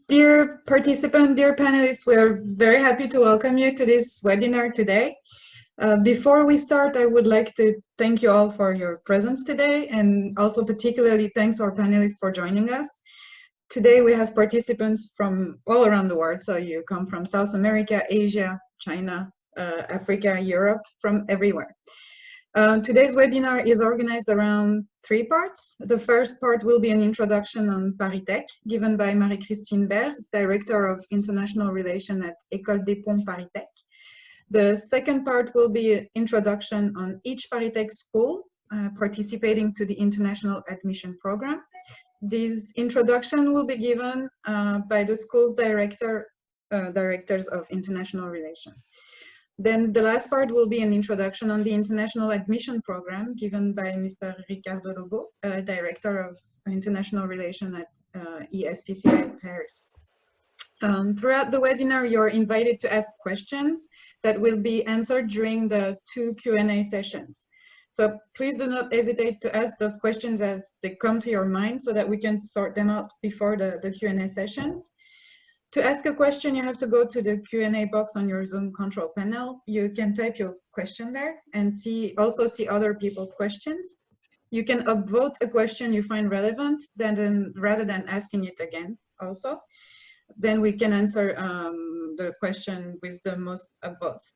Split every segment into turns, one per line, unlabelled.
Dear participant, dear panelists, we are very happy to welcome you to this webinar today. Before we start, I would like to thank you all for your presence today, and also particularly thanks our panelists for joining us. Today we have participants from all around the world, so you come from South America, Asia, China, Africa, Europe, from everywhere. Today's webinar is organized around 3 parts. The first part will be an introduction on ParisTech, given by Marie-Christine Berg, Director of International Relations at Ecole des Ponts ParisTech. The second part will be an introduction on each ParisTech school participating to the International Admission Program. This introduction will be given by the school's directors of international relations. Then the last part will be an introduction on the International Admission Program given by Mr. Ricardo Lobo, Director of International Relations at ESPCI Paris. Throughout the webinar, you're invited to ask questions that will be answered during the 2 Q&A sessions. So please do not hesitate to ask those questions as they come to your mind so that we can sort them out before the Q&A sessions. To ask a question, you have to go to the Q&A box on your Zoom control panel. You can type your question there and also see other people's questions. You can upvote a question you find relevant rather than asking it again also. Then we can answer the question with the most upvotes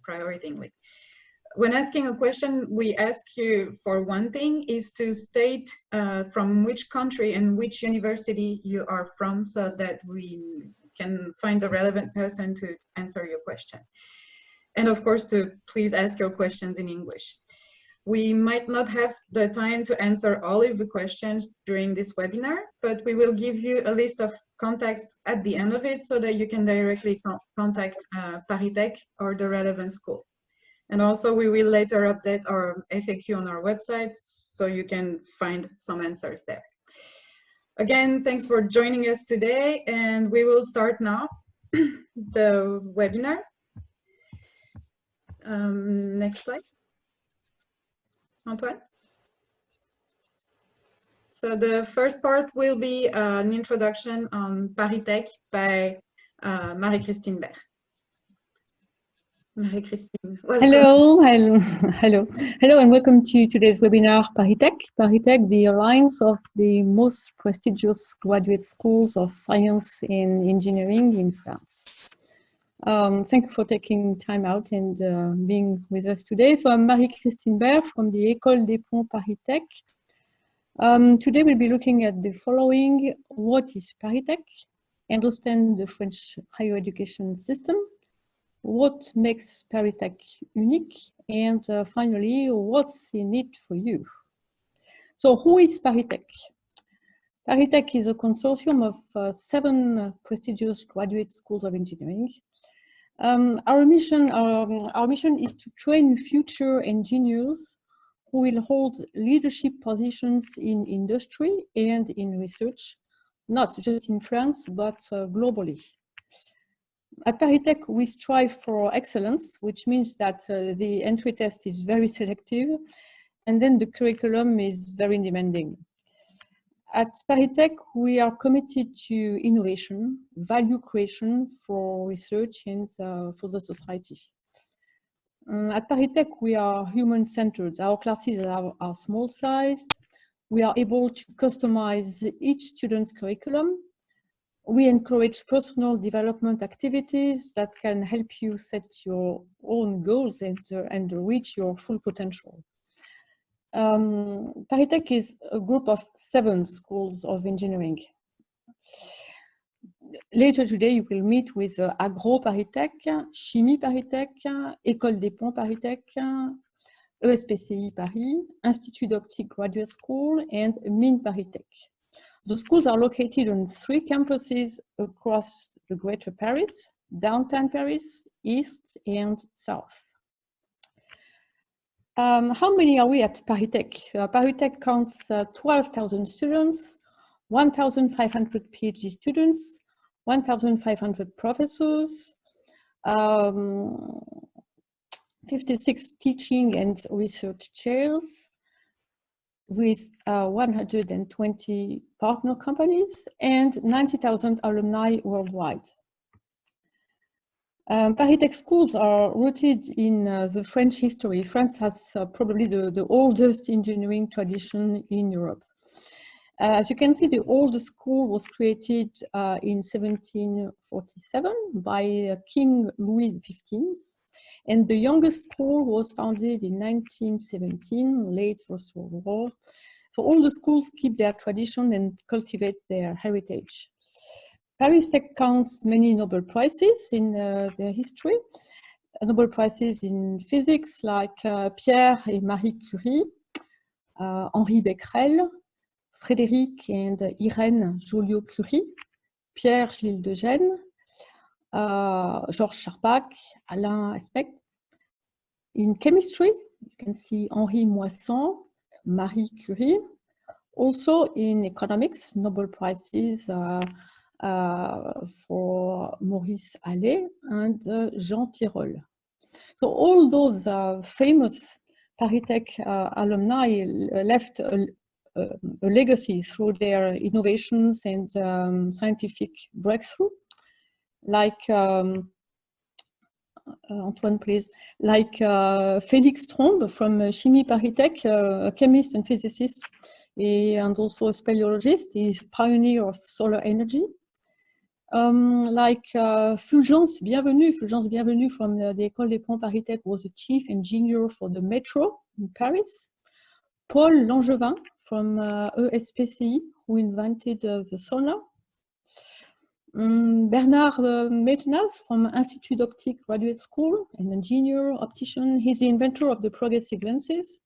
prioritizingly. When asking a question, we ask you for one thing is to state from which country and which university you are from so that we can find the relevant person to answer your question. And of course, to please ask your questions in English. We might not have the time to answer all of the questions during this webinar, but we will give you a list of contacts at the end of it so that you can directly contact ParisTech or the relevant school. And also we will later update our FAQ on our website so you can find some answers there. Again, thanks for joining us today, and we will start now the webinar. Next slide. Antoine? So the first part will be an introduction on ParisTech by Marie-Christine Berg. Marie-Christine,
hello, and welcome to today's webinar, ParisTech. ParisTech, the alliance of the most prestigious graduate schools of science and engineering in France. Thank you for taking time out and being with us today. So I'm Marie-Christine Berg from the Ecole des Ponts ParisTech. Today we'll be looking at the following: what is ParisTech? Understand the French higher education system. What makes ParisTech unique? And finally, what's in it for you? So who is ParisTech? ParisTech is a consortium of 7 prestigious graduate schools of engineering. Our mission is to train future engineers who will hold leadership positions in industry and in research, not just in France, but globally. At ParisTech, we strive for excellence, which means that the entry test is very selective, and then the curriculum is very demanding. At ParisTech, we are committed to innovation, value creation for research and for the society. At ParisTech, we are human-centered. Our classes are small-sized. We are able to customize each student's curriculum. We encourage personal development activities that can help you set your own goals and reach your full potential. ParisTech is a group of 7 schools of engineering. Later today, you will meet with AgroParisTech, Chimie ParisTech, Ecole des Ponts ParisTech, ESPCI Paris, Institut Optic Graduate School, and Mines ParisTech. The schools are located on 3 campuses across the Greater Paris, Downtown Paris, East and South. How many are we at ParisTech? ParisTech counts 12,000 students, 1,500 PhD students, 1,500 professors, 56 teaching and research chairs, with 120 partner companies and 90,000 alumni worldwide. ParisTech schools are rooted in the French history. France has probably the oldest engineering tradition in Europe. As you can see, the oldest school was created in 1747 by King Louis XV, and the youngest school was founded in 1917, late First World War. So all the schools keep their tradition and cultivate their heritage. ParisTech counts many Nobel Prizes in their history. Nobel Prizes in physics like Pierre and Marie Curie, Henri Becquerel, Frédéric and Irène Joliot-Curie, Pierre Gilles de Gennes, Georges Charpak, Alain Aspect. In chemistry, you can see Henri Moissan, Marie Curie. Also in economics, Nobel Prizes for Maurice Allais and Jean Tirole. So all those famous ParisTech alumni left a legacy through their innovations and scientific breakthrough, like Antoine, please, like Félix Trombe from Chimie ParisTech, a chemist and physicist, and also a speleologist. He's a pioneer of solar energy. Like Fulgence Bienvenue from the Ecole des Ponts ParisTech was the chief engineer for the metro in Paris. Paul Langevin from ESPCI, who invented the sauna. Bernard Metenas from Institut Optic Graduate School, an engineer, optician. He's the inventor of the progressive lenses.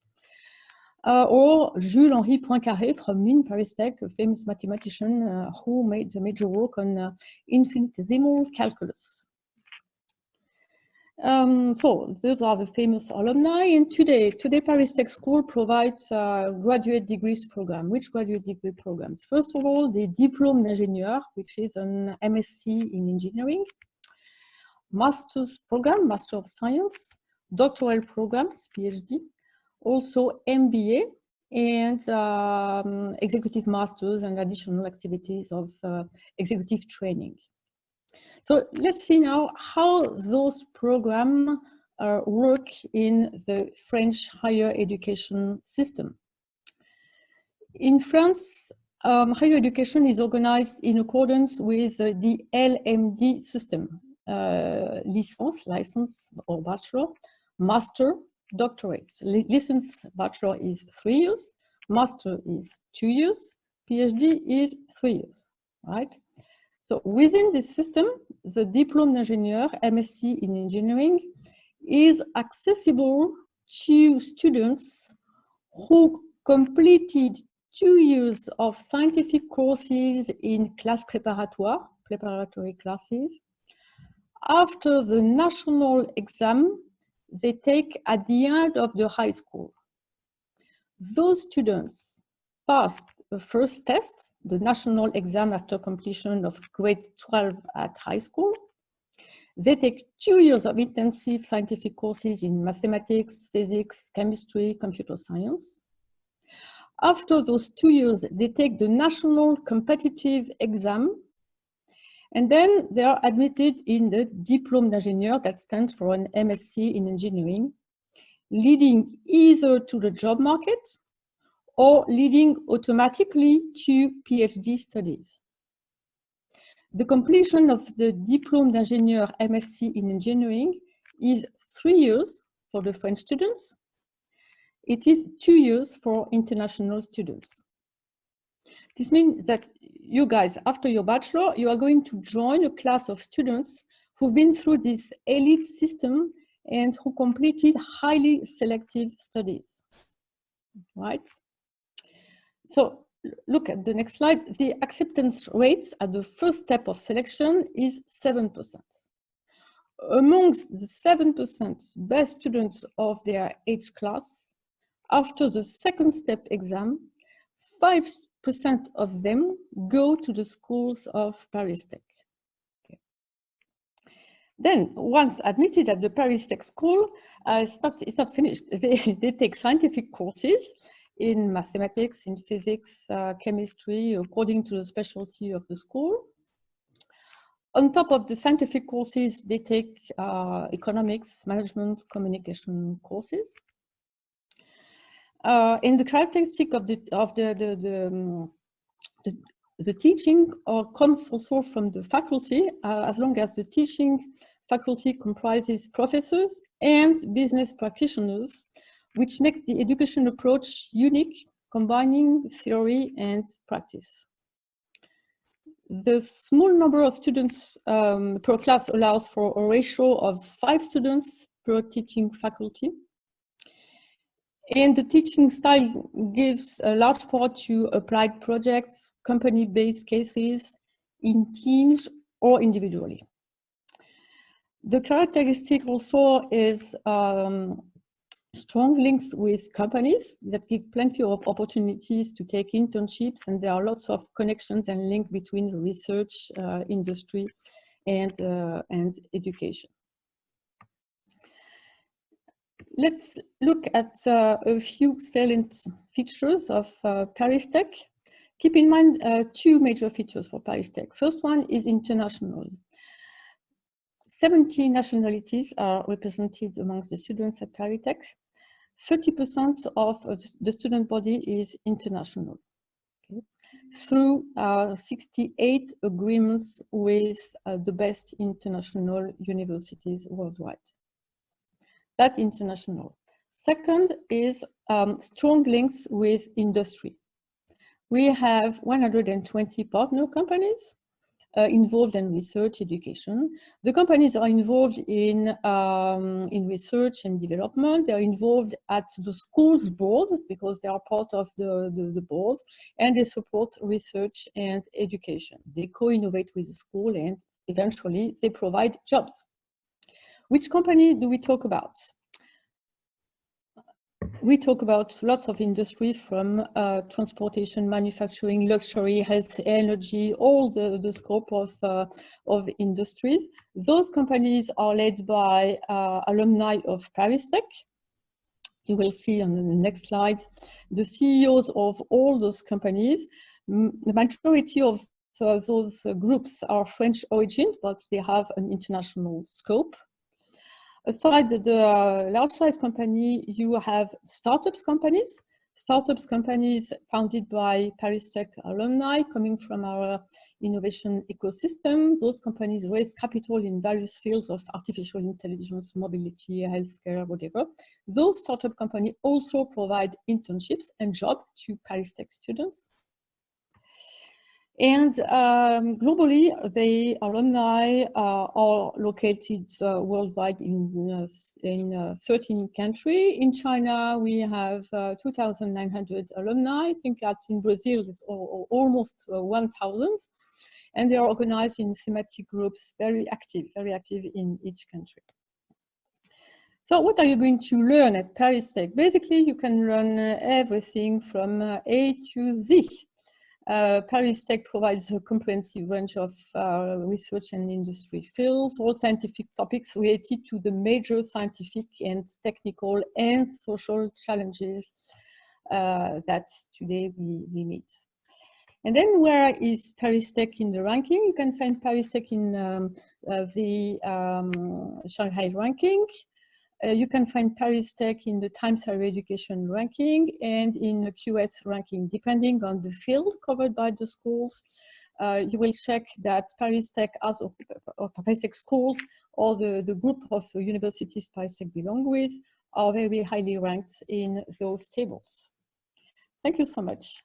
Or Jules-Henri Poincaré from Chimie ParisTech, a famous mathematician who made a major work on infinitesimal calculus. So those are the famous alumni, and today ParisTech School provides graduate degrees program. Which graduate degree programs? First of all, the Diplôme d'ingénieur, which is an MSc in engineering, master's program, Master of Science, doctoral programs, PhD, also MBA, and executive masters and additional activities of executive training. So let's see now how those programs work in the French higher education system. In France, higher education is organized in accordance with the LMD system, license or bachelor, master, doctorates. License bachelor is 3 years, master is 2 years, PhD is 3 years, right? So within this system, the Diplôme d'ingénieur, MSc in engineering, is accessible to students who completed 2 years of scientific courses in class préparatoire, preparatory classes, after the national exam they take at the end of the high school. Those students passed the first test, the national exam after completion of grade 12 at high school. They take 2 years of intensive scientific courses in mathematics, physics, chemistry, computer science. After those 2 years, they take the national competitive exam, and then they are admitted in the Diplôme d'ingénieur, that stands for an MSc in engineering, leading either to the job market or leading automatically to PhD studies. The completion of the Diplôme d'ingénieur MSc in engineering is 3 years for the French students. It is 2 years for international students. This means that you guys, after your bachelor, you are going to join a class of students who've been through this elite system and who completed highly selective studies, right? So look at the next slide. The acceptance rates at the first step of selection is 7%. Amongst the 7% best students of their age class, after the second step exam, 5% of them go to the schools of ParisTech. Okay. Then, once admitted at the ParisTech school, it's not finished. They take scientific courses, in mathematics, in physics, chemistry, according to the specialty of the school. On top of the scientific courses, they take economics, management, communication courses. And the characteristic of the teaching comes also from the faculty, as long as the teaching faculty comprises professors and business practitioners, which makes the education approach unique, combining theory and practice. The small number of students per class allows for a ratio of 5 students per teaching faculty. And the teaching style gives a large part to applied projects, company-based cases, in teams or individually. The characteristic also is strong links with companies that give plenty of opportunities to take internships, and there are lots of connections and links between research, industry, and education. Let's look at a few salient features of ParisTech. Keep in mind 2 major features for ParisTech. First one is international. 70 nationalities are represented amongst the students at ParisTech. 30% of the student body is international, okay, through 68 agreements with the best international universities worldwide. That's international. Second is strong links with industry. We have 120 partner companies involved in research, education. The companies are involved in research and development. They are involved at the school's board because they are part of the board, and they support research and education. They co-innovate with the school, and eventually they provide jobs. Which company do we talk about? We talk about lots of industry, from transportation, manufacturing, luxury, health, energy, all the scope of industries. Those companies are led by alumni of ParisTech. You will see on the next slide the CEOs of all those companies. The majority of those groups are French origin, but they have an international scope. Aside the large size company, you have startups companies founded by ParisTech alumni coming from our innovation ecosystem. Those companies raise capital in various fields of artificial intelligence, mobility, healthcare, whatever. Those startup companies also provide internships and jobs to ParisTech students. And globally, the alumni are located worldwide in 13 countries. In China, we have 2,900 alumni. I think that in Brazil, it's almost 1,000. And they are organized in thematic groups, very active in each country. So what are you going to learn at ParisTech? Basically, you can learn everything from A to Z. ParisTech provides a comprehensive range of research and industry fields, all scientific topics related to the major scientific and technical and social challenges that today we meet. And then where is ParisTech in the ranking? You can find ParisTech in the Shanghai ranking. You can find ParisTech in the Times Higher Education ranking and in the QS ranking, depending on the field covered by the schools. You will check that ParisTech or ParisTech schools or the group of universities ParisTech belong with are very highly ranked in those tables. Thank you so much.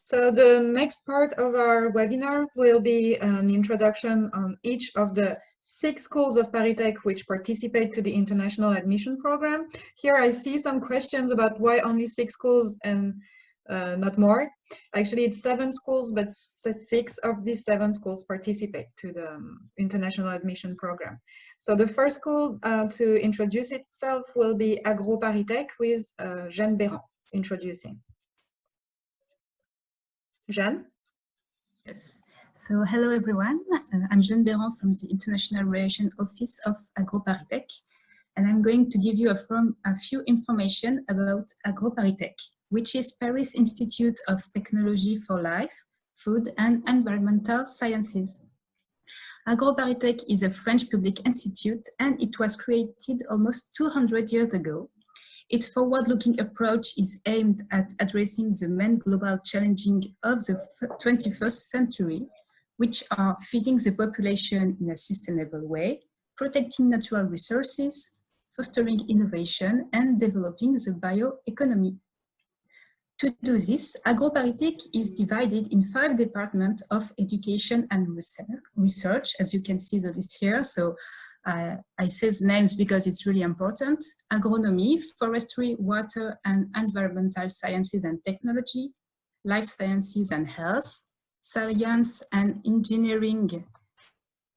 So the next part of our webinar will be an introduction on each of the 6 schools of ParisTech which participate to the international admission program. Here I see some questions about why only 6 schools and not more. Actually, it's 7 schools, but 6 of these 7 schools participate to the international admission program. So the first school to introduce itself will be AgroParisTech with Jeanne Béran introducing. Jeanne?
Yes. So hello everyone. I'm Jeanne Béran from the International Relations Office of AgroParisTech. and I'm going to give you a few information about AgroParisTech, which is Paris Institute of Technology for Life, Food and Environmental Sciences. AgroParisTech is a French public institute, and it was created almost 200 years ago. Its forward-looking approach is aimed at addressing the main global challenges of the 21st century, which are feeding the population in a sustainable way, protecting natural resources, fostering innovation, and developing the bioeconomy. To do this, AgroParisTech is divided in 5 departments of education and research, as you can see the list here. So I say the names because it's really important. Agronomy, forestry, water and environmental sciences and technology, life sciences and health, science and engineering,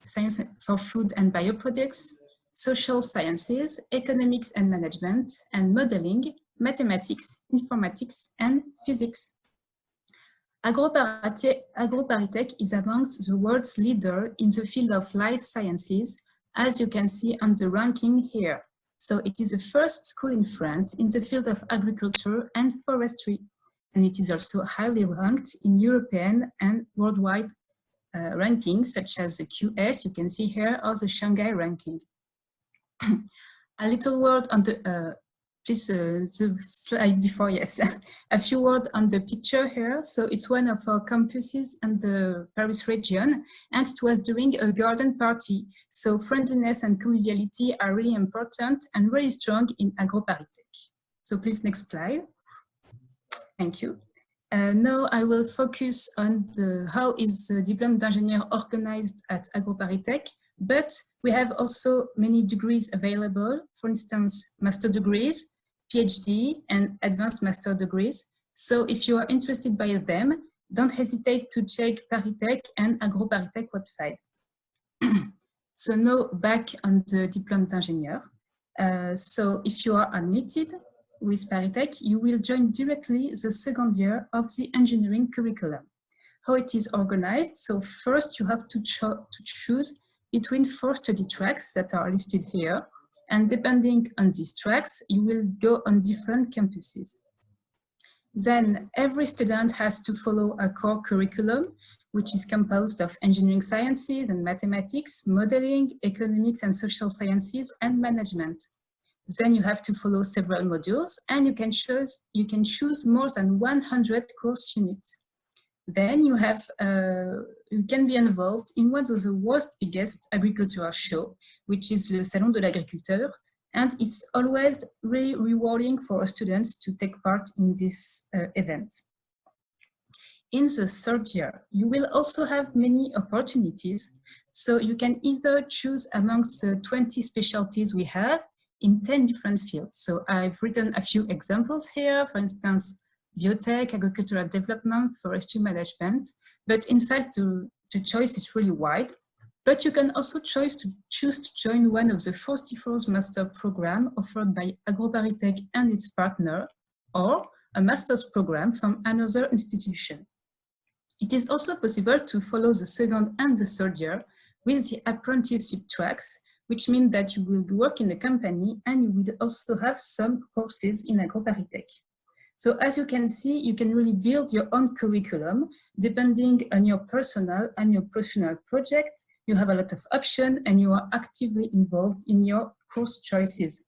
science for food and bioproducts, social sciences, economics and management, and modeling, mathematics, informatics, and physics. AgroParisTech is amongst the world's leader in the field of life sciences, as you can see on the ranking here. So it is the first school in France in the field of agriculture and forestry, and it is also highly ranked in European and worldwide rankings, such as the QS, you can see here, or the Shanghai ranking. A little word on the, please, the slide before, yes. A few words on the picture here. So it's one of our campuses in the Paris region, and it was during a garden party. So friendliness and conviviality are really important and really strong in AgroParisTech. So please, next slide. Thank you. Now I will focus on how is the Diplôme d'Ingénieur organized at AgroParisTech. But we have also many degrees available, for instance, master degrees, PhD, and advanced master degrees. So if you are interested by them, don't hesitate to check ParisTech and AgroParisTech website. So now back on the Diplôme d'Ingénieur. So if you are admitted with ParisTech, you will join directly the second year of the engineering curriculum. How it is organized? So first you have to choose between 4 study tracks that are listed here. And depending on these tracks, you will go on different campuses. Then every student has to follow a core curriculum, which is composed of engineering sciences and mathematics, modeling, economics and social sciences, and management. Then you have to follow several modules, and you can choose more than 100 course units. Then you can be involved in one of the world's biggest agricultural show, which is le Salon de l'Agriculteur, and it's always really rewarding for students to take part in this event. In the third year, you will also have many opportunities, so you can either choose amongst the 20 specialties we have in 10 different fields. So I've written a few examples here, for instance, biotech, agricultural development, forestry management. But in fact, the choice is really wide. But you can also choose to join one of the 44 master programs offered by AgroParisTech and its partner, or a master's program from another institution. It is also possible to follow the second and the third year with the apprenticeship tracks, which means that you will work in a company and you will also have some courses in AgroParisTech. So as you can see, you can really build your own curriculum depending on your personal and your professional project. You have a lot of options and you are actively involved in your course choices.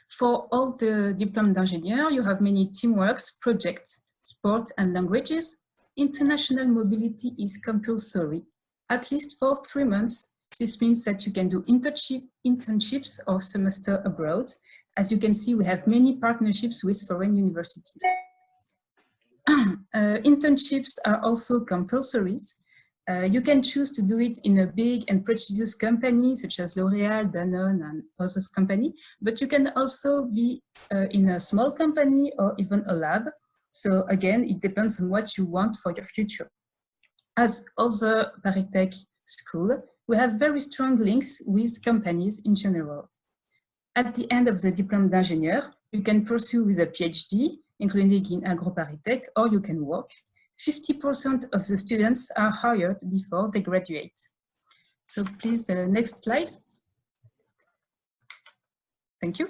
For all the Diplôme d'Ingénieur, you have many teamworks, projects, sport and languages. International mobility is compulsory, at least for 3 months. This means that you can do internships or semester abroad. As you can see, we have many partnerships with foreign universities. Internships are also compulsory. You can choose to do it in a big and prestigious company such as L'Oréal, Danone, and other companies, but you can also be in a small company or even a lab. So again, it depends on what you want for your future. As other ParisTech schools, we have very strong links with companies in general. At the end of the Diplôme d'Ingénieur, you can pursue with a PhD, including in AgroParisTech, or you can work. 50% of the students are hired before they graduate. So please, next slide. Thank you.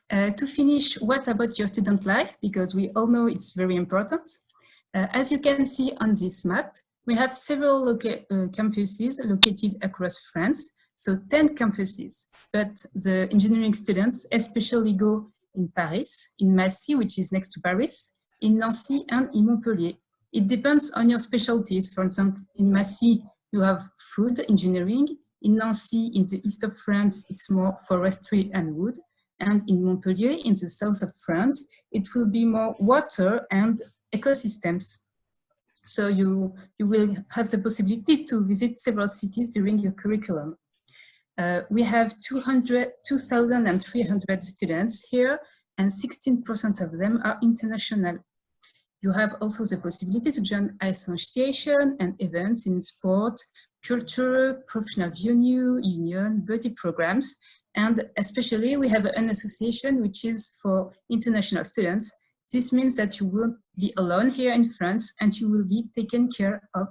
To finish, what about your student life? Because we all know it's very important. As you can see on this map, we have several campuses located across France, so 10 campuses. But the engineering students especially go in Paris, in Massy, which is next to Paris, in Nancy and in Montpellier. It depends on your specialties. For example, in Massy, you have food engineering. In Nancy, in the east of France, it's more forestry and wood. And in Montpellier, in the south of France, it will be more water and ecosystems. So you will have the possibility to visit several cities during your curriculum. We have 2,300 students here, and 16% of them are international. You have also the possibility to join association and events in sport, culture, professional union, buddy programs, and especially we have an association which is for international students. This means that you won't be alone here in France and you will be taken care of.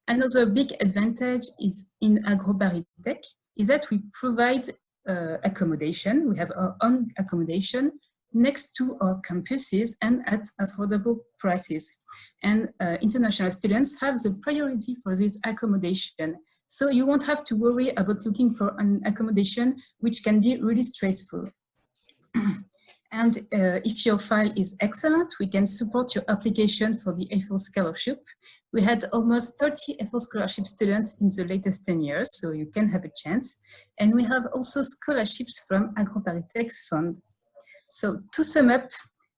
Another big advantage is in AgroParisTech is that we provide accommodation. We have our own accommodation next to our campuses and at affordable prices. And international students have the priority for this accommodation. So you won't have to worry about looking for an accommodation, which can be really stressful. And if your file is excellent, we can support your application for the Ecole scholarship. We had almost 30 Ecole scholarship students in the latest 10 years, so you can have a chance. And we have also scholarships from AgroParisTech's fund. So to sum up,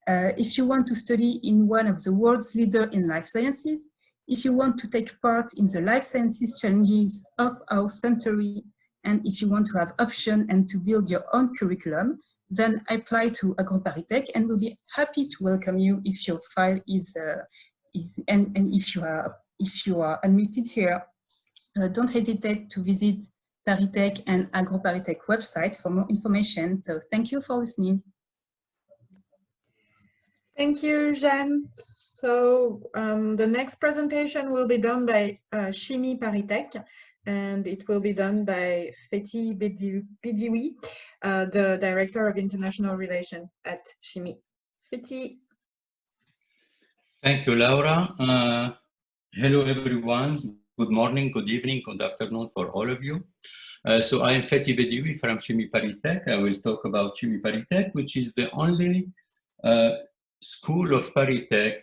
if you want to study in one of the world's leaders in life sciences, if you want to take part in the life sciences challenges of our century, and if you want to have option and to build your own curriculum, then apply to AgroParisTech and we'll be happy to welcome you if your file is and if you are admitted here. Don't hesitate to visit ParisTech and AgroParisTech website for more information. So thank you for listening.
Thank you, Jeanne. So the next presentation will be done by Chimie ParisTech, and it will be done by Fethi Bediwi, the Director of International Relations at Chimie. Fethi.
Thank you, Laura. Hello, everyone. Good morning, good evening, good afternoon for all of you. So I am Fethi Bediwi from Chimie ParisTech. I will talk about Chimie ParisTech, which is the only school of ParisTech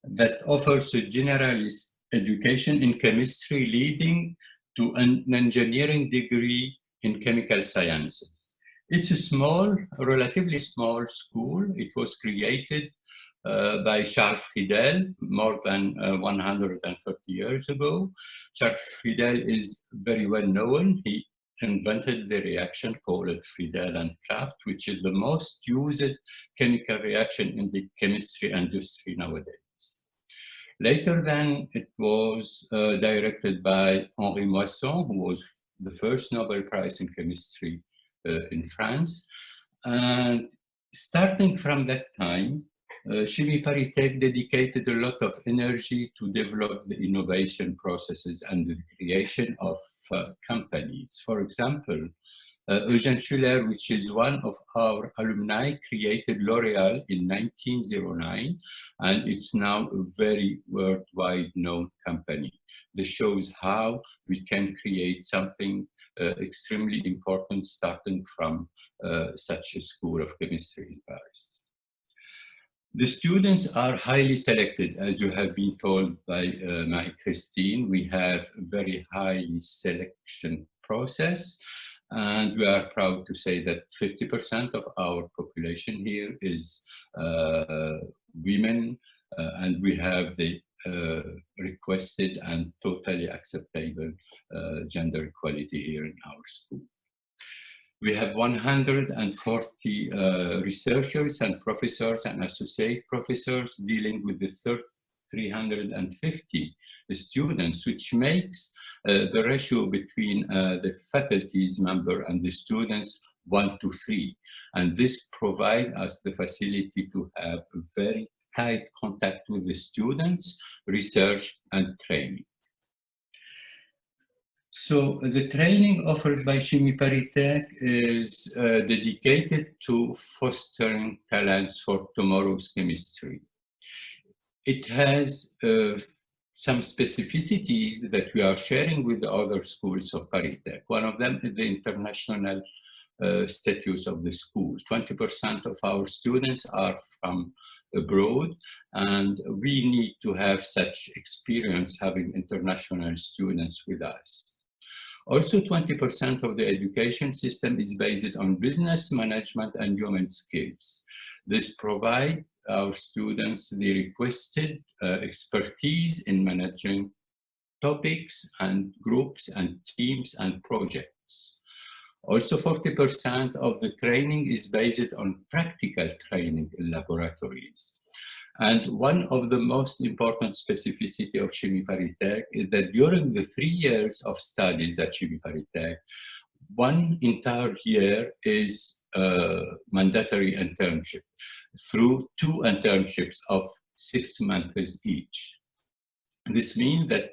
that offers a generalist education in chemistry leading to an engineering degree in chemical sciences. It's a small, relatively small school. It was created by Charles Friedel more than 130 years ago. Charles Friedel is very well known. He invented the reaction called Friedel and Kraft, which is the most used chemical reaction in the chemistry industry nowadays. Later then, it was directed by Henri Moisson, who was the first Nobel Prize in chemistry in France. And starting from that time, Chimie ParisTech dedicated a lot of energy to develop the innovation processes and the creation of companies. For example, Eugène Schuller, which is one of our alumni, created L'Oréal in 1909, and it's now a very worldwide known company. This shows how we can create something extremely important starting from such a school of chemistry in Paris. The students are highly selected, as you have been told by Marie-Christine. We have a very high selection process, and we are proud to say that 50% of our population here is women, and we have the requested and totally acceptable gender equality here in our school. We have 140 researchers and professors and associate professors dealing with the 350 students, which makes the ratio between the faculty's member and the students 1:3. And this provides us the facility to have a very tight contact with the students, research, and training. So the training offered by Chimie ParisTech is dedicated to fostering talents for tomorrow's chemistry. It has some specificities that we are sharing with the other schools of ParisTech. One of them is the international status of the school. 20% of our students are from abroad, and we need to have such experience having international students with us. Also, 20% of the education system is based on business management and human skills. This provides our students the requested expertise in managing topics and groups and teams and projects. Also, 40% of the training is based on practical training in laboratories. And one of the most important specificity of Chimie ParisTech is that during the 3 years of studies at Chimie ParisTech, one entire year is mandatory internship through 2 internships of 6 months each. This means that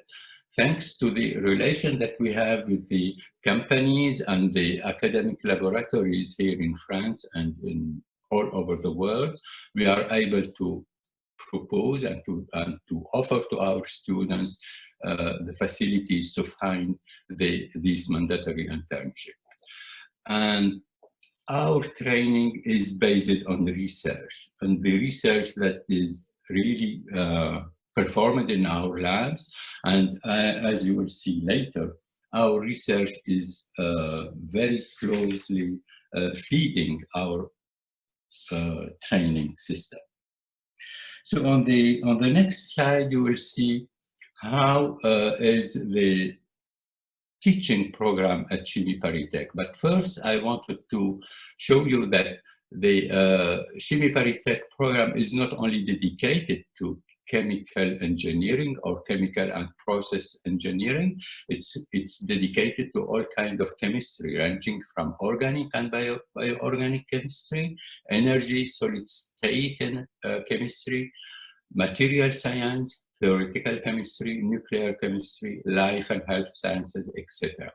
thanks to the relation that we have with the companies and the academic laboratories here in France and in all over the world, we are able to propose and to offer to our students the facilities to find these mandatory internships. And our training is based on research, and the research that is really performed in our labs. And as you will see later, our research is very closely feeding our training system. So on the next slide, you will see how is the teaching program at Chimie ParisTech. But first, I wanted to show you that the Chimie ParisTech program is not only dedicated to chemical engineering or chemical and process engineering. It's dedicated to all kinds of chemistry, ranging from organic and bioorganic chemistry, energy, solid state chemistry, material science, theoretical chemistry, nuclear chemistry, life and health sciences, etc.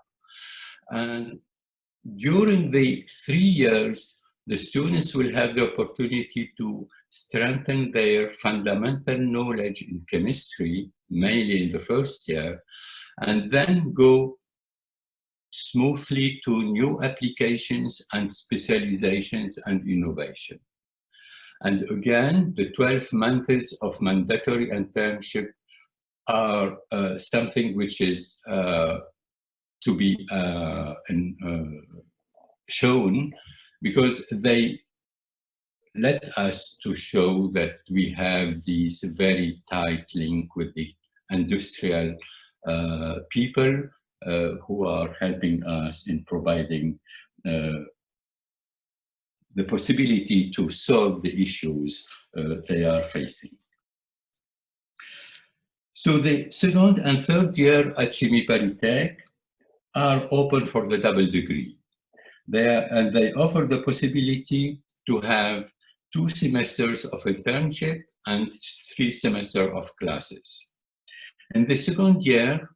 And during the 3 years, the students will have the opportunity to strengthen their fundamental knowledge in chemistry, mainly in the first year, and then go smoothly to new applications and specializations and innovation. And again, the 12 months of mandatory internship are something which is to be shown, because they let us to show that we have this very tight link with the industrial people who are helping us in providing the possibility to solve the issues they are facing. So the second and third year at Chimie ParisTech are open for the double degree. They offer the possibility to have 2 semesters of internship and 3 semesters of classes. In the second year,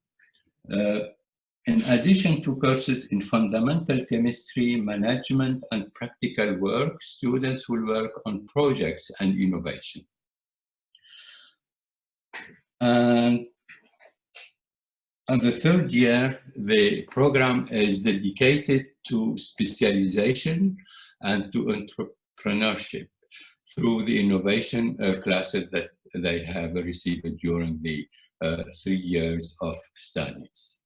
in addition to courses in fundamental chemistry, management, and practical work, students will work on projects and innovation. And on the third year, the program is dedicated to specialization and to entrepreneurship through the innovation classes that they have received during the 3 years of studies.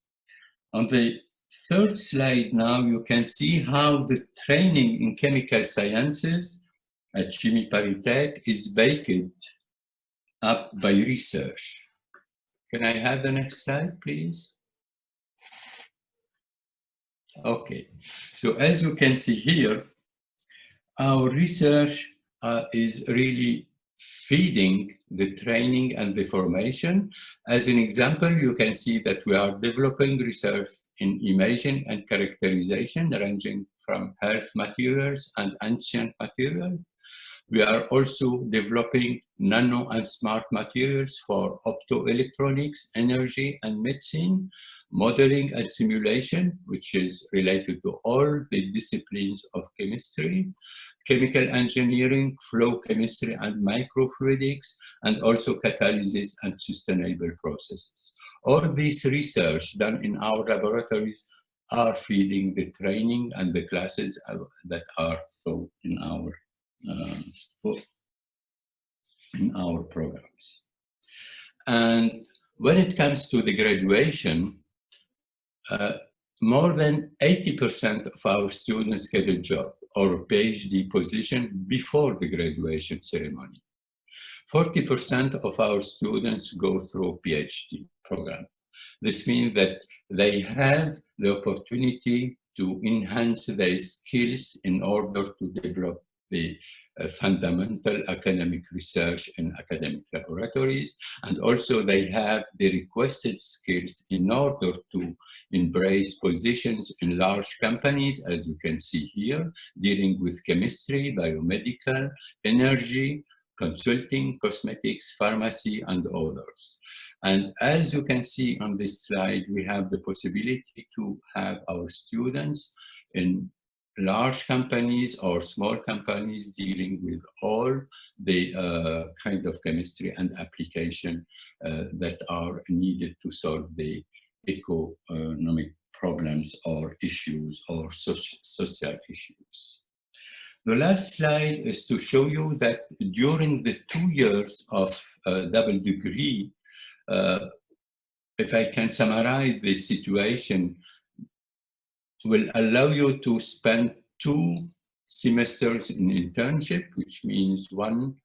On the third slide now, you can see how the training in chemical sciences at Chimie ParisTech is baked up by research. Can I have the next slide, please? Okay, so as you can see here, our research is really feeding the training and the formation. As an example, you can see that we are developing research in imaging and characterization, ranging from health materials and ancient materials, We are also developing nano and smart materials for optoelectronics, energy and medicine, modeling and simulation, which is related to all the disciplines of chemistry, chemical engineering, flow chemistry and microfluidics, and also catalysis and sustainable processes. All this research done in our laboratories are feeding the training and the classes that are taught in our programs. And when it comes to the graduation, more than 80% of our students get a job or a PhD position before the graduation ceremony. 40% of our students go through a PhD program. This means that they have the opportunity to enhance their skills in order to develop the fundamental academic research in academic laboratories, and also they have the requested skills in order to embrace positions in large companies, as you can see here, dealing with chemistry, biomedical, energy, consulting, cosmetics, pharmacy, and others. And as you can see on this slide, we have the possibility to have our students in large companies or small companies dealing with all the kind of chemistry and application that are needed to solve the economic problems or issues or social issues. The last slide is to show you that during the 2 years of double degree, if I can summarize the situation, will allow you to spend 2 semesters in internship, which means 1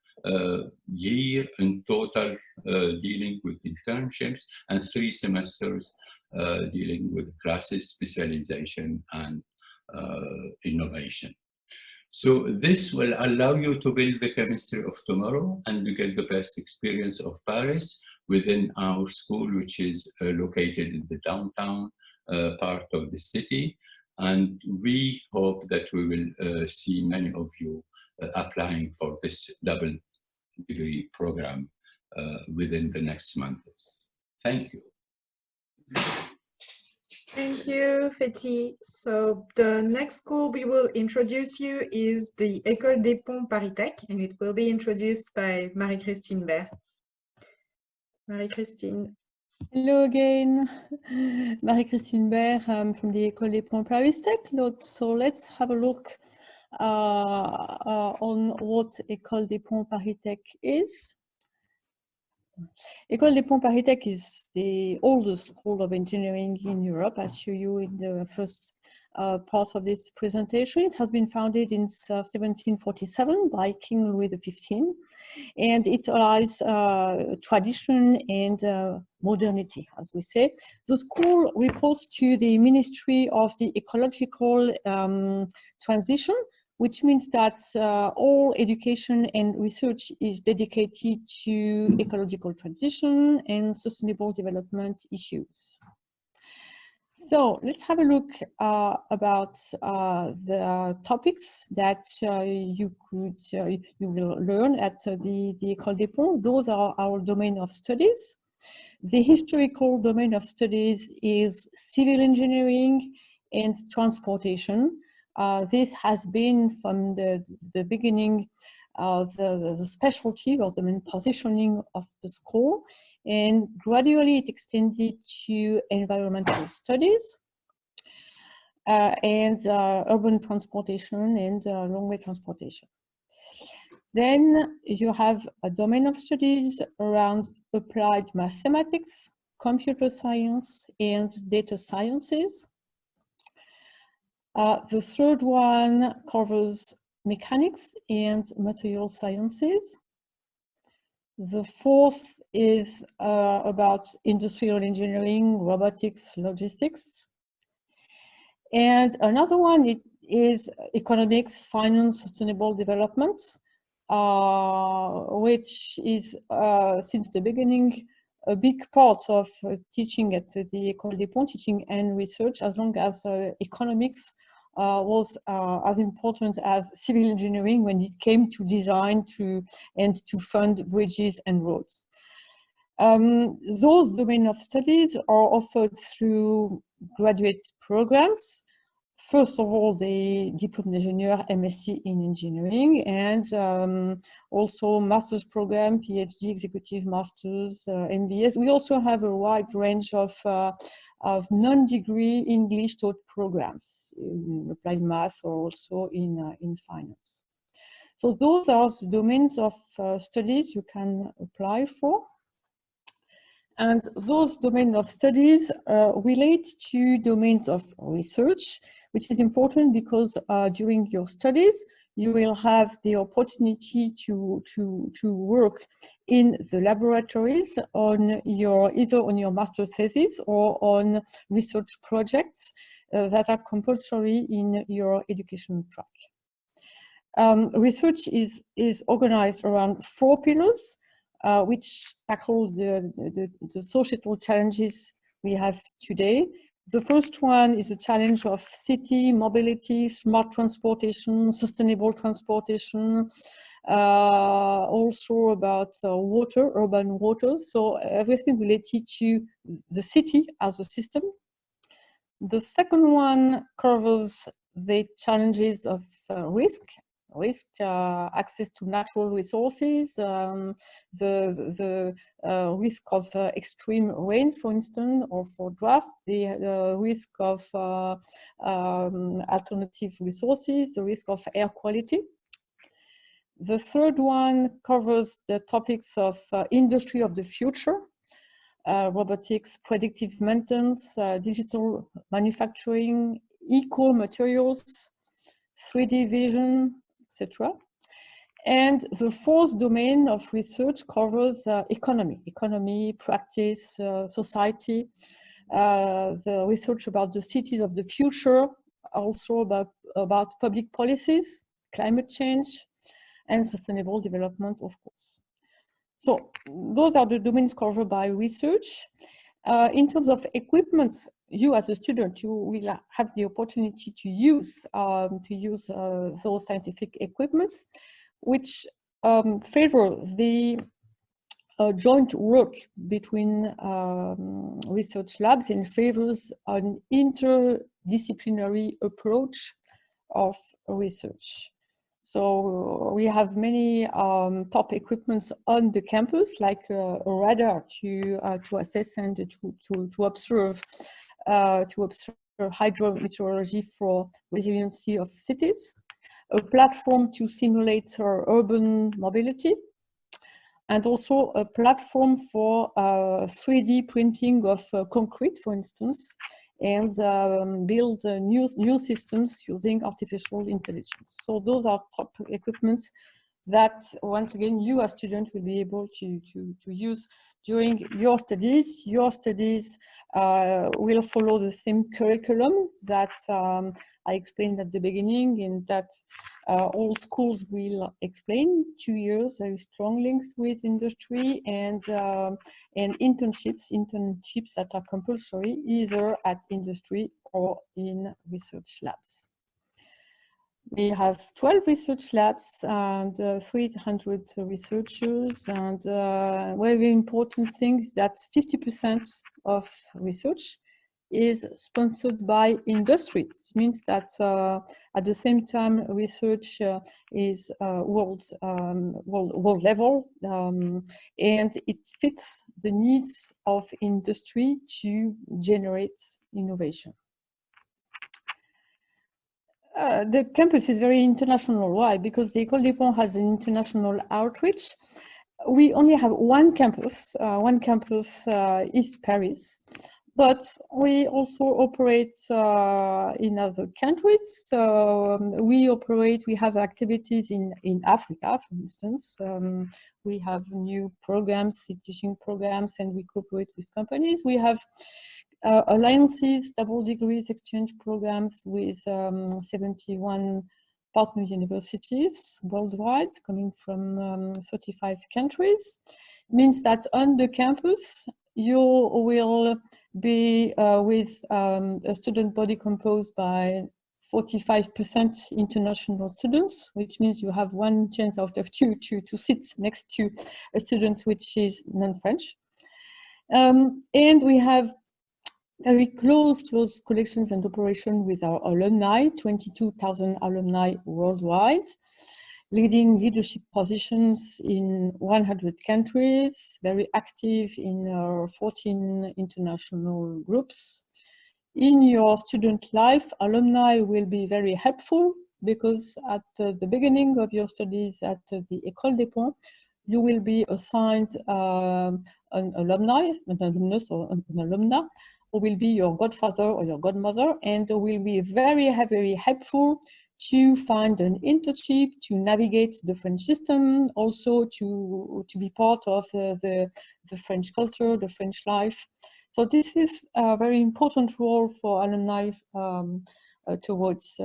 year in total dealing with internships, and 3 semesters dealing with classes, specialization, and innovation. So this will allow you to build the chemistry of tomorrow and to get the best experience of Paris within our school, which is located in the downtown part of the city. And we hope that we will see many of you applying for this double degree program within the next months. Thank you.
Thank you, Fethi. So the next school we will introduce you is the École des Ponts ParisTech, and it will be introduced by Marie-Christine Bert. Marie-Christine.
Hello again, Marie-Christine Bert from the École des Ponts ParisTech. So let's have a look on what École des Ponts ParisTech is. École des Ponts ParisTech is the oldest school of engineering in Europe. I'll show you in the first part of this presentation. It has been founded in 1747 by King Louis XV, and it allies tradition and modernity, as we say. The school reports to the Ministry of the Ecological Transition, which means that all education and research is dedicated to ecological transition and sustainable development issues. So let's have a look about the topics that you will learn at the École des Ponts. Those are our domain of studies. The historical domain of studies is civil engineering and transportation. This has been from the beginning the specialty or the main positioning of the school, and gradually it extended to environmental studies and urban transportation and long-way transportation. Then you have a domain of studies around applied mathematics, computer science, and data sciences. The third one covers mechanics and material sciences. The fourth is about industrial engineering, robotics, logistics. And another one is economics, finance, sustainable development, which is since the beginning a big part of teaching at the École des Ponts, teaching and research, as long as economics was as important as civil engineering when it came to design and to fund bridges and roads. Those domain of studies are offered through graduate programs. First of all, the Diploma Engineer, MSc in Engineering, and also master's program, PhD, executive masters, MBS. We also have a wide range of non-degree English taught programs in applied math or also in finance. So those are the domains of studies you can apply for. And those domains of studies relate to domains of research, which is important because during your studies, you will have the opportunity to work in the laboratories on either on your master thesis or on research projects that are compulsory in your education track. Research is organized around 4 pillars. Which tackle the societal challenges we have today. The first one is the challenge of city mobility, smart transportation, sustainable transportation, also about water, urban water, so everything related to the city as a system. The second one covers the challenges of risk, access to natural resources, the risk of extreme rains, for instance, or for drought, the risk of alternative resources, the risk of air quality. The third one covers the topics of industry of the future, robotics, predictive maintenance, digital manufacturing, eco-materials, 3D vision, etc. And the fourth domain of research covers economy, practice, society, the research about the cities of the future, also about public policies, climate change, and sustainable development, of course. So those are the domains covered by research. In terms of equipment, you as a student, you will have the opportunity to use those scientific equipments, which favor the joint work between research labs and favors an interdisciplinary approach of research. So we have many top equipments on the campus, like a radar to assess and to observe hydrometeorology for resiliency of cities, a platform to simulate urban mobility, and also a platform for 3D printing of concrete, for instance, and build new systems using artificial intelligence. So those are top equipments that, once again, you as students will be able to use during your studies. Your studies will follow the same curriculum that I explained at the beginning, and that all schools will explain. 2 years, very strong links with industry, and internships that are compulsory either at industry or in research labs. We have 12 research labs and 300 researchers, and very important thing is that 50% of research is sponsored by industry. It means that at the same time research is world level, and it fits the needs of industry to generate innovation. The campus is very international. Why? Because the Ecole Diploma has an international outreach. We only have one campus. Is Paris, but we also operate in other countries. We have activities in Africa, for instance. We have new programs, teaching programs, and we cooperate with companies. We have alliances, double degrees exchange programs with 71 partner universities worldwide, coming from 35 countries. It means that on the campus, you will be with a student body composed by 45% international students, which means you have one chance out of two to sit next to a student which is non-French. And we have very close connections and operation with our alumni, 22,000 alumni worldwide, leading leadership positions in 100 countries, very active in 14 international groups. In your student life, alumni will be very helpful because at the beginning of your studies at the Ecole des Ponts, you will be assigned an alumni, an alumnus or an alumna, who will be your godfather or your godmother, and will be very, very helpful to find an internship, to navigate the French system, also to be part of the French culture, the French life. So this is a very important role for alumni towards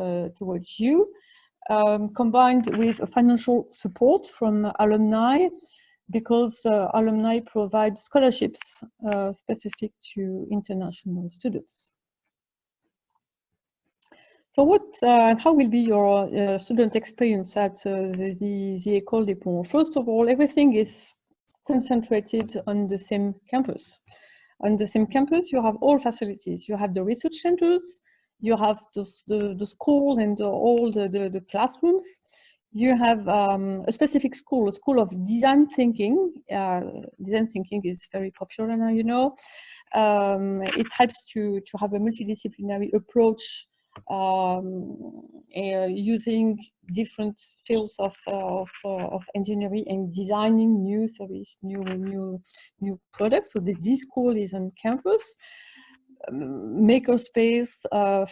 you, combined with financial support from alumni, because alumni provide scholarships specific to international students. So how will be your student experience at the Ecole des Ponts? First of all, everything is concentrated on the same campus. On the same campus, you have all facilities. You have the research centers, you have the school and all the classrooms. You have a specific school, a school of design thinking. Design thinking is very popular now, you know. It helps to have a multidisciplinary approach, using different fields of engineering and designing new service, new products. So this school is on campus. Makerspace,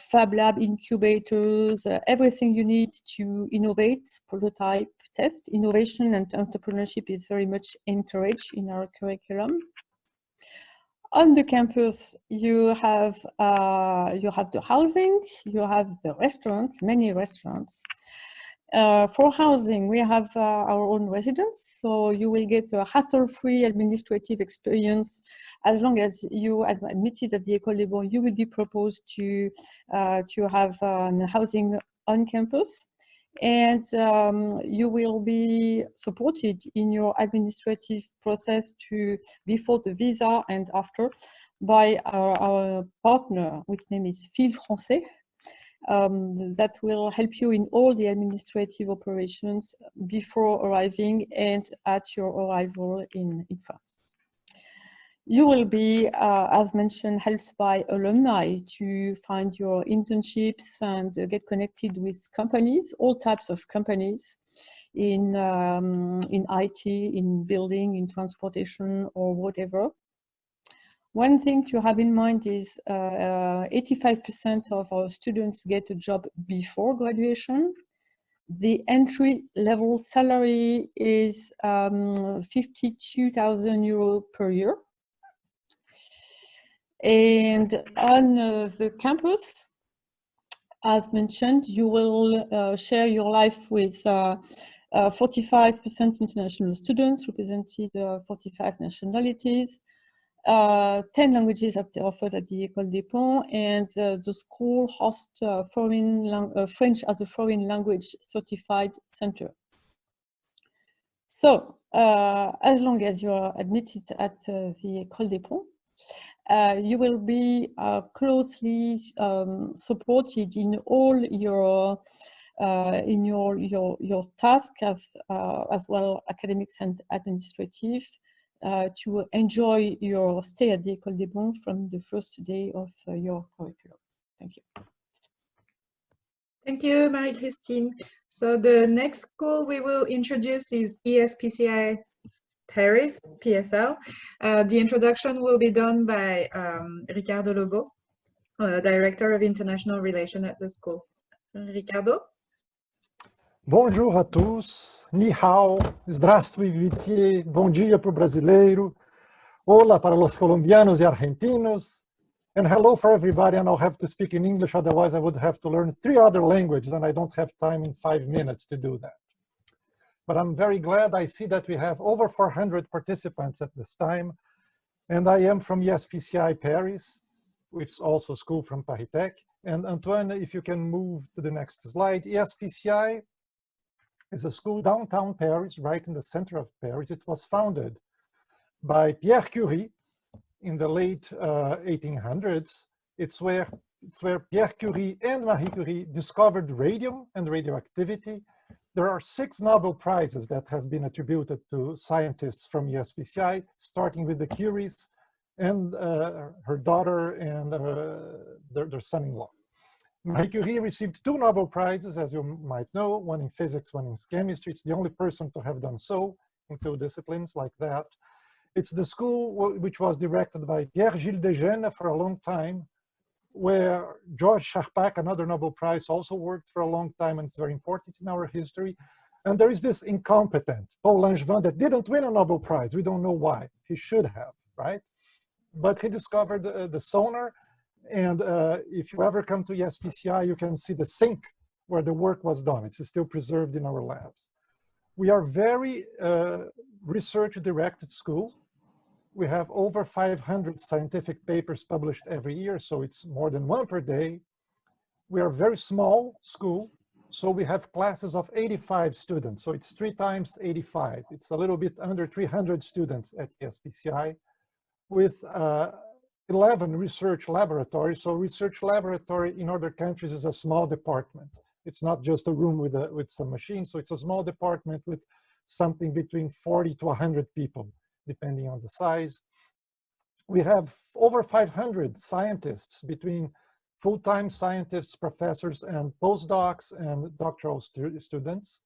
fab lab, incubators, everything you need to innovate, prototype, test. Innovation and entrepreneurship is very much encouraged in our curriculum. On the campus, you have the housing, you have the restaurants, many restaurants. For housing, we have our own residence, so you will get a hassle-free administrative experience. As long as you are admitted at the Ecole des Ponts, you will be proposed to have housing on campus, and you will be supported in your administrative process before the visa and after by our partner, which name is Fil Français. That will help you in all the administrative operations before arriving and at your arrival in France. You will be, as mentioned, helped by alumni to find your internships and get connected with companies, all types of companies in IT, in building, in transportation, or whatever. One thing to have in mind is 85% of our students get a job before graduation. The entry-level salary is 52,000 euros per year. And on the campus, as mentioned, you will share your life with 45% international students, represented 45 nationalities. 10 languages are offered at the Ecole des Ponts, and the school hosts French as a foreign language certified center. So, as long as you are admitted at the Ecole des Ponts, you will be closely supported in all your tasks, as well academics and administrative, to enjoy your stay at the Ecole des Ponts from the first day of your curriculum. Thank you.
Thank you, Marie-Christine. So the next school we will introduce is ESPCI Paris, PSL. The introduction will be done by Ricardo Lobo, Director of International Relations at the school. Ricardo?
Bonjour a tous, ni hao, здравствуй, Vitie, bom dia para o brasileiro, hola para los colombianos y argentinos, and hello for everybody. And I'll have to speak in English, otherwise I would have to learn 3 other languages, and I don't have time in 5 minutes to do that. But I'm very glad I see that we have over 400 participants at this time, and I am from ESPCI Paris, which is also a school from ParisTech, And Antoine, if you can move to the next slide. ESPCI is a school downtown Paris, right in the center of Paris. It was founded by Pierre Curie in the late 1800s. It's where Pierre Curie and Marie Curie discovered radium and radioactivity. There are 6 Nobel Prizes that have been attributed to scientists from ESPCI, starting with the Curies and her daughter and their son-in-law. Marie Curie received 2 Nobel Prizes, as you might know, one in physics, one in chemistry. It's the only person to have done so in 2 disciplines like that. It's the school which was directed by Pierre-Gilles Desgennes for a long time, where Georges Charpak, another Nobel Prize, also worked for a long time, and it's very important in our history. And there is this incompetent Paul Langevin that didn't win a Nobel Prize. We don't know why. He should have, right? But he discovered the sonar. And if you ever come to ESPCI, you can see the sink where the work was done. It's still preserved in our labs. We are very research-directed school. We have over 500 scientific papers published every year, so it's more than 1 per day. We are a very small school, so we have classes of 85 students. So it's 3 times 85. It's a little bit under 300 students at ESPCI with 11 research laboratories. So research laboratory in other countries is a small department. It's not just a room with some machines. So it's a small department with something between 40 to 100 people, depending on the size. We have over 500 scientists, between full-time scientists, professors, and postdocs and doctoral students.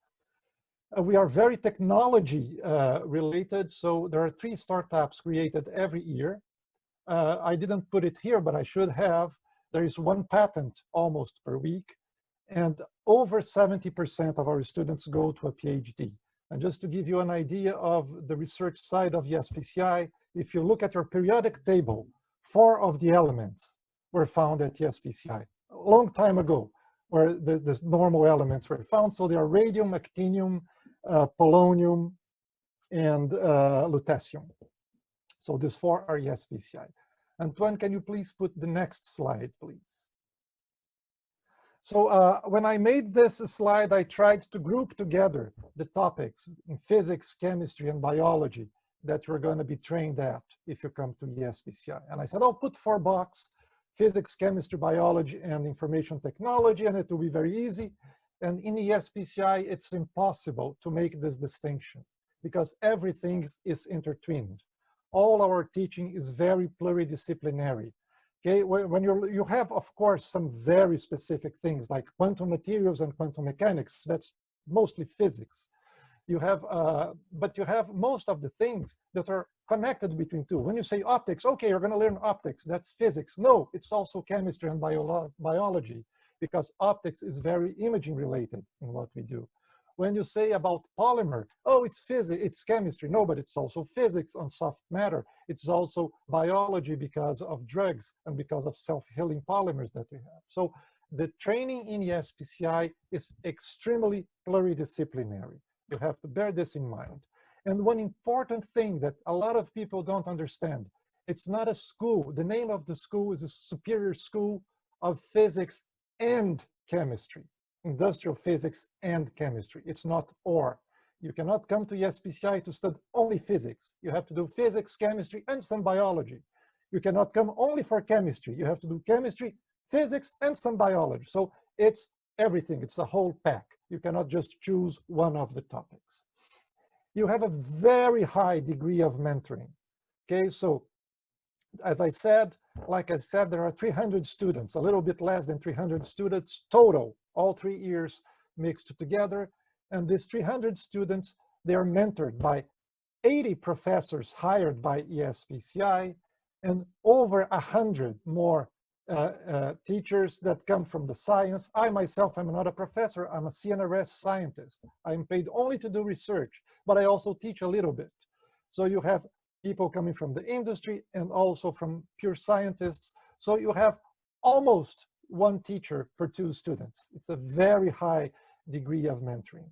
We are very technology related, so there are 3 startups created every year. I didn't put it here, but I should have. There is 1 patent almost per week, and over 70% of our students go to a PhD. And just to give you an idea of the research side of ESPCI, if you look at your periodic table, 4 of the elements were found at ESPCI a long time ago, where the normal elements were found. So they are radium, actinium, polonium, and lutetium. So these 4 are ESPCI. Antoine, can you please put the next slide, please? So when I made this slide, I tried to group together the topics in physics, chemistry, and biology that you're going to be trained at if you come to ESPCI. And I said, I'll put 4 boxes, physics, chemistry, biology, and information technology, and it will be very easy. And in ESPCI, it's impossible to make this distinction because everything is intertwined. All our teaching is very pluridisciplinary. Okay, when you have, of course, some very specific things like quantum materials and quantum mechanics, that's mostly physics. You have, but you have most of the things that are connected between 2. When you say optics, okay, you're going to learn optics, that's physics. No, it's also chemistry and biology, because optics is very imaging related in what we do. When you say about polymer, oh, it's physics, it's chemistry. No, but it's also physics on soft matter. It's also biology because of drugs and because of self-healing polymers that we have. So the training in ESPCI is extremely pluridisciplinary. You have to bear this in mind. And one important thing that a lot of people don't understand, it's not a school. The name of the school is a Superior School of Physics and Chemistry. Industrial physics and chemistry. It's not or. You cannot come to ESPCI to study only physics. You have to do physics, chemistry, and some biology. You cannot come only for chemistry. You have to do chemistry, physics, and some biology. So it's everything. It's a whole pack. You cannot just choose one of the topics. You have a very high degree of mentoring. Okay, so as I said, like I said, there are 300 students, a little bit less than 300 students total, all 3 years mixed together. And these 300 students, they are mentored by 80 professors hired by ESPCI and over 100 more teachers that come from the science. I myself am not a professor, I'm a CNRS scientist. I'm paid only to do research, but I also teach a little bit. So you have people coming from the industry and also from pure scientists. So you have almost 1 teacher per 2 students. It's a very high degree of mentoring.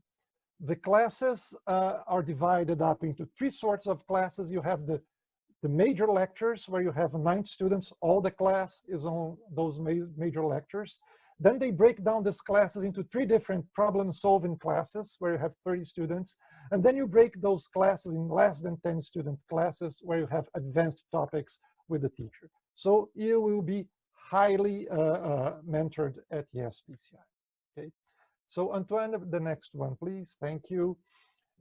The classes are divided up into 3 sorts of classes. You have the the major lectures where you have 9 students, all the class is on those major lectures. Then they break down these classes into 3 different problem-solving classes where you have 30 students. And then you break those classes in less than 10 student classes where you have advanced topics with the teacher. So you will be highly mentored at ESPCI. Okay. So Antoine, the next one, please. Thank you.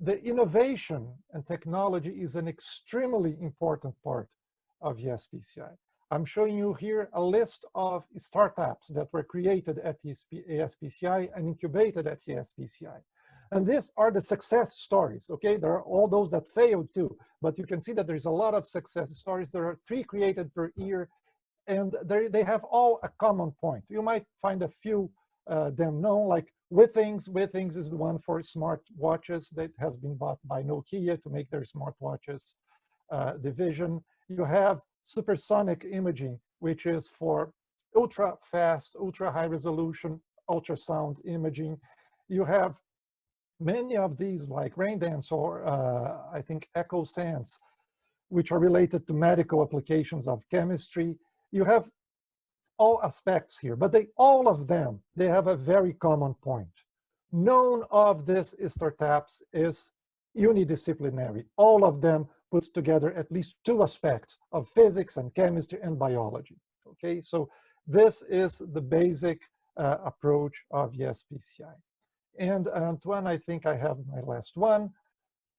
The innovation and technology is an extremely important part of ESPCI. I'm showing you here a list of startups that were created at ESPCI and incubated at ESPCI. And these are the success stories, okay? There are all those that failed too, but you can see that there's a lot of success stories. There are 3 created per year, and they have all a common point. You might find a few them known, like Withings. Withings is the one for smart watches that has been bought by Nokia to make their smart watches division. You have supersonic imaging, which is for ultra fast, ultra high resolution ultrasound imaging. You have many of these like Raindance or I think Echo Sense, which are related to medical applications of chemistry. You have all aspects here, but all of them, they have a very common point. None of these startups is unidisciplinary. All of them put together at least 2 aspects of physics and chemistry and biology. Okay, so this is the basic approach of ESPCI. And Antoine, I think I have my last one.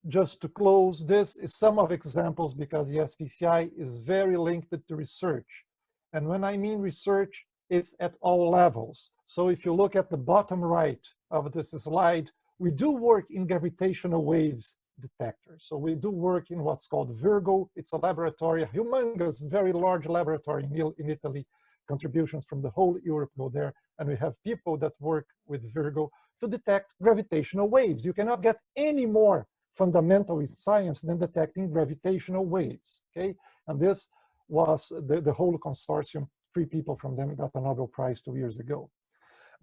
Just to close, this is some of examples because ESPCI is very linked to research. And when I mean research, it's at all levels. So if you look at the bottom right of this slide, we do work in gravitational waves detectors. So we do work in what's called Virgo. It's a laboratory, a humongous, very large laboratory in Italy. Contributions from the whole Europe go there. And we have people that work with Virgo to detect gravitational waves. You cannot get any more fundamental science than detecting gravitational waves, okay? And this was the whole consortium. 3 people from them got a Nobel Prize 2 years ago.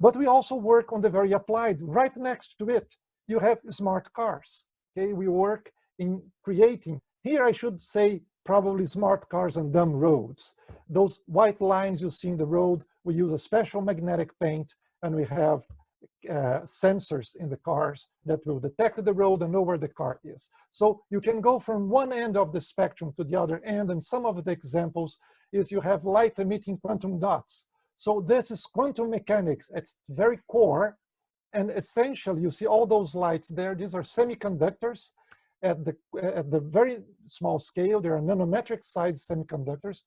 But we also work on the very applied. Right next to it, you have smart cars, okay? We work in creating, here I should say probably smart cars and dumb roads. Those white lines you see in the road, we use a special magnetic paint, and we have sensors in the cars that will detect the road and know where the car is. So you can go from one end of the spectrum to the other end, and some of the examples is you have light emitting quantum dots. So this is quantum mechanics at its very core, and essentially you see all those lights there. These are semiconductors at the very small scale. There are nanometric size semiconductors.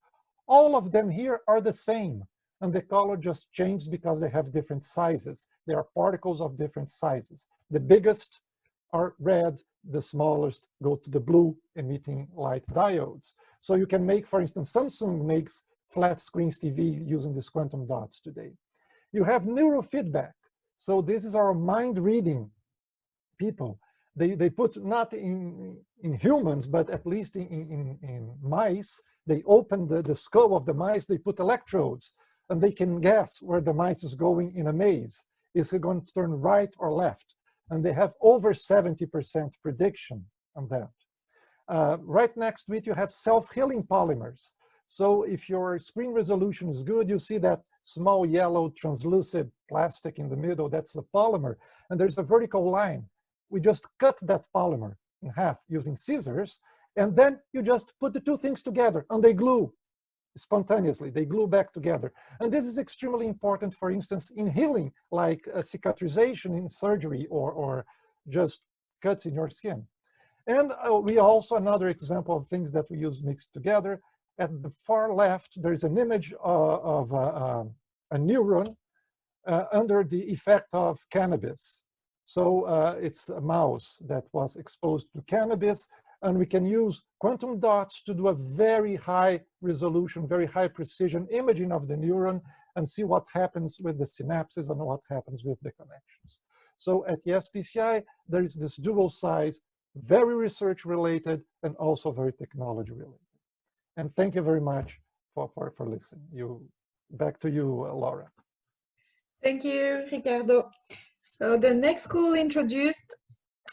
All of them here are the same. And the color just changed because they have different sizes. There are particles of different sizes. The biggest are red, the smallest go to the blue emitting light diodes. So you can make, for instance, Samsung makes flat screens TV using these quantum dots today. You have neurofeedback. So this is our mind reading people. They put not in humans, but at least in mice. They open the skull of the mice, they put electrodes, and they can guess where the mice is going in a maze. Is it going to turn right or left? And they have over 70% prediction on that. Right next to it, you have self-healing polymers. So if your screen resolution is good, you see that small yellow translucid plastic in the middle, that's a polymer. And there's a vertical line. We just cut that polymer in half using scissors, and then you just put the 2 things together and they glue spontaneously, they glue back together. And this is extremely important, for instance, in healing, like cicatrization in surgery or just cuts in your skin. And we also, another example of things that we use mixed together, at the far left, there's an image of a neuron under the effect of cannabis. So it's a mouse that was exposed to cannabis, and we can use quantum dots to do a very high resolution, very high precision imaging of the neuron and see what happens with the synapses and what happens with the connections. So at the ESPCI, there is this dual size, very research related and also very technology related. And thank you very much for listening. Back to you, Laura.
Thank you, Ricardo. So the next school introduced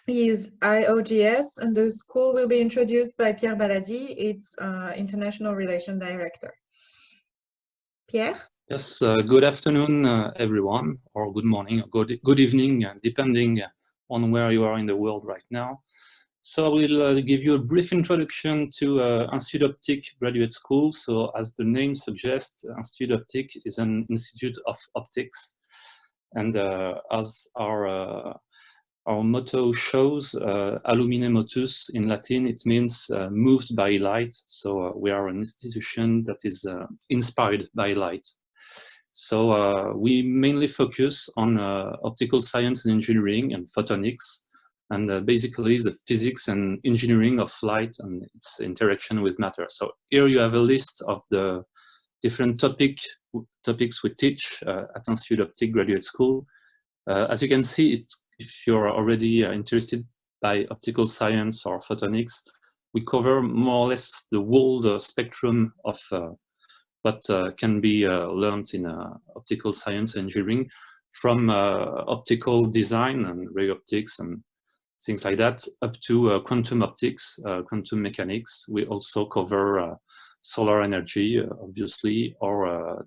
is IOGS, and the school will be introduced by Pierre Baladi, its International Relations Director. Pierre?
Yes, good afternoon, everyone, or good morning, or good evening, depending on where you are in the world right now. So I will give you a brief introduction to Institut Optic Graduate School. So as the name suggests, Institut Optic is an institute of optics. And as our motto shows, Allumine Motus in Latin, it means moved by light. So we are an institution that is inspired by light. So we mainly focus on optical science and engineering and photonics, and basically the physics and engineering of light and its interaction with matter. So here you have a list of the different topics we teach at Institut Optic Graduate School. As you can see, if you're already interested by optical science or photonics, we cover more or less the whole spectrum of what can be learned in optical science engineering, from optical design and ray optics and things like that, up to quantum optics, quantum mechanics. We also cover solar energy, obviously, or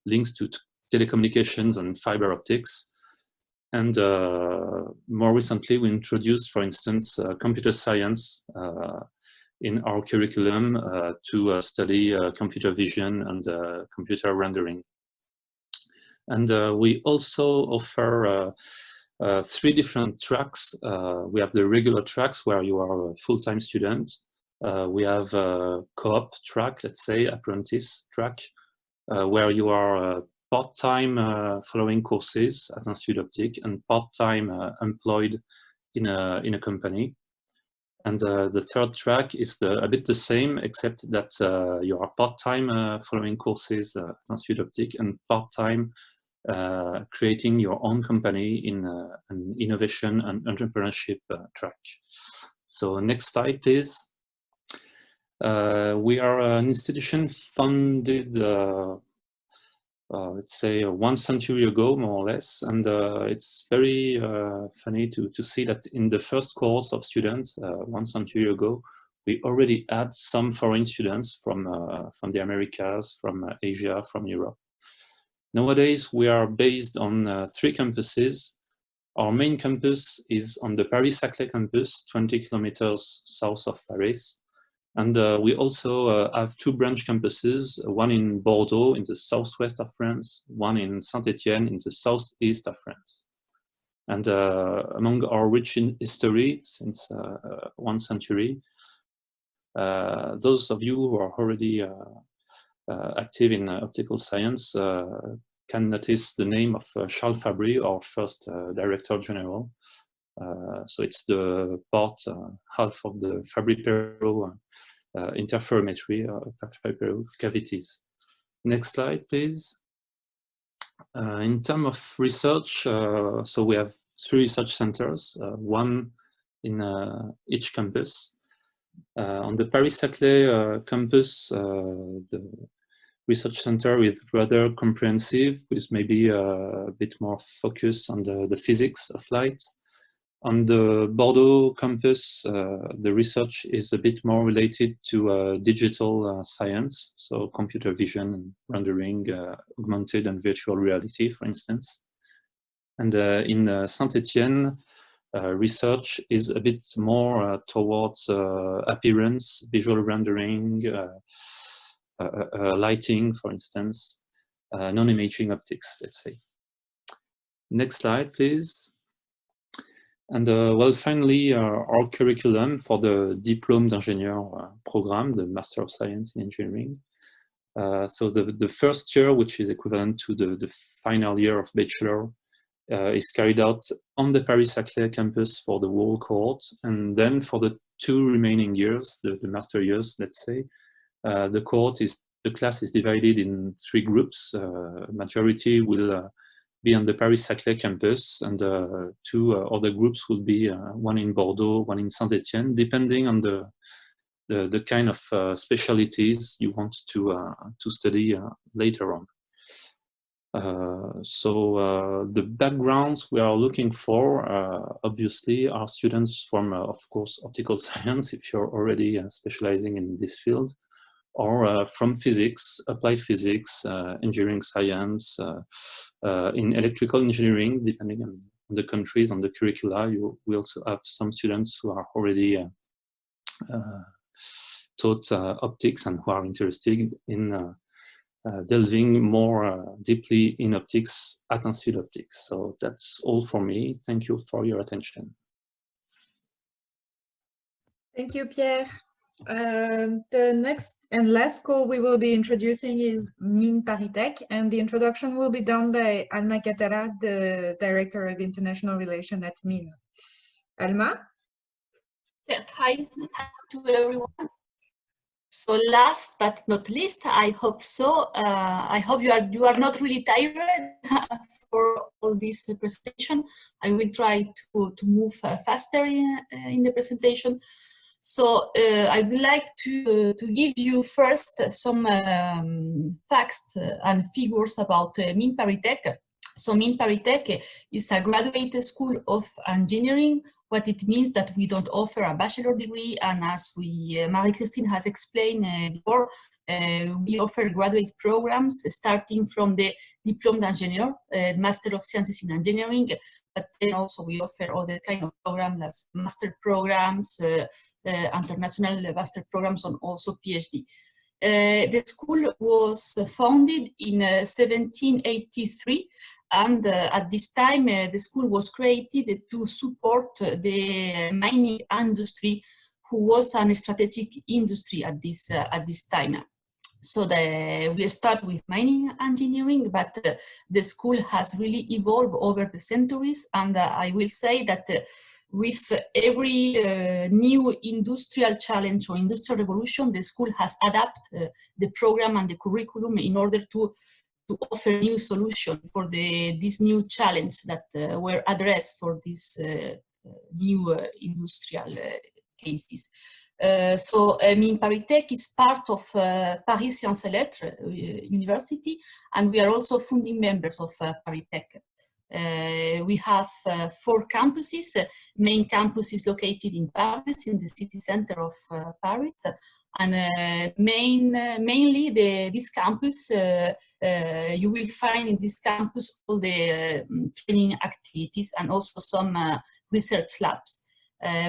links to telecommunications and fiber optics. And more recently, we introduced, for instance, computer science in our curriculum to study computer vision and computer rendering. And we also offer 3 different tracks. We have the regular tracks where you are a full-time student. We have a co-op track, let's say, apprentice track, where you are part-time following courses at Institut Optic and part-time employed in a company. And the third track is a bit the same, except that you are part-time following courses at Institut Optic and part-time creating your own company in an innovation and entrepreneurship track. So next slide, please. We are an institution founded let's say 1 century ago, more or less, and it's very funny to see that in the first cohorts of students 1 century ago, we already had some foreign students from the Americas, from Asia, from Europe. Nowadays, we are based on 3 campuses. Our main campus is on the Paris-Saclay campus, 20 kilometers south of Paris. And we also have 2 branch campuses, one in Bordeaux in the southwest of France, one in Saint-Étienne in the southeast of France. And among our rich history since 1 century, those of you who are already active in optical science can notice the name of Charles Fabry, our first Director General. So it's the part, half of the Fabry-Perot interferometry, Fabry-Perot cavities. Next slide, please. In terms of research, so we have 3 research centers, 1 in each campus. On the Paris-Saclay campus, the research center is rather comprehensive, with maybe a bit more focus on the physics of light. On the Bordeaux campus, the research is a bit more related to digital science, so computer vision, rendering, augmented and virtual reality, for instance. And in Saint-Étienne, research is a bit more towards appearance, visual rendering, lighting, for instance, non-imaging optics, let's say. Next slide, please. And well, finally, our curriculum for the Diplôme d'ingénieur program, the Master of Science in Engineering. So the first year, which is equivalent to the final year of Bachelor, is carried out on the Paris-Saclay campus for the whole cohort. And then for the 2 remaining years, the master years, let's say, the class is divided in 3 groups. Majority will be on the Paris-Saclay campus, and 2 other groups will be one in Bordeaux, one in Saint-Étienne, depending on the kind of specialties you want to study later on. The backgrounds we are looking for, obviously, are students from, of course, optical science, if you're already specializing in this field, or from physics, applied physics, engineering science, in electrical engineering, depending on the countries, on the curricula. We also have some students who are already taught optics and who are interested in delving more deeply in optics at Institut Optics. So that's all for me. Thank you for your attention.
Thank you, Pierre. The next and last school we will be introducing is Chimie ParisTech, and the introduction will be done by Alma Catara, the Director of International Relations at Chimie. Alma?
Yeah, hi to everyone. So last but not least, I hope so. I hope you are not really tired for all this presentation. I will try to move faster in the presentation. So I would like to give you first some facts and figures about Chimie ParisTech. So Chimie ParisTech is a graduate school of engineering. What it means that we don't offer a bachelor degree, and as Marie-Christine has explained before, we offer graduate programs starting from the Diploma Engineer, Master of Sciences in Engineering, but then also we offer other kind of programs like master programs, international master programs, and also PhD. The school was founded in 1783, and at this time the school was created to support the mining industry, who was a strategic industry at this time. So we start with mining engineering, but the school has really evolved over the centuries, and I will say that with every new industrial challenge or industrial revolution, the school has adapted the program and the curriculum in order to offer new solutions for this new challenge that were addressed for these new industrial cases. So Chimie ParisTech is part of Paris Sciences et Lettres University, and we are also founding members of ParisTech. We have 4 campuses. Main campus is located in Paris, in the city center of Paris, and mainly this campus, you will find in this campus all the training activities and also some research labs.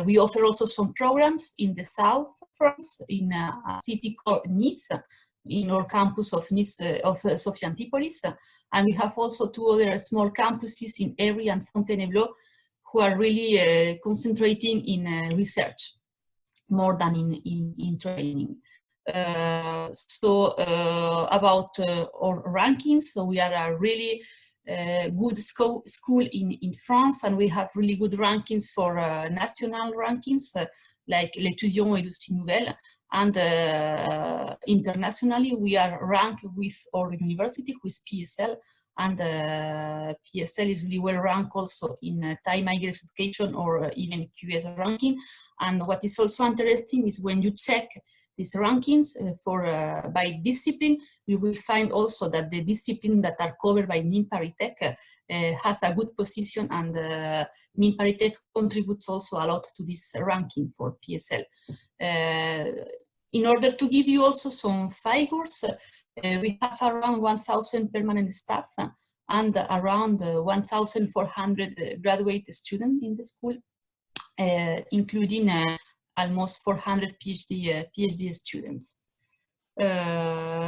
We offer also some programs in the south of France, in a city called Nice, in our campus of Nice, of Sophia Antipolis. And we have also 2 other small campuses in Évry and Fontainebleau, who are really concentrating in research more than in training. About our rankings, so we are a really good school in France, and we have really good rankings for national rankings like l'Étudiant et le Style Nouvelle, and internationally we are ranked with our university, with PSL, and PSL is really well ranked also in time migrant education or even QS ranking. And what is also interesting is when you check these rankings by discipline, you will find also that the discipline that are covered by Chimie ParisTech has a good position, and Chimie ParisTech contributes also a lot to this ranking for PSL. In order to give you also some figures, we have around 1,000 permanent staff and around 1,400 graduate students in the school, including almost 400 PhD students.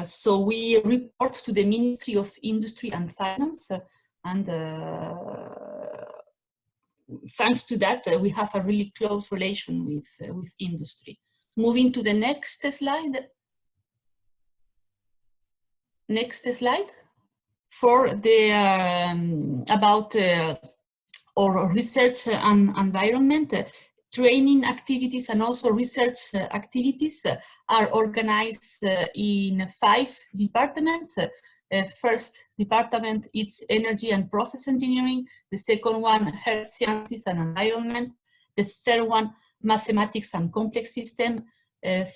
So we report to the Ministry of Industry and Finance, and thanks to that, we have a really close relation with industry. Moving to the next slide. Next slide. For the about our research and environment, training activities and also research activities are organized in 5 departments. First department is energy and process engineering. The second one, health sciences and environment. The third one, mathematics and complex system.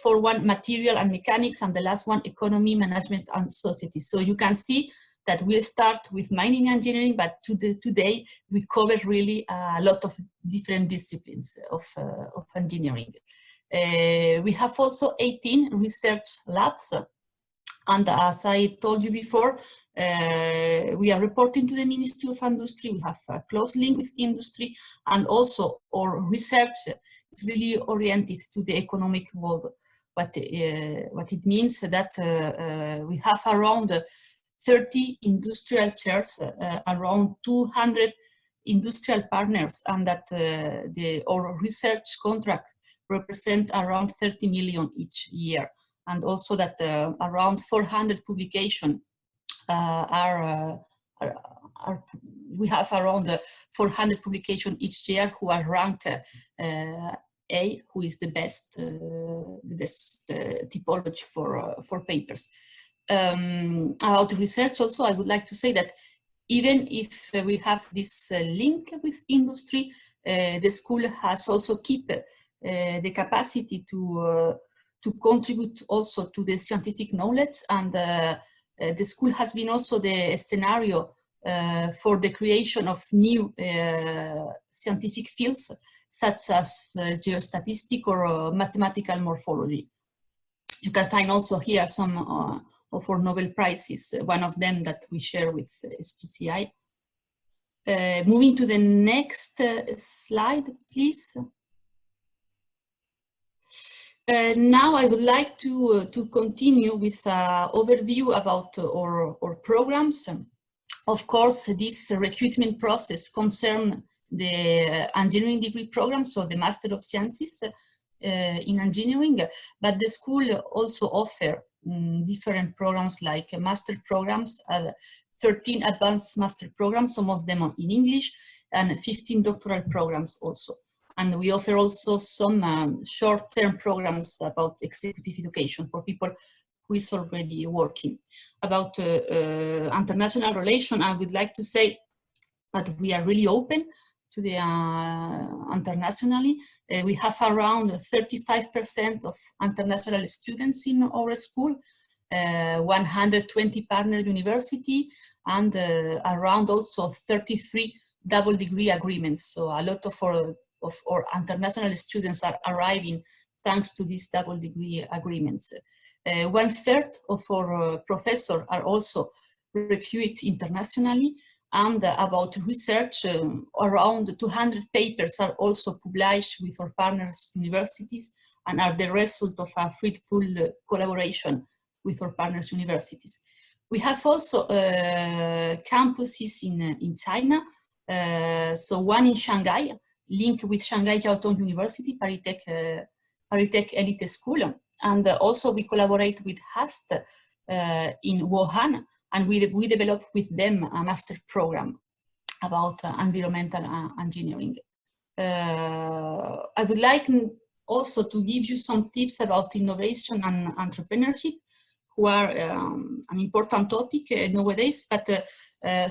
For one, material and mechanics, and the last one, economy, management and society. So you can see that will start with mining engineering, but today we cover really a lot of different disciplines of engineering. We have also 18 research labs. And as I told you before, we are reporting to the Ministry of Industry. We have a close link with industry, and also our research is really oriented to the economic world. What it means that we have around 30 industrial chairs, around 200 industrial partners, and that our research contract represent around 30 million each year. And also that around 400 publications we have around 400 publications each year who are ranked A, who is the best typology for papers. About research also, I would like to say that even if we have this link with industry, the school has also kept the capacity to contribute also to the scientific knowledge, and the school has been also the scenario for the creation of new scientific fields such as geostatistics or mathematical morphology. You can find also here some of our Nobel Prizes, one of them that we share with ESPCI. Moving to the next slide, please. Now I would like to continue with an overview about our programs. Of course, this recruitment process concerns the engineering degree program, so the Master of Sciences in Engineering, but the school also offers different programs like master programs, 13 advanced master programs, some of them are in English, and 15 doctoral programs also. And we offer also some short-term programs about executive education for people who is already working. About international relations, I would like to say that we are really open to the internationally. We have around 35% of international students in our school, 120 partner university, and around also 33 double degree agreements. So a lot of our international students are arriving thanks to these double degree agreements. 1/3 of our professors are also recruited internationally, and about research, around 200 papers are also published with our partners universities and are the result of a fruitful collaboration with our partners universities. We have also campuses in China, so one in Shanghai, linked with Shanghai Jiao Tong University, ParisTech Elite School, and also we collaborate with HAST in Wuhan, and we develop with them a master program about environmental engineering. I would like also to give you some tips about innovation and entrepreneurship, who are an important topic nowadays, but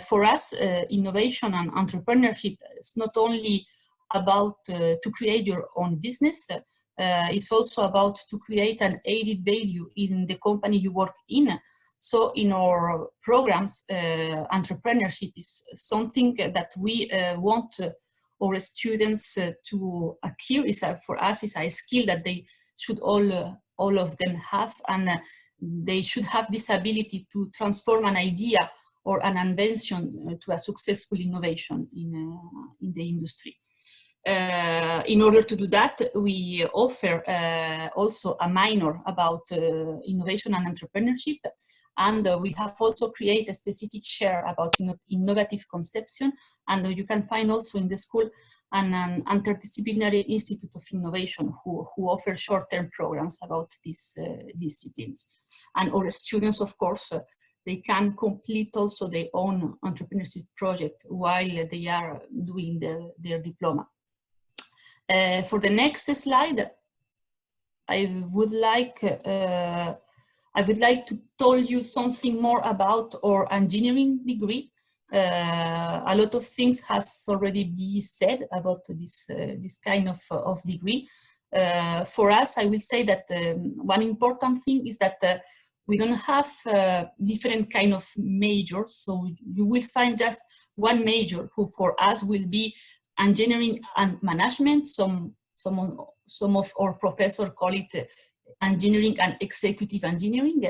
for us, innovation and entrepreneurship is not only about to create your own business, it's also about to create an added value in the company you work in. So in our programs, entrepreneurship is something that we want our students to acquire. For us, it's a skill that they should all of them have, and they should have this ability to transform an idea or an invention to a successful innovation in the industry. In order to do that, we offer also a minor about innovation and entrepreneurship, and we have also created a specific share about innovative conception, and you can find also in the school an interdisciplinary institute of innovation who offer short-term programs about these disciplines. And our students, of course, they can complete also their own entrepreneurship project while they are doing their diploma. For the next slide, I would like to tell you something more about our engineering degree. A lot of things has already been said about this kind of degree. For us, I will say that one important thing is that We don't have different kind of majors, so you will find just one major who for us will be engineering and management. Some of our professors call it engineering and executive engineering.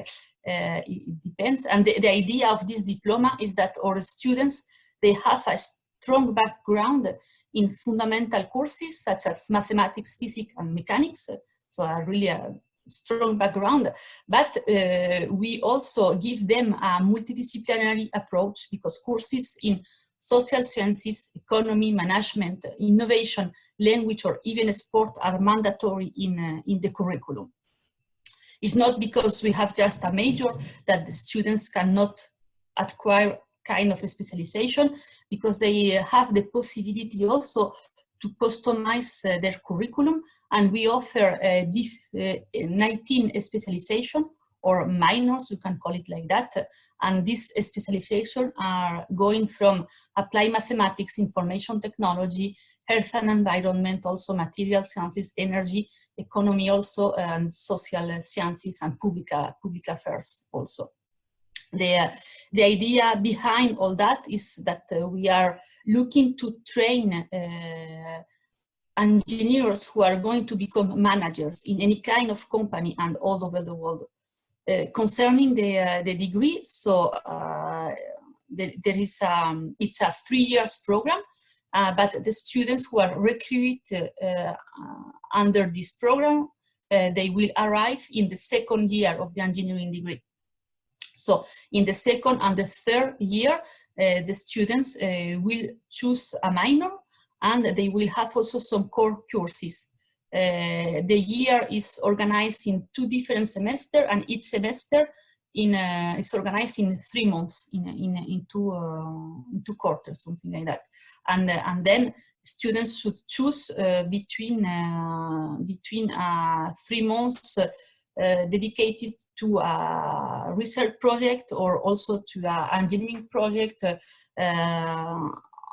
It depends. And the idea of this diploma is that our students, they have a strong background in fundamental courses such as mathematics, physics, and mechanics. So really a strong background, but we also give them a multidisciplinary approach, because courses in social sciences, economy, management, innovation, language, or even sport are mandatory in the curriculum. It's not because we have just a major that the students cannot acquire kind of a specialization, because they have the possibility also to customize their curriculum, and we offer 19 specialization or minors, you can call it like that, and these specializations are going from applied mathematics, information technology, health and environment, also material sciences, energy, economy also, and social sciences and public affairs also. The idea behind all that is that we are looking to train engineers who are going to become managers in any kind of company and all over the world. Concerning the degree, so there is it's a 3 years program, but the students who are recruited under this program, they will arrive in the second year of the engineering degree. So in the second and the third year, the students will choose a minor, and they will have also some core courses. The year is organized in 2 different semesters, and each semester is organized in 3 months, in two quarters, something like that. And then students should choose between 3 months dedicated to a research project or also to an engineering project,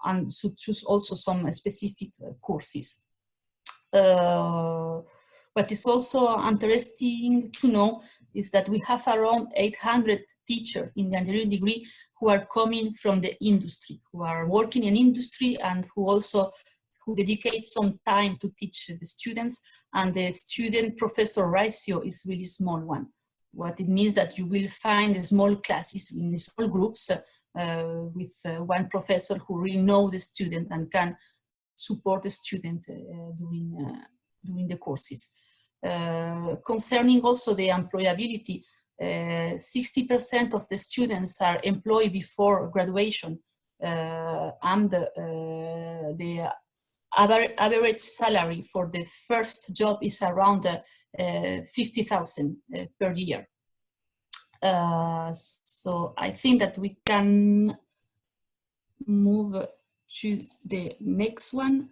and should choose also some specific courses. What is also interesting to know is that we have around 800 teachers in the engineering degree who are coming from the industry, who are working in industry, and who dedicate some time to teach the students, and the student-professor ratio is really small one. What it means that you will find small classes in small groups with one professor who really knows the student and can support the student during the courses. Concerning also the employability, 60% of the students are employed before graduation, and the average salary for the first job is around 50,000 per year. So I think that we can move to the next one.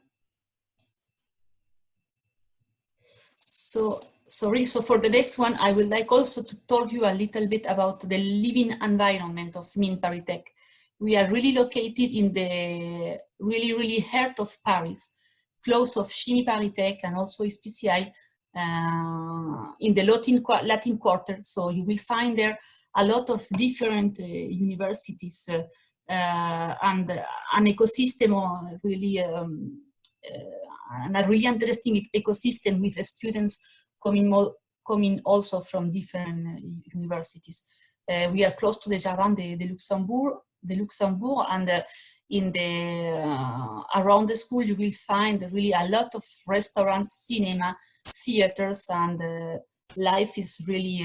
So, sorry, so for the next one, I would like also to talk you a little bit about the living environment of Chimie ParisTech. We are really located in the really heart of Paris, close of Chimie ParisTech and also ESPCI in the Latin Quarter. So you will find there a lot of different universities and an ecosystem really and a really interesting ecosystem with the students coming also from different universities. We are close to the Jardin de Luxembourg, and in the around the school you will find really a lot of restaurants, cinema, theaters, and life is really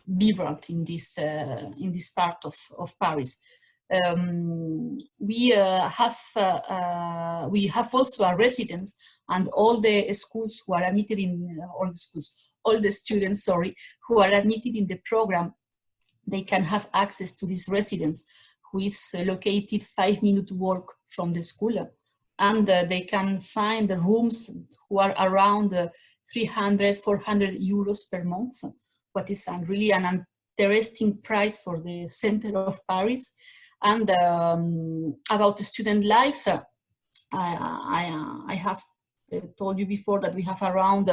vibrant in this part of Paris. We have also a residence, and all the schools who are admitted in all the students, sorry, who are admitted in the program, they can have access to this residence, who is located 5-minute walk from the school, and they can find the rooms who are around 300-400 euros per month, what is really an interesting price for the center of Paris. And about the student life, I have told you before that we have around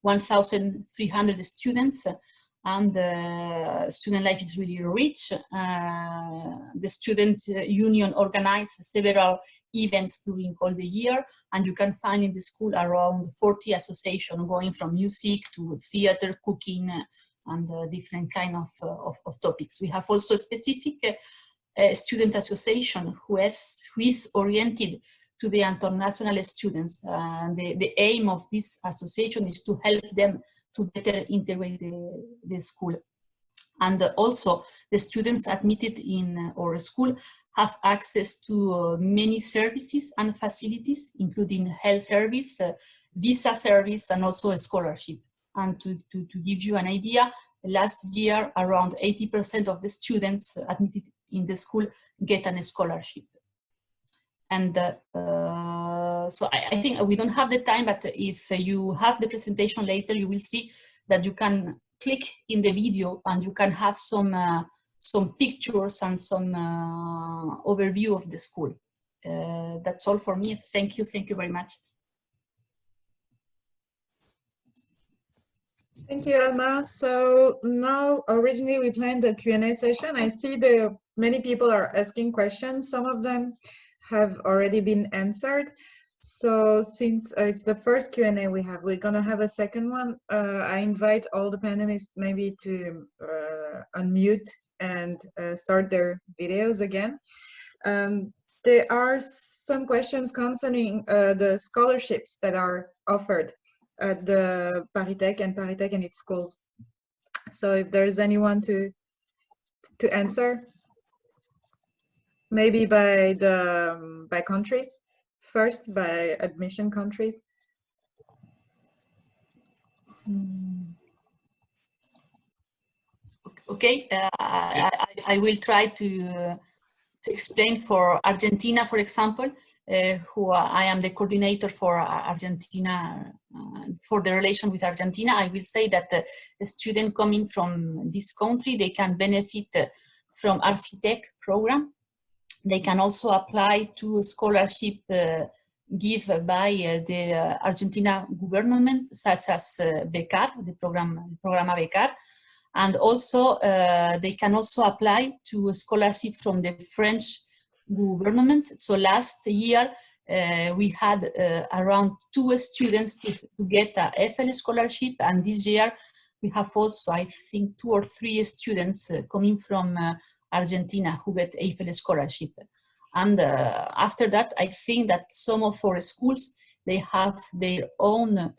1,300 students, and student life is really rich. The student union organizes several events during all the year, and you can find in the school around 40 associations going from music to theater, cooking, and different kind of topics. We have also a specific student association who is oriented to the international students. The aim of this association is to help them to better integrate the school. And also the students admitted in our school have access to many services and facilities, including health service, visa service, and also a scholarship. And to give you an idea, last year around 80% of the students admitted in the school get a scholarship. And so I think we don't have the time, but if you have the presentation later, you will see that you can click in the video and you can have some pictures and some overview of the school. That's all for me. Thank you very much.
Thank you, Alma. So now, originally we planned a Q&A session. I see many people are asking questions. Some of them have already been answered. So since it's the first Q&A we have, we're gonna have a second one. I invite all the panelists maybe to unmute and start their videos again. There are some questions concerning the scholarships that are offered at the ParisTech and its schools. So if there's anyone to answer, maybe by country first, by admission countries.
Okay, I will try to explain for Argentina, for example, who I am the coordinator for Argentina, for the relation with Argentina. I will say that the student coming from this country, they can benefit from Architect program. They can also apply to a scholarship given by the Argentina government, such as Becar, the Programa Becar. And also, they can also apply to a scholarship from the French government. So last year, we had around 2 students to get a EFL scholarship. And this year, we have also, I think, 2 or 3 students coming from Argentina who get EFL scholarship. And after that, I think that some of our schools, they have their own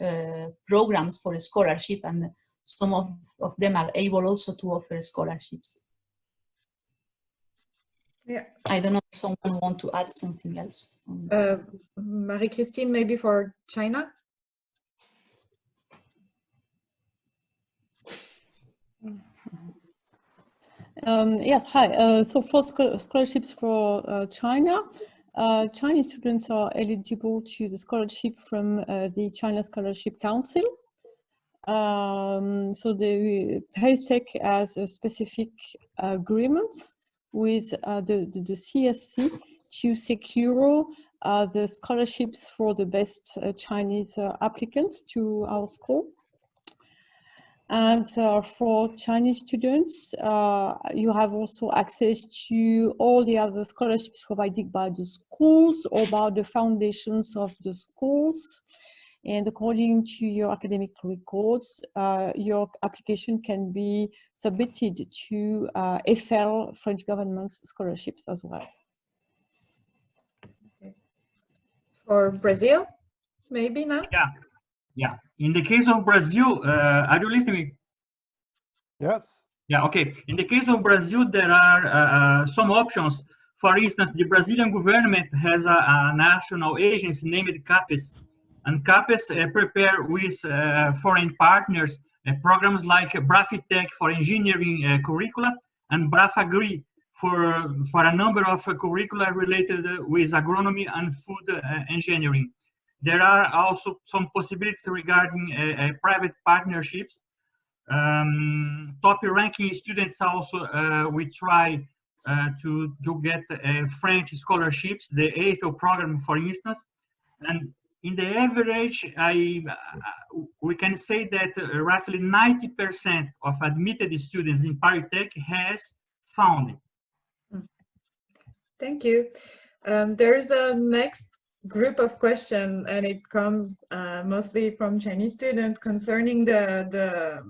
programs for a scholarship, and some of them are able also to offer scholarships.
Yeah.
I don't know if someone want to add something else.
Marie-Christine, maybe for China?
Yes, hi. So for scholarships for China, Chinese students are eligible to the scholarship from the China Scholarship Council. So the ParisTech has a specific agreements with the CSC to secure the scholarships for the best Chinese applicants to our school. And for Chinese students, you have also access to all the other scholarships provided by the schools or by the foundations of the schools. And according to your academic records, your application can be submitted to EFL, French government scholarships as well.
Okay. For Brazil, maybe now?
Yeah. In the case of Brazil, are you listening?
Yes.
Yeah, okay. In the case of Brazil, there are some options. For instance, the Brazilian government has a national agency named CAPES. And CAPES prepare with foreign partners programs like BRAFITEC for engineering curricula and BRAFAGRI for a number of curricula related with agronomy and food engineering. There are also some possibilities regarding private partnerships. Top ranking students also we try to get French scholarships, the EFL program, for instance. And in the average, we can say that roughly 90% of admitted students in ParisTech has found it.
Thank you. There is a next group of questions, and it comes mostly from Chinese students concerning the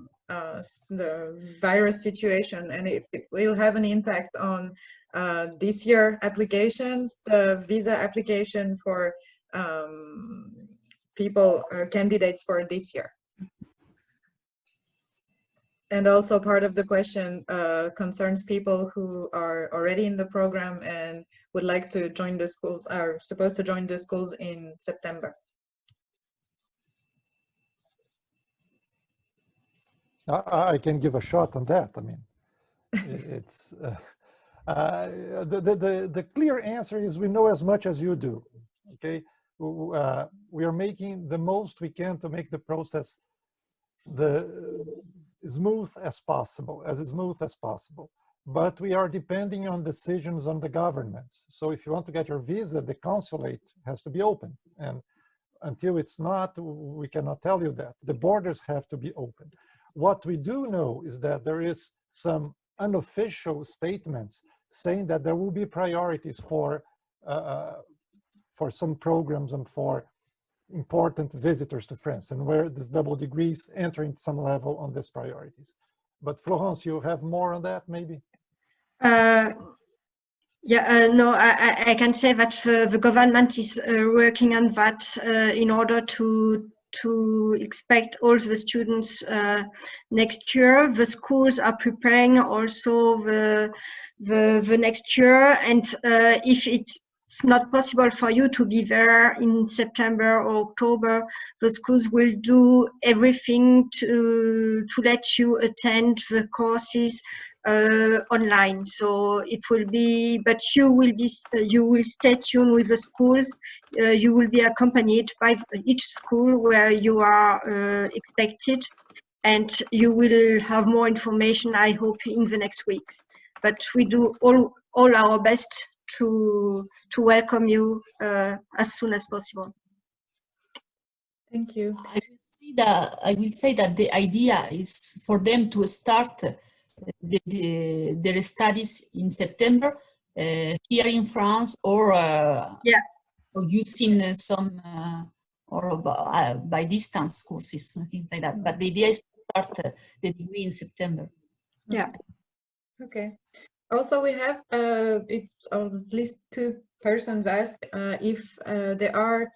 virus situation, and if it will have an impact on this year applications, the visa application for people, candidates for this year. And also part of the question concerns people who are already in the program and would like to join the schools, are supposed to join the schools in September.
I can give a shot on that. I mean, it's the clear answer is we know as much as you do. Okay, we are making the most we can to make the process smooth as possible. But we are depending on decisions on the governments. So if you want to get your visa, the consulate has to be open, and until it's not, we cannot tell you that. The borders have to be open. What we do know is that there is some unofficial statements saying that there will be priorities for some programs and for important visitors to France, and where this double degrees entering some level on these priorities. But Florence, you have more on that, maybe?
No, I can say that the government is working on that in order to expect all the students next year. The schools are preparing also the next year, and if it's not possible for you to be there in September or October, the schools will do everything to let you attend the courses online. So it will be, but you will stay tuned with the schools. You will be accompanied by each school where you are expected, and you will have more information, I hope, in the next weeks. But we do all our best to welcome you as soon as possible.
Thank you.
I will say that the idea is for them to start their studies in September here in France, or or using some or by distance courses and things like that. But the idea is to start the degree in September.
Yeah.
Okay. Also, we have it's at least two persons asked if there are,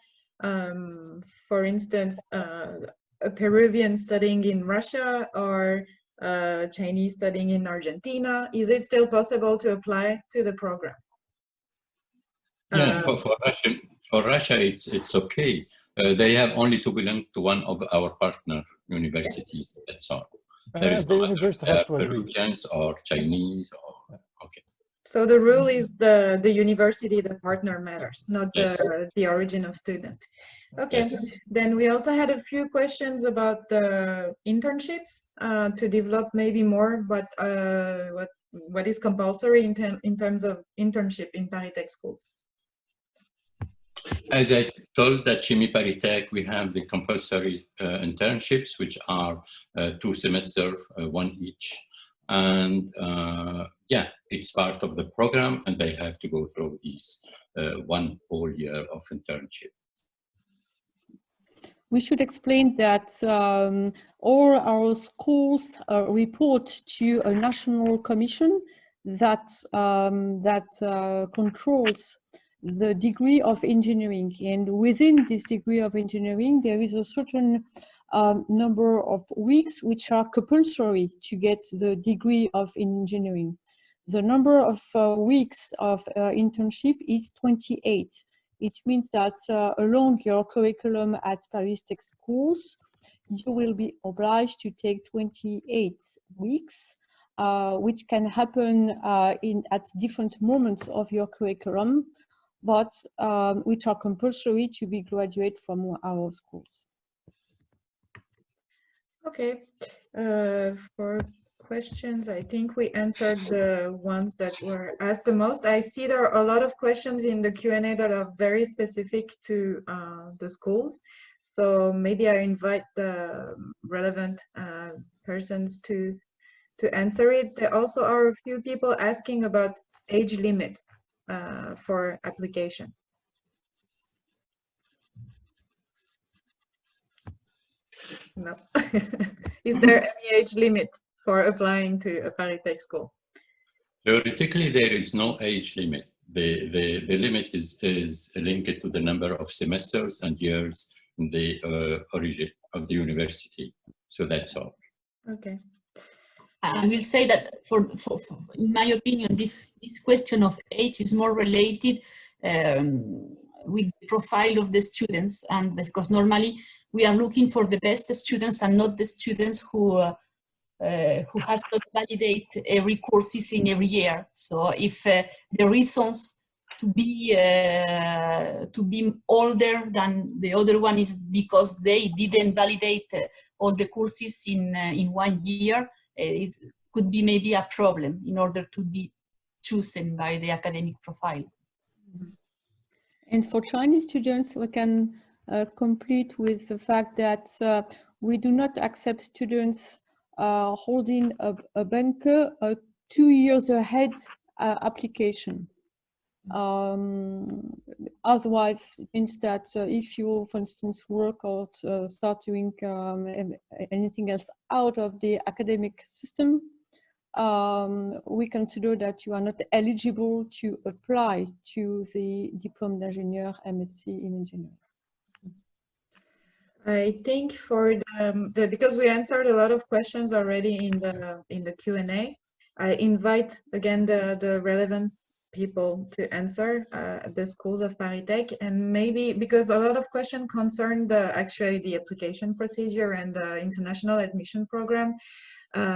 for instance, a Peruvian studying in Russia or Chinese studying in Argentina. Is it still possible to apply to the program?
Yeah, for Russia, it's okay. They have only to belong to one of our partner universities. That's all. There is
the university has to agree.
Peruvians or Chinese or okay.
So the rule is the university, the partner matters, not
Yes.
the origin of student. Okay.
Yes.
Then we also had a few questions about the internships to develop maybe more, but what is compulsory in terms of internship in ParisTech schools?
As I told that Chimie ParisTech, we have the compulsory internships, which are 2 semesters, 1 each. And yeah, it's part of the program, and they have to go through these 1 whole year of internship.
We should explain that all our schools report to a national commission that controls the degree of engineering, and within this degree of engineering there is a certain number of weeks which are compulsory to get the degree of engineering. The number of weeks of internship is 28. It means that along your curriculum at ParisTech schools, you will be obliged to take 28 weeks, which can happen at different moments of your curriculum, but which are compulsory to be graduate from our schools.
Okay. For questions. I think we answered the ones that were asked the most. I see there are a lot of questions in the Q&A that are very specific to the schools. So maybe I invite the relevant persons to answer it. There also are a few people asking about age limits for application. No. Is there any age limit for applying to a ParisTech school?
Theoretically, there is no age limit. The limit is linked to the number of semesters and years in the origin of the university. So that's all.
Okay.
I will say that in my opinion, this question of age is more related with the profile of the students, and because normally we are looking for the best students and not the students who has not validate every courses in every year. So if the reasons to be older than the other one is because they didn't validate all the courses in 1 year, could be maybe a problem in order to be chosen by the academic profile.
And for Chinese students, we can complete with the fact that we do not accept students holding a banker 2 years ahead application. Otherwise, it means that if you, for instance, work or start doing anything else out of the academic system, we consider that you are not eligible to apply to the Diplôme d'ingénieur MSc in engineering.
I think for because we answered a lot of questions already in the Q&A, I invite again the relevant people to answer the schools of ParisTech, and maybe because a lot of questions concern actually the application procedure and the international admission program.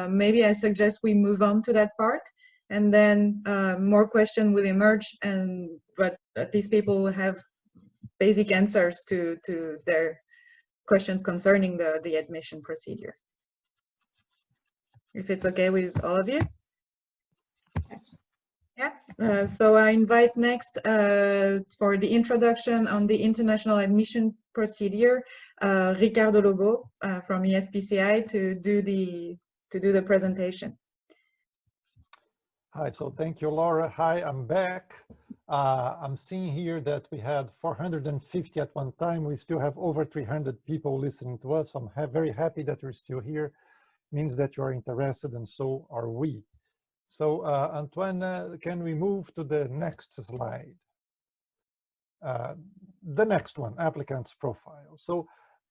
Maybe I suggest we move on to that part, and then more questions will emerge, but these people will have basic answers to their questions concerning the admission procedure. If it's okay with all of you?
Yes.
Yeah, so I invite next for the introduction on the international admission procedure, Ricardo Lobo from ESPCI to do the presentation.
Hi, so thank you, Laura. Hi, I'm back. I'm seeing here that we had 450 at one time. We still have over 300 people listening to us. So I'm very happy that you're still here. Means that you are interested, and so are we. So Antoine, can we move to the next slide? The next one, Applicants Profile. So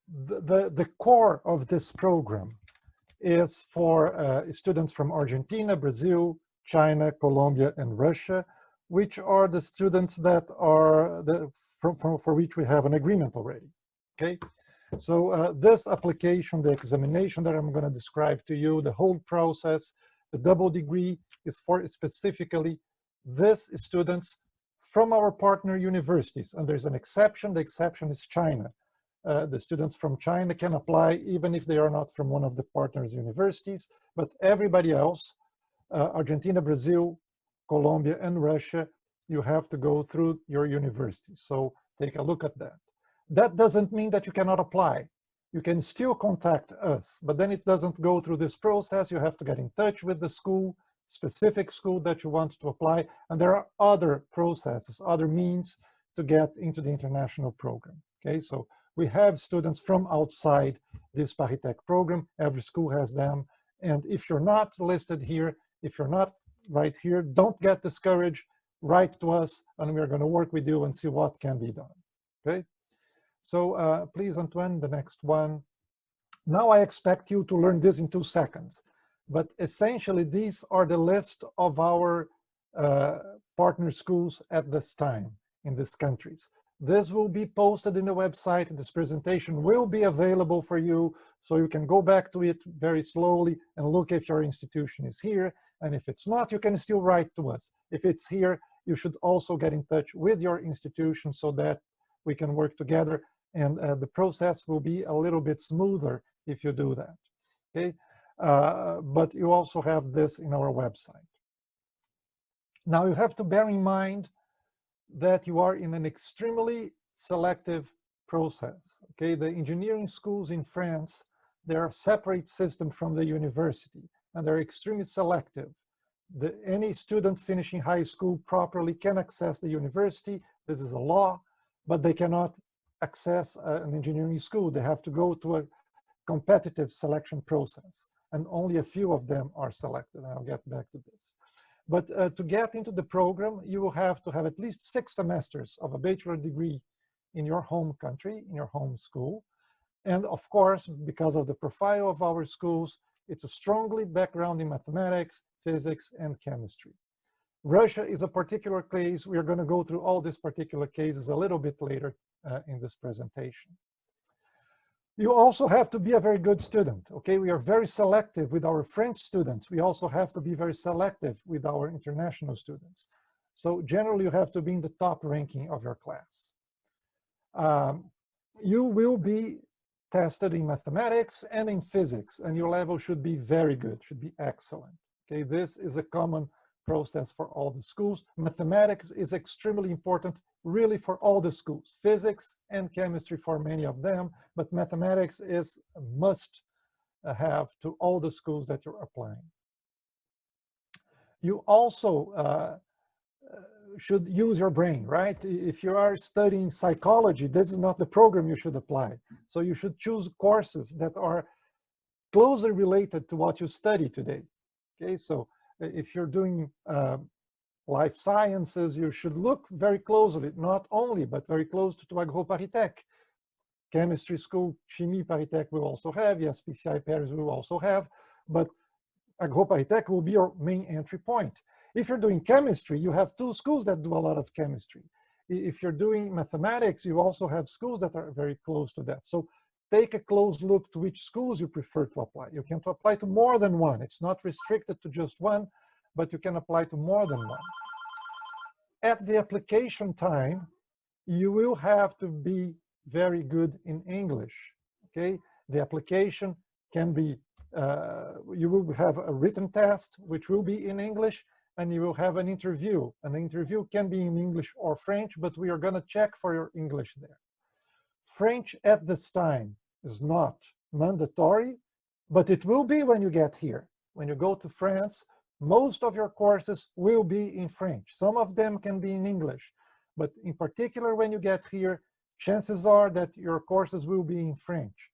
the core of this program is for students from Argentina, Brazil, China, Colombia, and Russia, which are the students that are for which we have an agreement already, okay? So this application, the examination that I'm going to describe to you, the whole process, the double degree is for specifically these students from our partner universities. And there's an exception. The exception is China. The students from China can apply even if they are not from one of the partners universities, but everybody else, Argentina, Brazil, Colombia, and Russia, you have to go through your university. So take a look at that. That doesn't mean that you cannot apply. You can still contact us, but then it doesn't go through this process. You have to get in touch with the school, specific school that you want to apply. And there are other processes, other means to get into the international program. Okay, so we have students from outside this ParisTech program. Every school has them. And if you're not listed here, if you're not right here, don't get discouraged. Write to us, and we're going to work with you and see what can be done. Okay. So please, Antoine, the next one. Now I expect you to learn this in 2 seconds, but essentially these are the list of our partner schools at this time in these countries. This will be posted in the website. This presentation will be available for you, so you can go back to it very slowly and look if your institution is here. And if it's not, you can still write to us. If it's here, you should also get in touch with your institution so that we can work together, and the process will be a little bit smoother if you do that. Okay. but you also have this in our website. Now you have to bear in mind that you are in an extremely selective process. Okay, the engineering schools in France, they're a separate system from the university, and they're extremely selective. Any student finishing high school properly can access the university. This is a law, but they cannot access an engineering school. They have to go to a competitive selection process, and only a few of them are selected. And I'll get back to this. But to get into the program, you will have to have at least 6 semesters of a bachelor degree in your home country, in your home school. And of course, because of the profile of our schools, it's a strongly background in mathematics, physics, and chemistry. Russia is a particular case. We are going to go through all these particular cases a little bit later in this presentation. You also have to be a very good student. Okay, we are very selective with our French students. We also have to be very selective with our international students. So generally, you have to be in the top ranking of your class. You will be tested in mathematics and in physics, and your level should be very good, should be excellent. Okay, this is a common process for all the schools. Mathematics is extremely important, really, for all the schools. Physics and chemistry for many of them, but mathematics is a must have to all the schools that you're applying. You also should use your brain, right? If you are studying psychology, this is not the program you should apply. So you should choose courses that are closely related to what you study today. Okay, so if you're doing life sciences, you should look very closely, not only, but very close to AgroParisTech. Chemistry school, Chimie ParisTech will also have, ESPCI Paris will also have, but AgroParisTech will be your main entry point. If you're doing chemistry, you have 2 schools that do a lot of chemistry. If you're doing mathematics, you also have schools that are very close to that. So take a close look to which schools you prefer to apply. You can apply to more than one. It's not restricted to just one, but you can apply to more than one. At the application time, you will have to be very good in English, okay? The application can be, you will have a written test, which will be in English, and you will have an interview. An interview can be in English or French, but we are gonna check for your English there. French at this time is not mandatory, but it will be when you get here. When you go to France, most of your courses will be in French. Some of them can be in English, but in particular, when you get here, chances are that your courses will be in French.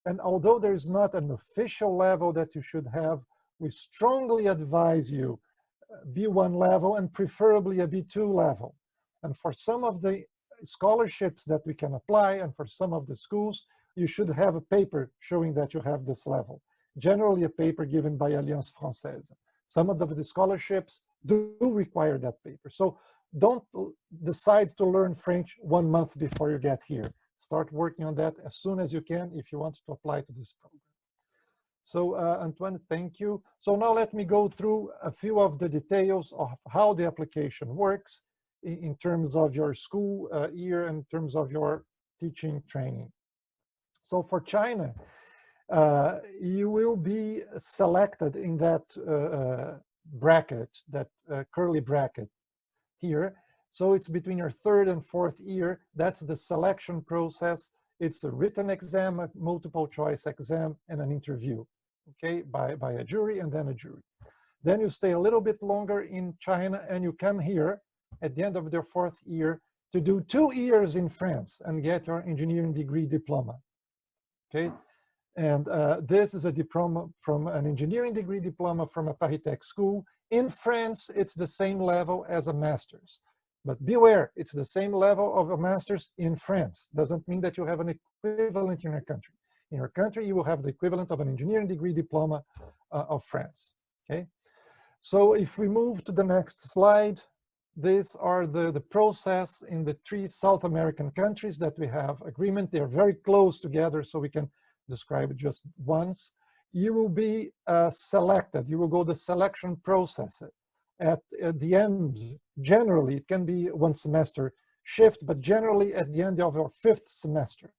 And although there is not an official level that you should have, we strongly advise you B1 level and preferably a B2 level. And for some of the scholarships that we can apply and for some of the schools, you should have a paper showing that you have this level. Generally a paper given by Alliance Française. Some of the scholarships do require that paper. So don't decide to learn French 1 month before you get here. Start working on that as soon as you can if you want to apply to this program. So Antoine, thank you. So now let me go through a few of the details of how the application works in terms of your school year, in terms of your teaching training. So for China, you will be selected in that bracket, that curly bracket here. So it's between your 3rd and 4th year. That's the selection process. It's a written exam, a multiple choice exam, and an interview, okay, by a jury and then a jury. Then you stay a little bit longer in China and you come here at the end of their 4th year to do 2 years in France and get your engineering degree diploma, okay? And this is a diploma from an engineering degree diploma from a ParisTech school. In France, it's the same level as a master's. But beware, it's the same level of a master's in France. Doesn't mean that you have an equivalent in your country. In your country, you will have the equivalent of an engineering degree diploma of France, okay? So if we move to the next slide, these are the process in the 3 South American countries that we have agreement. They are very close together, so we can describe it just once. You will be selected. You will go the selection process. At the end, generally, it can be 1 semester shift, but generally at the end of your 5th semester.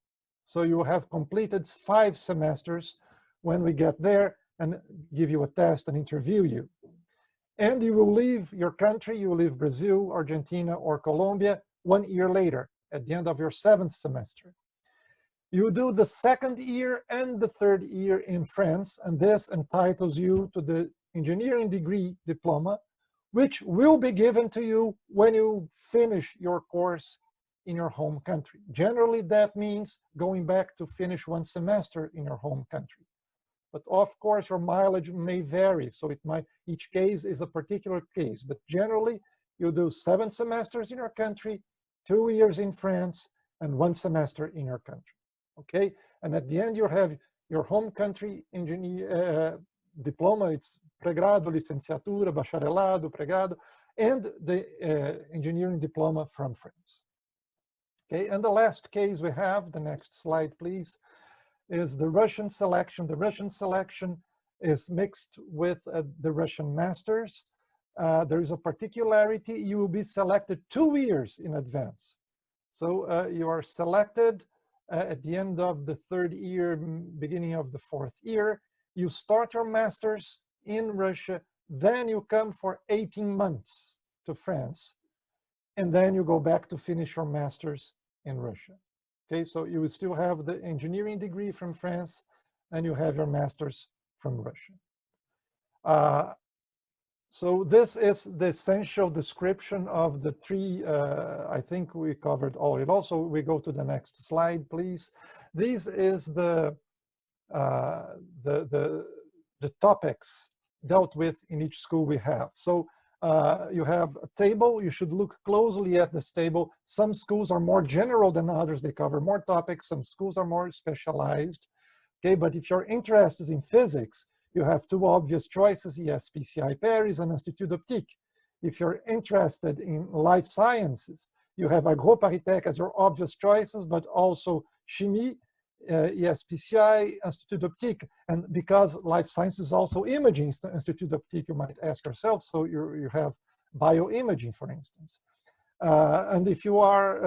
So you have completed 5 semesters when we get there, and give you a test and interview you. And you will leave your country, you will leave Brazil, Argentina, or Colombia 1 year later, at the end of your 7th semester. You do the 2nd year and the 3rd year in France, and this entitles you to the engineering degree diploma, which will be given to you when you finish your course in your home country. Generally, that means going back to finish 1 semester in your home country. But of course, your mileage may vary, so each case is a particular case. But generally, you do 7 semesters in your country, 2 years in France, and 1 semester in your country. Okay, and at the end, you have your home country diploma. It's pregrado, licenciatura, bacharelado, pregrado, and the engineering diploma from France. Okay, and the last case we have, the next slide, please, is the Russian selection. The Russian selection is mixed with the Russian masters. There is a particularity: you will be selected 2 years in advance. So you are selected at the end of the 3rd year, beginning of the 4th year. You start your masters in Russia, then you come for 18 months to France, and then you go back to finish your masters in Russia. Okay, so you will still have the engineering degree from France, and you have your masters from Russia. So this is the essential description of the 3, I think we covered all it. Also, we go to the next slide, please. This is the topics dealt with in each school we have. So you have a table. You should look closely at this table. Some schools are more general than others. They cover more topics. Some schools are more specialized. Okay, but if you're interested in physics, you have 2 obvious choices: ESPCI Paris and Institut Optic. If you're interested in life sciences, you have AgroParisTech as your obvious choices, but also Chimie, ESPCI, Institut Optic. And because life science is also imaging, Institut Optic, you might ask yourself, so you have bioimaging, for instance. And if you are,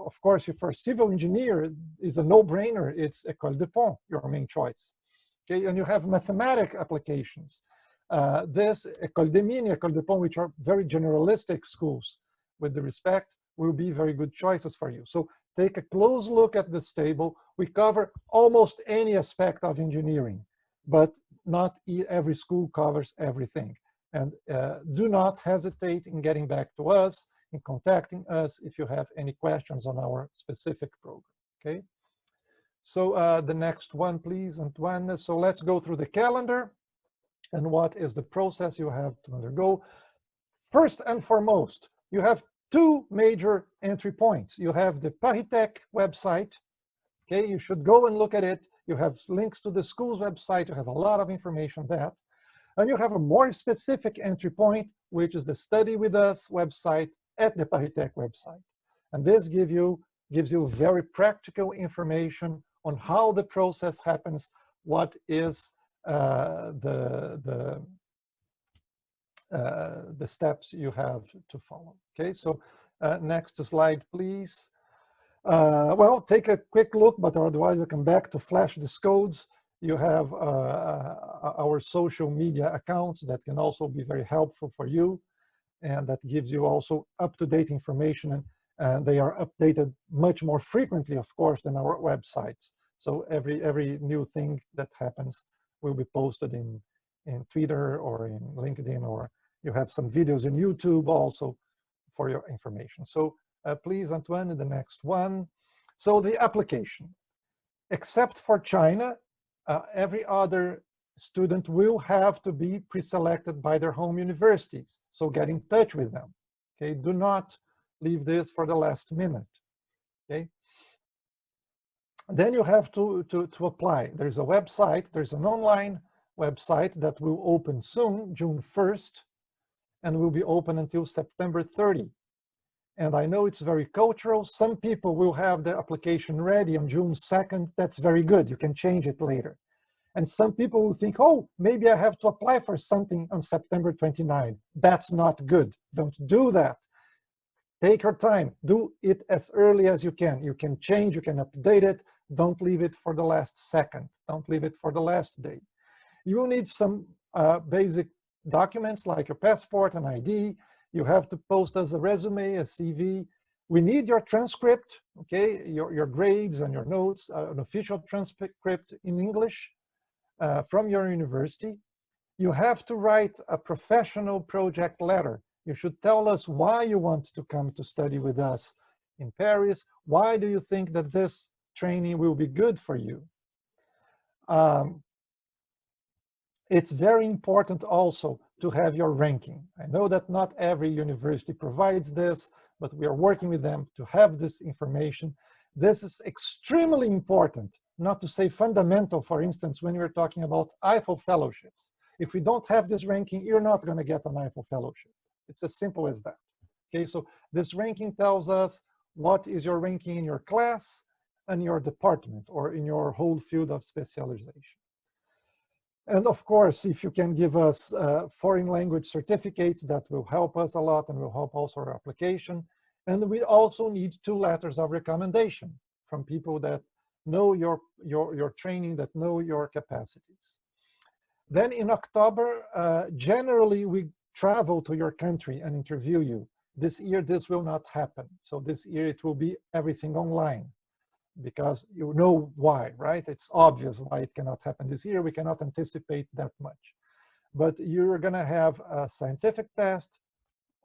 of course, if you're a civil engineer, it's a no-brainer. It's Ecole de Ponts, your main choice. Okay, and you have mathematic applications. This Ecole de Mines, Ecole de Ponts, which are very generalistic schools, with the respect, will be very good choices for you. So take a close look at this table. We cover almost any aspect of engineering, but not every school covers everything. And do not hesitate in getting back to us, in contacting us if you have any questions on our specific program, okay? So the next one, please, Antoine. So let's go through the calendar and what is the process you have to undergo. First and foremost, you have 2 major entry points. You have the ParisTech website. Okay, you should go and look at it. You have links to the school's website. You have a lot of information on that. And you have a more specific entry point, which is the Study With Us website at the ParisTech website. And this gives you very practical information on how the process happens, what is the steps you have to follow. Okay, so next slide, please. Well, take a quick look, but otherwise I come back to flash these codes. You have our social media accounts that can also be very helpful for you, and that gives you also up-to-date information, and they are updated much more frequently, of course, than our websites. So every new thing that happens will be posted in Twitter or in LinkedIn, or you have some videos in YouTube also for your information. So please, Antoine, the next one. So the application, except for China, every other student will have to be pre-selected by their home universities. So get in touch with them. Okay, do not leave this for the last minute. Okay. Then you have to apply. There's a website, there's an online website that will open soon, June 1st, and will be open until September 30. And I know it's very cultural. Some people will have the application ready on June 2nd. That's very good. You can change it later. And some people will think, oh, maybe I have to apply for something on September 29. That's not good. Don't do that. Take your time. Do it as early as you can. You can change, you can update it. Don't leave it for the last second. Don't leave it for the last day. You will need some basic documents like your passport and ID. You have to post us a resume, a CV. We need your transcript, okay, your grades and your notes, an official transcript in English from your university. You have to write a professional project letter. You should tell us why you want to come to study with us in Paris. Why do you think that this training will be good for you? It's very important also to have your ranking. I know that not every university provides this, but we are working with them to have this information. This is extremely important, not to say fundamental, for instance, when we're talking about Eiffel fellowships. If we don't have this ranking, you're not going to get an Eiffel fellowship. It's as simple as that. Okay, so this ranking tells us what is your ranking in your class and your department or in your whole field of specialization. And of course, if you can give us foreign language certificates, that will help us a lot and will help also our application. And we also need 2 letters of recommendation from people that know your training, that know your capacities. Then in October, generally we travel to your country and interview you. This year, this will not happen. So this year it will be everything online, because you know why, right? It's obvious why it cannot happen this year. We cannot anticipate that much. But you're going to have a scientific test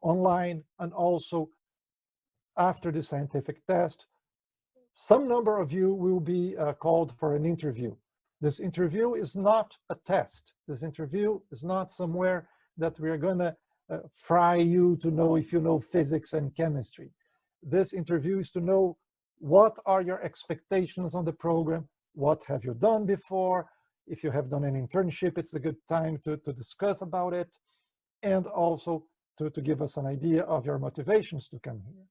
online, and also after the scientific test, some number of you will be called for an interview. This interview is not a test. This interview is not somewhere that we're going to fry you to know if you know physics and chemistry. This interview is to know what are your expectations on the program, what have you done before. If you have done an internship, it's a good time to discuss about it, and also to give us an idea of your motivations to come here.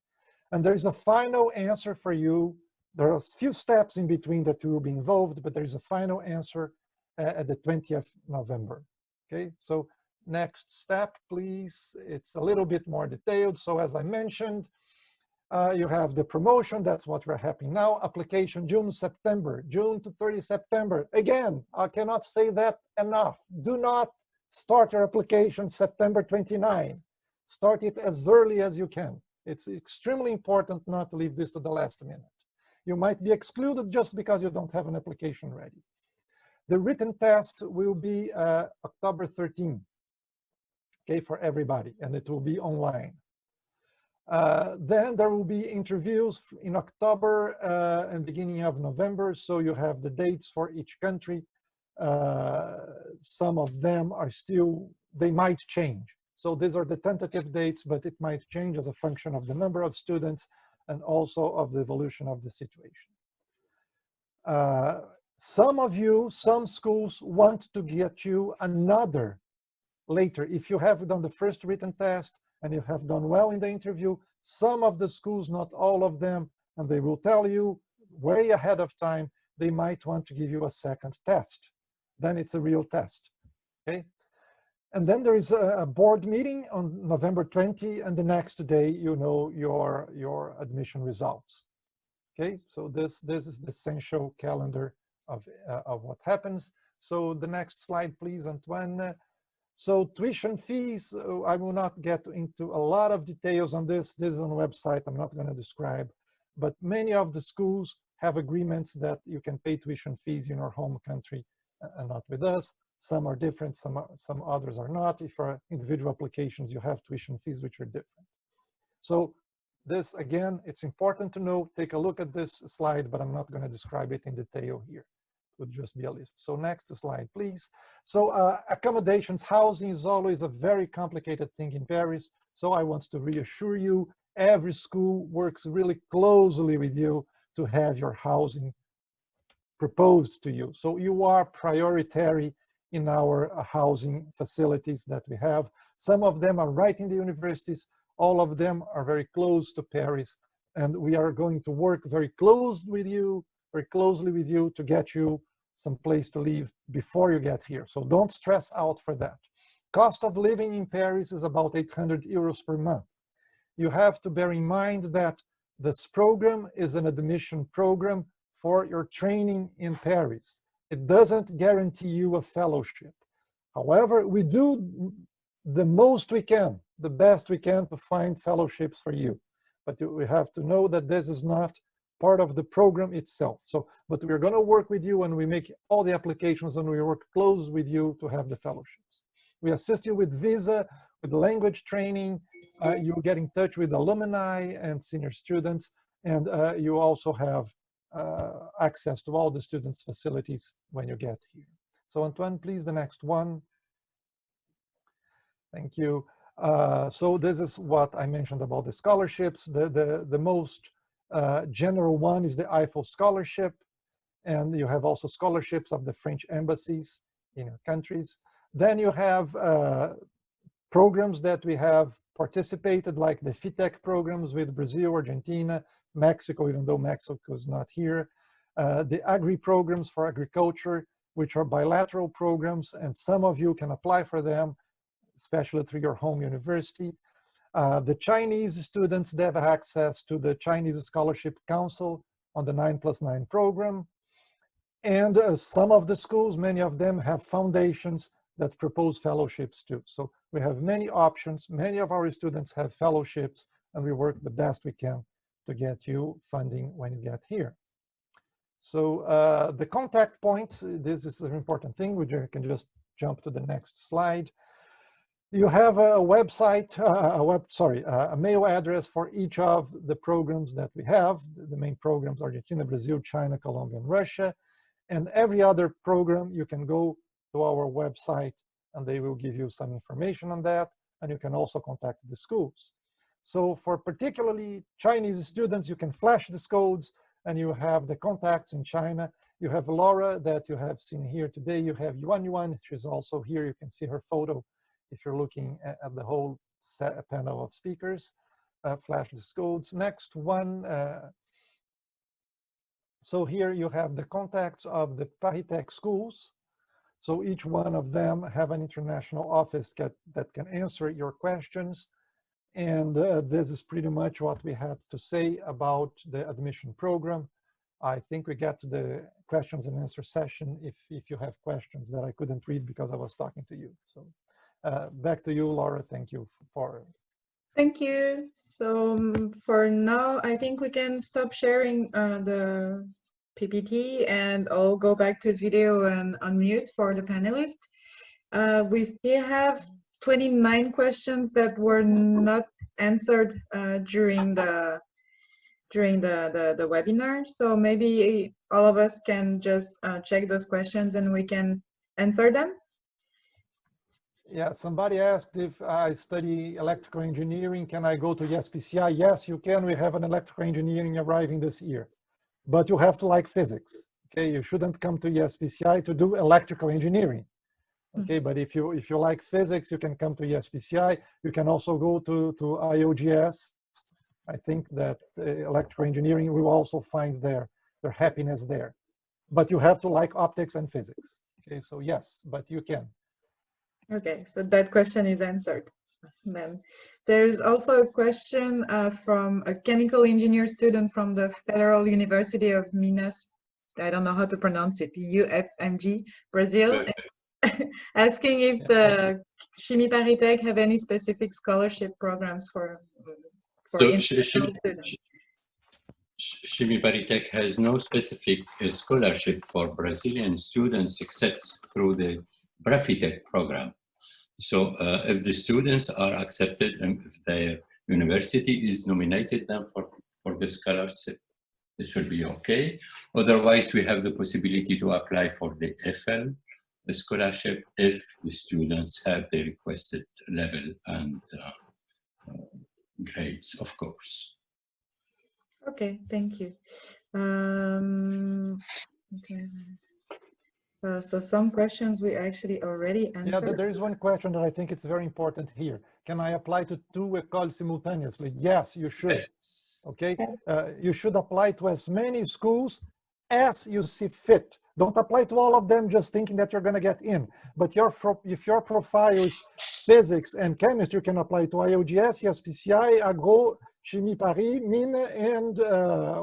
And there's a final answer for you. There are a few steps in between that you will be involved, but there's a final answer at the 20th November. Okay, so next step, please. It's a little bit more detailed. So as I mentioned, you have the promotion. That's what we're having now. Application June, September, June to 30 September. Again, I cannot say that enough. Do not start your application September 29. Start it as early as you can. It's extremely important not to leave this to the last minute. You might be excluded just because you don't have an application ready. The written test will be October 13, okay, for everybody, and it will be online. Then there will be interviews in October and beginning of November, so you have the dates for each country. Some of them are still, they might change. So these are the tentative dates, but it might change as a function of the number of students and also of the evolution of the situation. Some of you, some schools want to get you another later. If you have done the first written test and you have done well in the interview, some of the schools, not all of them, and they will tell you way ahead of time, they might want to give you a second test. Then it's a real test, okay? And then there is a board meeting on November 20, and the next day you know your admission results. Okay, so this is the essential calendar of what happens. So the next slide, please, Antoine. So tuition fees, I will not get into a lot of details on this. This is on the website, I'm not going to describe. But many of the schools have agreements that you can pay tuition fees in your home country and not with us. Some are different, some others are not. If for individual applications, you have tuition fees which are different. So this, again, it's important to know. Take a look at this slide, but I'm not going to describe it in detail here. It would just be a list. So next slide, please. So accommodations housing is always a very complicated thing in Paris. So I want to reassure you, every school works really closely with you to have your housing proposed to you. So you are prioritary in our housing facilities that we have. Some of them are right in the universities. All of them are very close to Paris. And we are going to work very closely with you to get you some place to live before you get here. So don't stress out for that. Cost of living in Paris is about 800 euros per month. You have to bear in mind that this program is an admission program for your training in Paris. It doesn't guarantee you a fellowship. However, we do the most we can, the best we can to find fellowships for you. But we have to know that this is not part of the program itself. So, but we're going to work with you and we make all the applications and we work close with you to have the fellowships. We assist you with visa, with language training. You get in touch with alumni and senior students, and you also have access to all the students' facilities when you get here. So Antoine, please, the next one. Thank you. So this is what I mentioned about the scholarships. The most general one is the Eiffel Scholarship, and you have also scholarships of the French embassies in your countries. Then you have programs that we have participated, like the FITEC programs with Brazil, Argentina, Mexico, even though Mexico is not here. The Agri programs for agriculture, which are bilateral programs, and some of you can apply for them, especially through your home university. The Chinese students, they have access to the Chinese Scholarship Council on the 9+9 program. And some of the schools, many of them have foundations that propose fellowships too. So we have many options. Many of our students have fellowships, and we work the best we can to get you funding when you get here. So the contact points, this is an important thing. We can just jump to the next slide. You have a website, a mail address for each of the programs that we have. The main programs, Argentina, Brazil, China, Colombia, and Russia. And every other program, you can go to our website and they will give you some information on that. And you can also contact the schools. So for particularly Chinese students, you can flash these codes and you have the contacts in China. You have Laura that you have seen here today. You have Yuan, she's also here. You can see her photo if you're looking at the whole panel of speakers. Flash these codes. Next one. So here you have the contacts of the ParisTech schools. So each one of them have an international office that can answer your questions. And this is pretty much what we had to say about the admission program. I think we get to the questions and answer session if you have questions that I couldn't read because I was talking to you. So back to you, Laura. Thank you for.
Thank you. So for now, I think we can stop sharing the PPT and I'll go back to video and unmute for the panelists. We still have 29 questions that were not answered during the webinar. So maybe all of us can just check those questions and we can answer them.
Yeah, somebody asked if I study electrical engineering, can I go to ESPCI? Yes, you can. We have an electrical engineering arriving this year, but you have to like physics. Okay, you shouldn't come to ESPCI to do electrical engineering. Okay, but if you like physics, you can come to ESPCI. You can also go to IOGS. I think that electrical engineering will also find their happiness there. But you have to like optics and physics. Okay, so yes, but you can.
Okay, so that question is answered. Then there's also a question from a chemical engineer student from the Federal University of Minas, I don't know how to pronounce it, UFMG, Brazil, asking if the Chimie ParisTech have any specific scholarship programs for international students.
Chimie ParisTech has no specific scholarship for Brazilian students except through the BRAFITEC program. So if the students are accepted and if their university is nominated them for the scholarship, this will be okay. Otherwise, we have the possibility to apply for the FL scholarship if the students have the requested level and grades, of course.
Okay, thank you. Okay. So some questions we actually already answered.
Yeah, there is one question that I think it's very important here. Can I apply to 2 Ecoles simultaneously? Yes, you should.
Yes.
Okay, you should apply to as many schools as you see fit. Don't apply to all of them just thinking that you're going to get in. But if your profile is physics and chemistry, you can apply to IOGS, ESPCI, Agro, Chimie Paris, Mine, and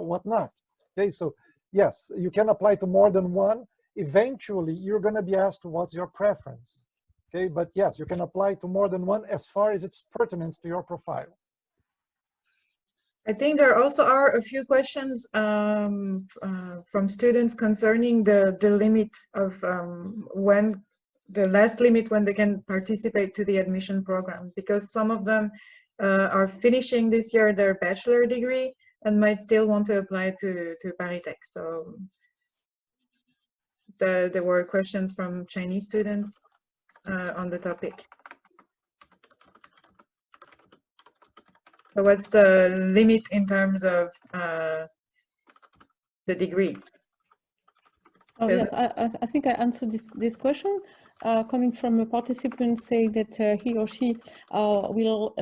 whatnot. Okay, so yes, you can apply to more than one. Eventually, you're going to be asked what's your preference. Okay, but yes, you can apply to more than one as far as it's pertinent to your profile.
I think there also are a few questions from students concerning the limit of when the last limit when they can participate to the admission program, because some of them are finishing this year their bachelor degree and might still want to apply to ParisTech. So there were questions from Chinese students on the topic. So what's the limit in terms of the degree?
Oh, yes, I think I answered this question. Coming from a participant saying that he or she will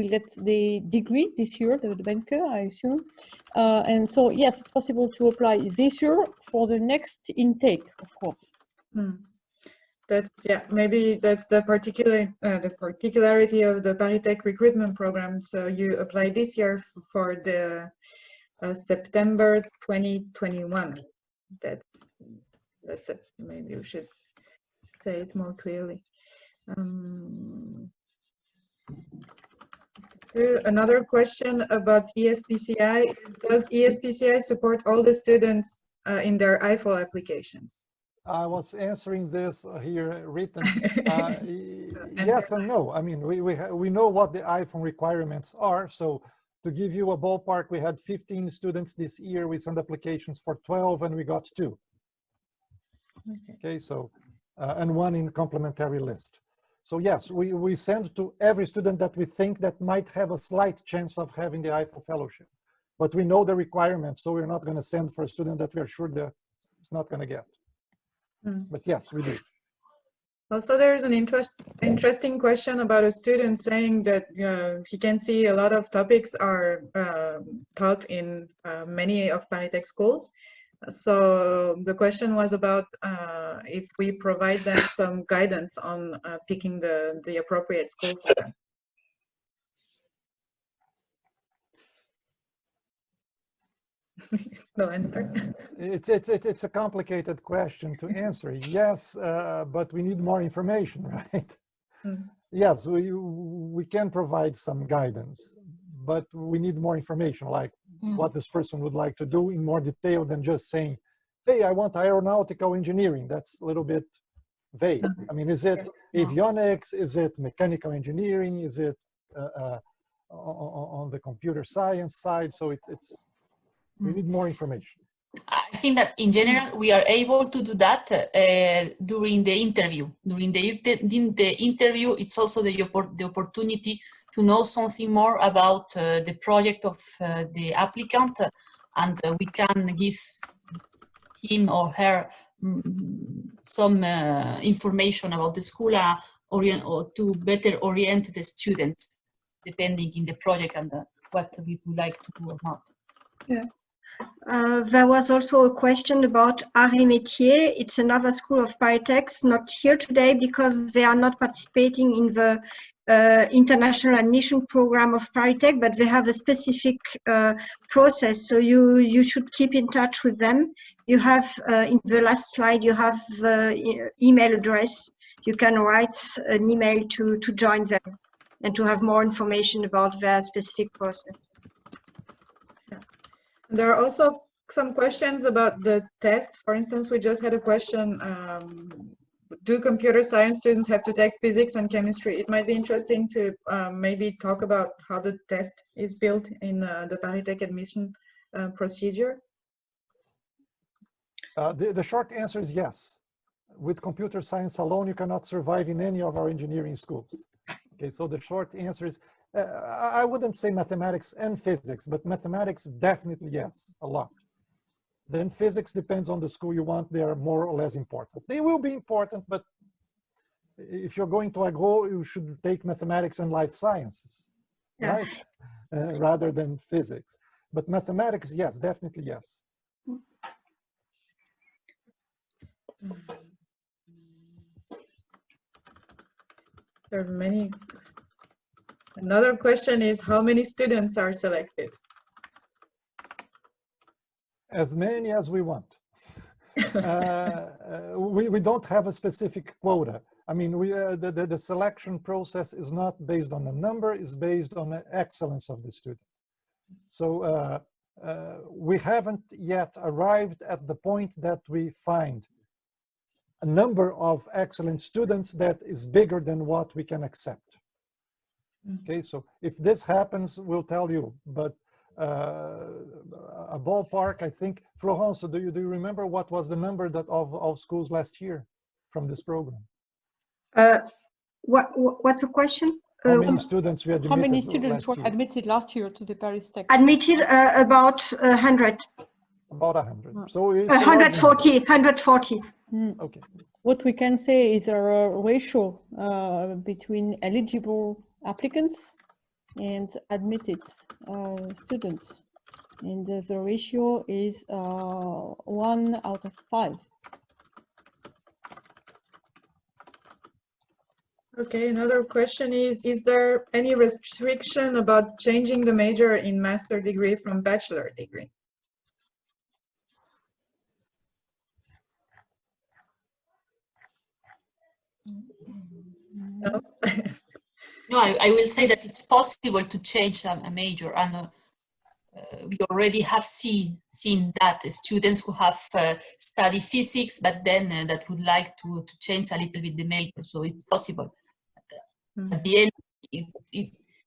get the degree this year, the banker, I assume. And so, yes, it's possible to apply this year for the next intake, of course.
That's, yeah, maybe that's the particularity of the ParisTech recruitment program. So you apply this year for the September 2021. That's it. Maybe you should say it more clearly. Another question about ESPCI. Does ESPCI support all the students in their EIFL applications?
I was answering this here written. Yes and no. I mean, we know what the iPhone requirements are. So to give you a ballpark, we had 15 students this year. We sent applications for 12 and we got 2. Okay, so, and 1 in complementary list. So yes, we send to every student that we think that might have a slight chance of having the EIFL fellowship. But we know the requirements, so we're not going to send for a student that we are sure that it's not going to get. But yes, we do.
Also, there's an interesting question about a student saying that he can see a lot of topics are taught in many of ParisTech schools. So the question was about if we provide them some guidance on picking the appropriate school for them. No answer.
It's a complicated question to answer. Yes, but we need more information, right? Yes, we can provide some guidance, but we need more information, like what this person would like to do in more detail than just saying, hey, I want aeronautical engineering. That's a little bit vague. I mean, is it avionics? Is it mechanical engineering? Is it on the computer science side? So we need more information.
I think that in general, we are able to do that during the interview. During the interview, it's also the opportunity to know something more about the project of the applicant, and we can give him or her some information about the school or to better orient the student, depending in the project and what we would like to do or not.
Yeah. There was also a question about Arts et Métiers. It's another school of ParisTech, not here today because they are not participating in the international admission program of ParisTech, but they have a specific process. So you should keep in touch with them. You have, in the last slide, you have the email address. You can write an email to join them and to have more information about their specific process.
There are also some questions about the test. For instance, we just had a question, do computer science students have to take physics and chemistry? It might be interesting to maybe talk about how the test is built in the ParisTech admission procedure.
The short answer is yes. With computer science alone, you cannot survive in any of our engineering schools. Okay, so the short answer is, I wouldn't say mathematics and physics, but mathematics definitely yes, a lot. Then physics depends on the school you want. They are more or less important. They will be important, but if you're going to Ecole, you should take mathematics and life sciences, right? Rather than physics. But mathematics, yes, definitely yes.
There are many. Another question is, how many students are selected?
As many as we want. We don't have a specific quota. I mean, the selection process is not based on a number, it's based on the excellence of the student. So we haven't yet arrived at the point that we find a number of excellent students that is bigger than what we can accept. Okay, so if this happens, we'll tell you, but a ballpark, I think. Florence, do you remember what was the number that of schools last year from this program?
What's the question?
How many students we admitted?
How many students were admitted last year to the ParisTech?
Admitted about 100.
About 100. So it's
140. 140.
Okay.
What we can say is a ratio between eligible applicants and admitted students, and the ratio is 1 out of 5.
Okay, another question is there any restriction about changing the major in master degree from bachelor degree? No?
No, I will say that it's possible to change a major, and we already have seen that students who have studied physics, but then that would like to change a little bit the major, so it's possible. At the end,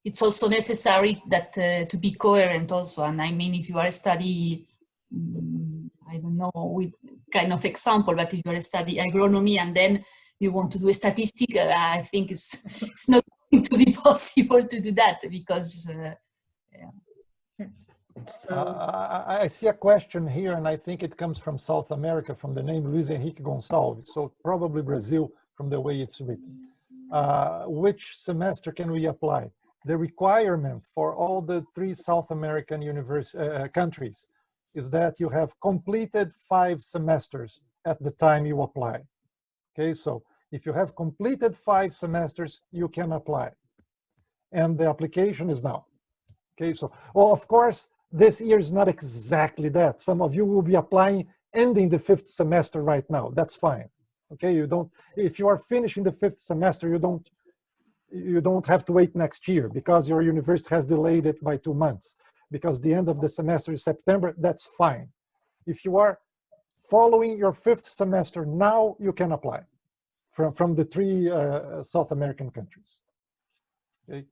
it's also necessary that to be coherent also, and I mean, if you are studying, I don't know, with kind of example, but if you are studying agronomy and then you want to do a statistic, I think it's not going to be possible to do that, because
I see a question here, and I think it comes from South America, from the name Luis Henrique Gonçalves, so probably Brazil from the way it's written. Which semester can we apply? The requirement for all the 3 South American countries is that you have completed 5 semesters at the time you apply. Okay, so if you have completed 5 semesters, you can apply. And the application is now. Okay, so, well, of course, this year is not exactly that. Some of you will be applying ending the 5th semester right now. That's fine. Okay, you don't, if you are finishing the 5th semester, you don't have to wait next year because your university has delayed it by 2 months, because the end of the semester is September. That's fine. If you are following your 5th semester now, you can apply from the 3 South American countries. Okay.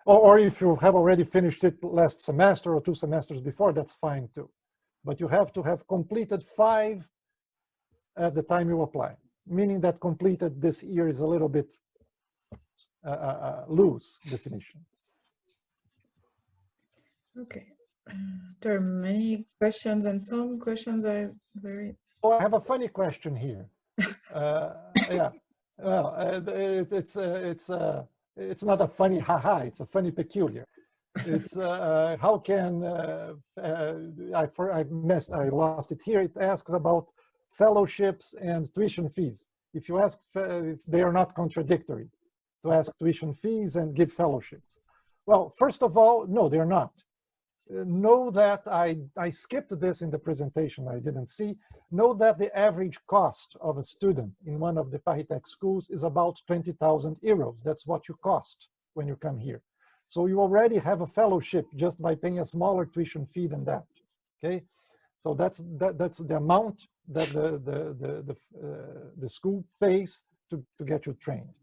Or if you have already finished it last semester or 2 semesters before, that's fine too. But you have to have completed 5 at the time you apply, meaning that completed this year is a little bit loose definition.
Okay. There are many questions, and some questions are very...
Oh, I have a funny question here. Yeah, well, it's not a funny haha, it's a funny peculiar. It's how can, I lost it here. It asks about fellowships and tuition fees. If you ask if they are not contradictory, to ask tuition fees and give fellowships. Well, first of all, no, they're not. Know that I skipped this in the presentation, I didn't see. Know that the average cost of a student in one of the ParisTech schools is about 20,000 euros. That's what you cost when you come here. So you already have a fellowship just by paying a smaller tuition fee than that, okay? So that's the amount that the school pays to get you trained.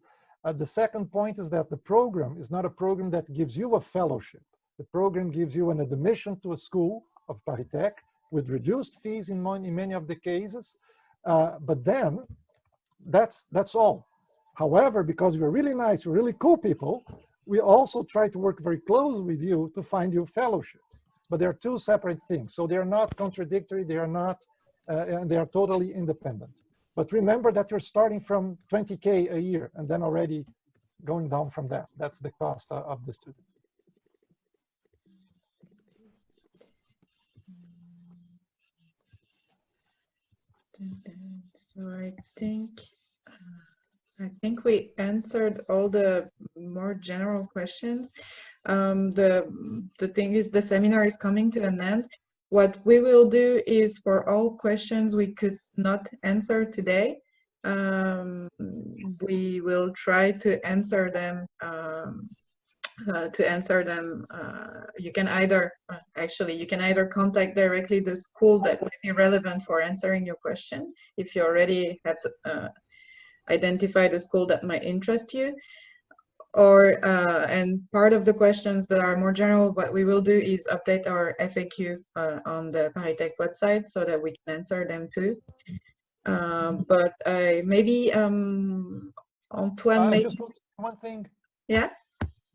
The second point is that the program is not a program that gives you a fellowship. The program gives you an admission to a school of ParisTech with reduced fees in many of the cases, but then that's all. However, because we're really nice, we're really cool people, we also try to work very close with you to find you fellowships. But they're 2 separate things, so they're not contradictory, they are not, and they are totally independent. But remember that you're starting from 20K a year and then already going down from that. That's the cost of the students.
So I think we answered all the more general questions. The thing is, the seminar is coming to an end. What we will do is, for all questions we could not answer today, we will try to answer them. You can either you can either contact directly the school that might be relevant for answering your question if you already have identified a school that might interest you, or and part of the questions that are more general, what we will do is update our FAQ on the ParisTech website so that we can answer them too. But maybe Antoine, maybe
just one thing.
Yeah.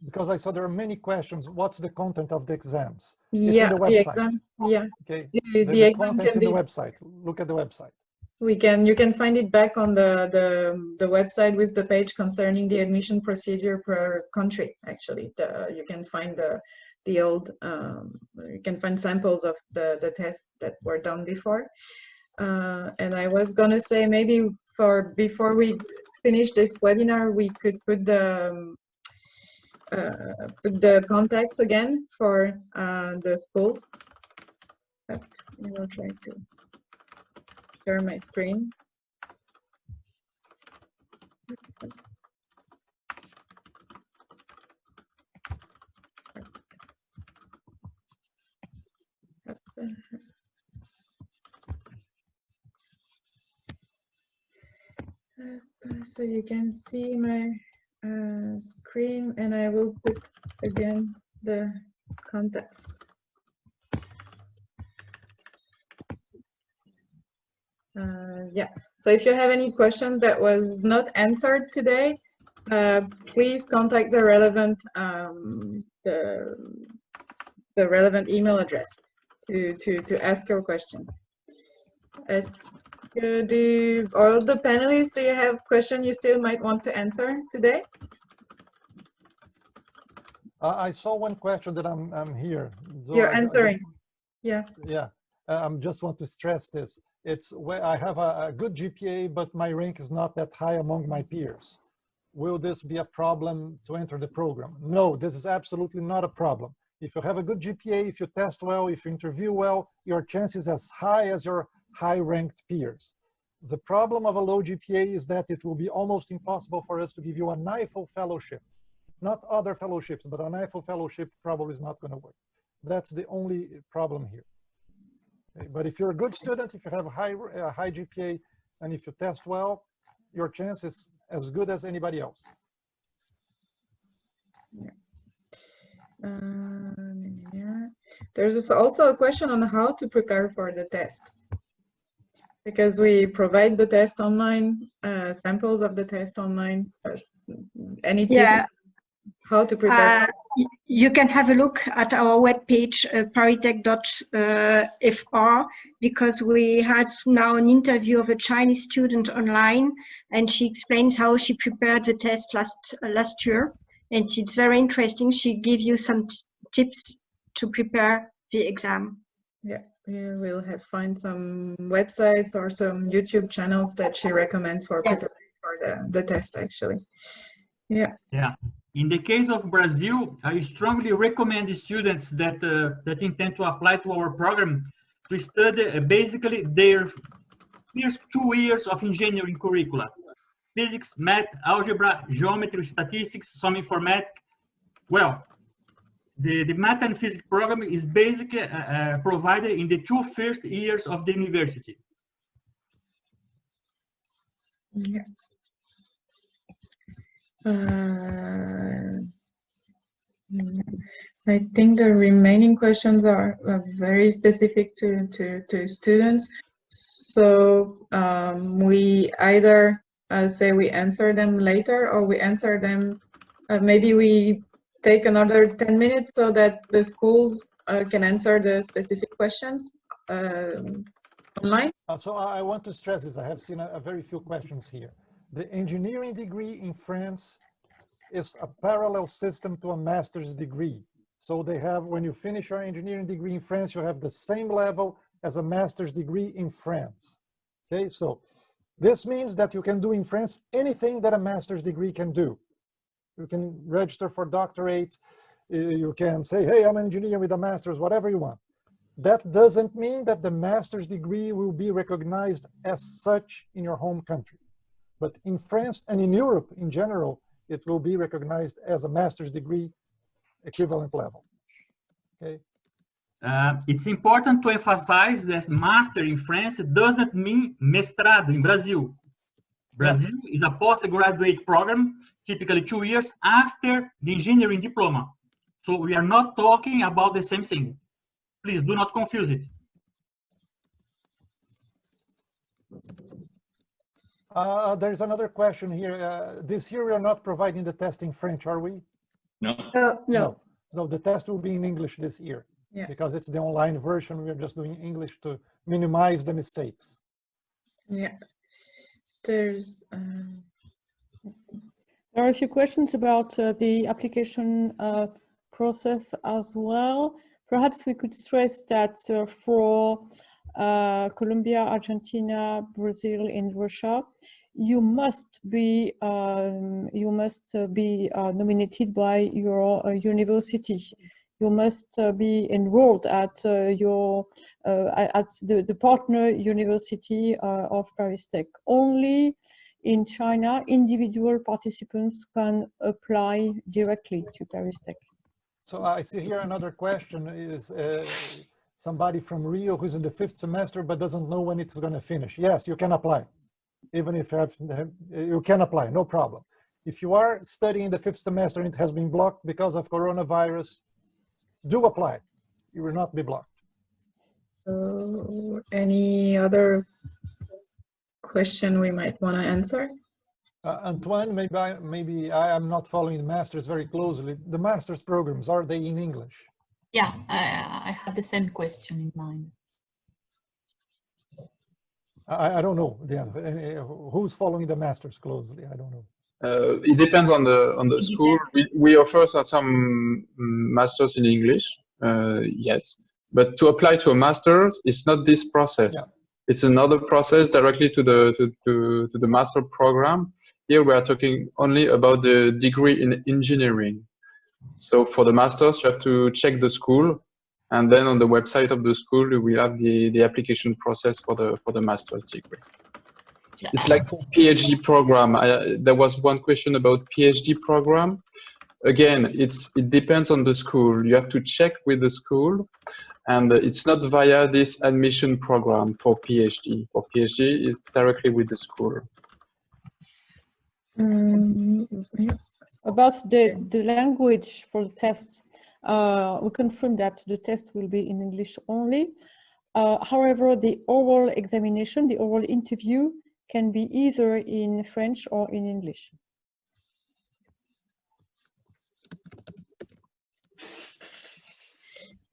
Because I saw there are many questions. What's the content of the exams?
Yeah,
it's in the website.
Exam. Yeah.
Okay.
The exam
content's
can
in
be.
the website. Look at the website.
You can find it back on the website with the page concerning the admission procedure per country. Actually, you can find the old. You can find samples of the tests that were done before. And I was gonna say maybe before we finish this webinar, we could put the contacts again for the schools. I will try to share my screen. So you can see my screen, and I will put again the contacts. Yeah, so if you have any question that was not answered today, please contact the relevant the relevant email address to ask your question. Do all the panelists, do you have questions you still might want to answer today?
I saw one question that I'm here. So
You're answering. Yeah.
Yeah. I just want to stress this. It's where I have a good GPA, but my rank is not that high among my peers. Will this be a problem to enter the program? No, this is absolutely not a problem. If you have a good GPA, if you test well, if you interview well, your chance is as high as your high-ranked peers. The problem of a low GPA is that it will be almost impossible for us to give you a NIFO fellowship. Not other fellowships, but a NIFO fellowship probably is not going to work. That's the only problem here. Okay, but if you're a good student, if you have a high GPA, and if you test well, your chance is as good as anybody else.
Yeah. There's also a question on how to prepare for the test. Because we provide the test online, samples of the test online. Any tips how to prepare?
You can have a look at our webpage, paritech.fr, because we had now an interview of a Chinese student online, and she explains how she prepared the test last year. And it's very interesting. She gives you some tips to prepare the exam.
Yeah, we will find some websites or some YouTube channels that she recommends for preparing for the test, actually. Yeah.
Yeah. In the case of Brazil, I strongly recommend the students that intend to apply to our program to study basically their first 2 years of engineering curricula. Physics, math, algebra, geometry, statistics, some informatics. Well, the math and physics program is basically provided in the 2 first years of the university.
Yeah. I think the remaining questions are very specific to students. So we either say we answer them later, or we answer them, maybe we take another 10 minutes so that the schools can answer the specific questions online.
So I want to stress this. I have seen a very few questions here. The engineering degree in France is a parallel system to a master's degree. So they have, when you finish your engineering degree in France, you have the same level as a master's degree in France. Okay, so this means that you can do in France anything that a master's degree can do. You can register for doctorate, you can say, hey, I'm an engineer with a master's, whatever you want. That doesn't mean that the master's degree will be recognized as such in your home country. But in France and in Europe in general, it will be recognized as a master's degree equivalent level. Okay.
It's important to emphasize that master in France doesn't mean mestrado in Brazil. Brazil is a postgraduate program, typically 2 years after the engineering diploma. So we are not talking about the same thing. Please do not confuse it.
There's another question here. This year we are not providing the test in French, are we?
No.
No. So the test will be in English this year.
Yeah.
Because it's the online version. We're just doing English to minimize the mistakes.
Yeah. There's
There are a few questions about the application process as well. Perhaps we could stress that for Colombia, Argentina, Brazil, and Russia, you must be nominated by your university. You must be enrolled at the partner university of ParisTech. Only in China, individual participants can apply directly to ParisTech.
So I see here another question is somebody from Rio who's in the 5th semester but doesn't know when it's going to finish. Yes, you can apply. Even if you can apply, no problem. If you are studying the 5th semester and it has been blocked because of coronavirus, do apply. You will not be blocked.
any other question we might want to answer?
Antoine, maybe I am not following the master's very closely. The master's programs, are they in English?
Yeah, I had the same question in mind.
I don't know. Who's following the master's closely? I don't know.
It depends on the school. We offer some masters in English, yes. But to apply to a master's, it's not this process. Yeah. It's another process directly to the master program. Here we are talking only about the degree in engineering. So for the masters, you have to check the school, and then on the website of the school, you will have the application process for the master's degree. Yeah. It's like a PhD program. There was one question about PhD program. Again, it depends on the school. You have to check with the school, and it's not via this admission program for PhD. For PhD, it's directly with the school.
About the language for the test, we confirm that the test will be in English only. However, the oral examination, the oral interview, can be either in French or in English.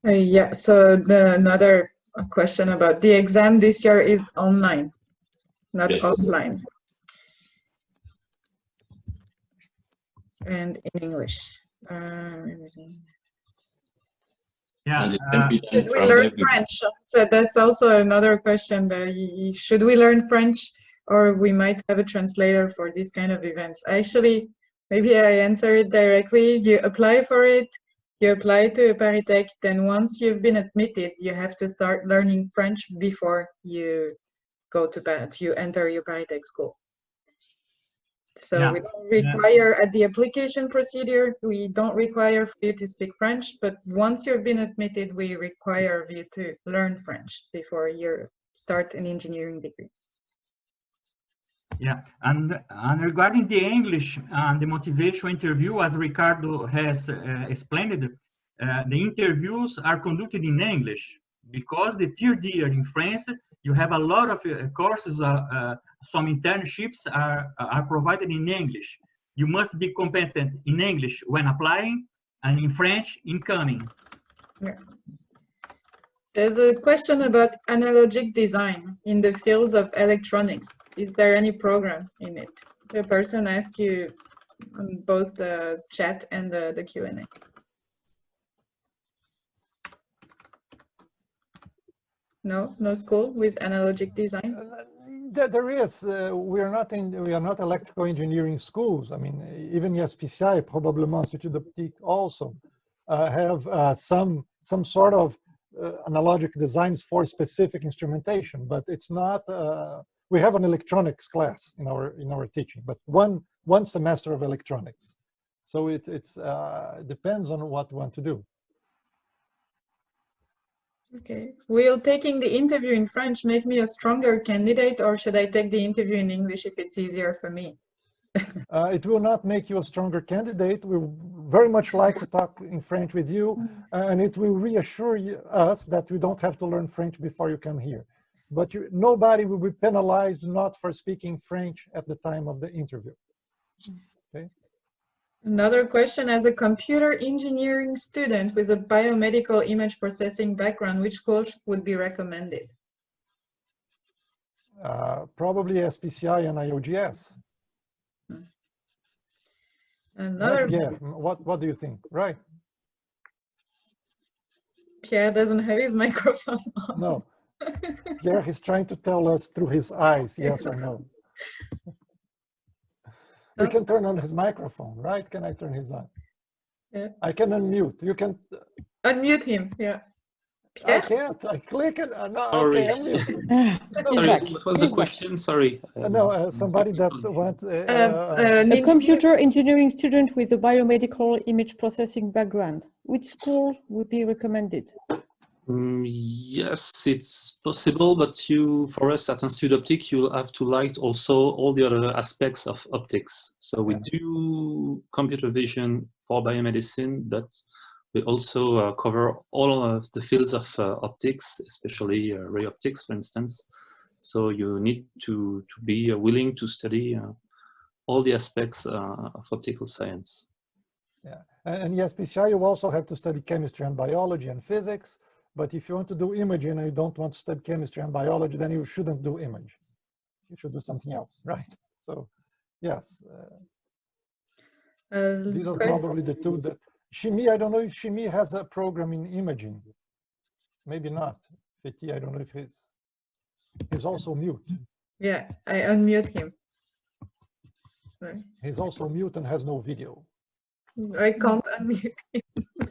Yeah, so another question about the exam this year is online, not offline. And in English.
Yeah.
Should we learn French? So that's also another question. Should we learn French, or we might have a translator for these kind of events? Actually, maybe I answer it directly. You apply for it, you apply to ParisTech, then once you've been admitted, you have to start learning French before you go to ParisTech, you enter your ParisTech school. So yeah. We don't require at the application procedure, we don't require for you to speak French, but once you've been admitted, we require you to learn French before you start an engineering degree.
Yeah, and regarding the English and the motivation interview, as Ricardo has explained, the interviews are conducted in English because the third year in France, you have a lot of courses, some internships are provided in English. You must be competent in English when applying and in French incoming.
Yeah. There's a question about analogic design in the fields of electronics. Is there any program in it? The person asked you on both the chat and the Q&A. No school with analogic design?
There is. We are not electrical engineering schools. I mean, even ESPCI, probablement Institut Optic also have some sort of analogic designs for specific instrumentation, but it's not we have an electronics class in our teaching, but one semester of electronics. So it depends on what we want to do.
Okay. Will taking the interview in French make me a stronger candidate, or should I take the interview in English if it's easier for me?
It will not make you a stronger candidate. We very much like to talk in French with you, and it will reassure us that we don't have to learn French before you come here. But nobody will be penalized not for speaking French at the time of the interview. Okay.
Another question: as a computer engineering student with a biomedical image processing background, which course would be recommended?
Probably ESPCI and IOGS.
Another.
Right? Yeah. What do you think? Right.
Pierre doesn't have his microphone on.
No. Pierre is trying to tell us through his eyes, yes or no. We can turn on his microphone, right? Can I turn his on?
Yeah.
I can unmute. You can
unmute him. Yeah. Pierre?
I can't. I click it. No,
Sorry.
okay, unmute.
Sorry, what was the question? Sorry.
No, somebody that wants
a computer engineering student with a biomedical image processing background. Which school would be recommended?
Yes, it's possible, but for us at Institut Optic, you'll have to like also all the other aspects of optics. So we do computer vision for biomedicine, but we also cover all of the fields of optics, especially ray optics, for instance. So you need to be willing to study all the aspects of optical science.
Yeah, and yes, ESPCI, you also have to study chemistry and biology and physics. But if you want to do imaging and you don't want to study chemistry and biology, then you shouldn't do image. You should do something else, right? So, yes. These are probably the two that... Chimie, I don't know if Chimie has a program in imaging. Maybe not. Feti, I don't know if he's also mute.
Yeah, I unmute him. Sorry.
He's also mute and has no video.
I can't unmute him,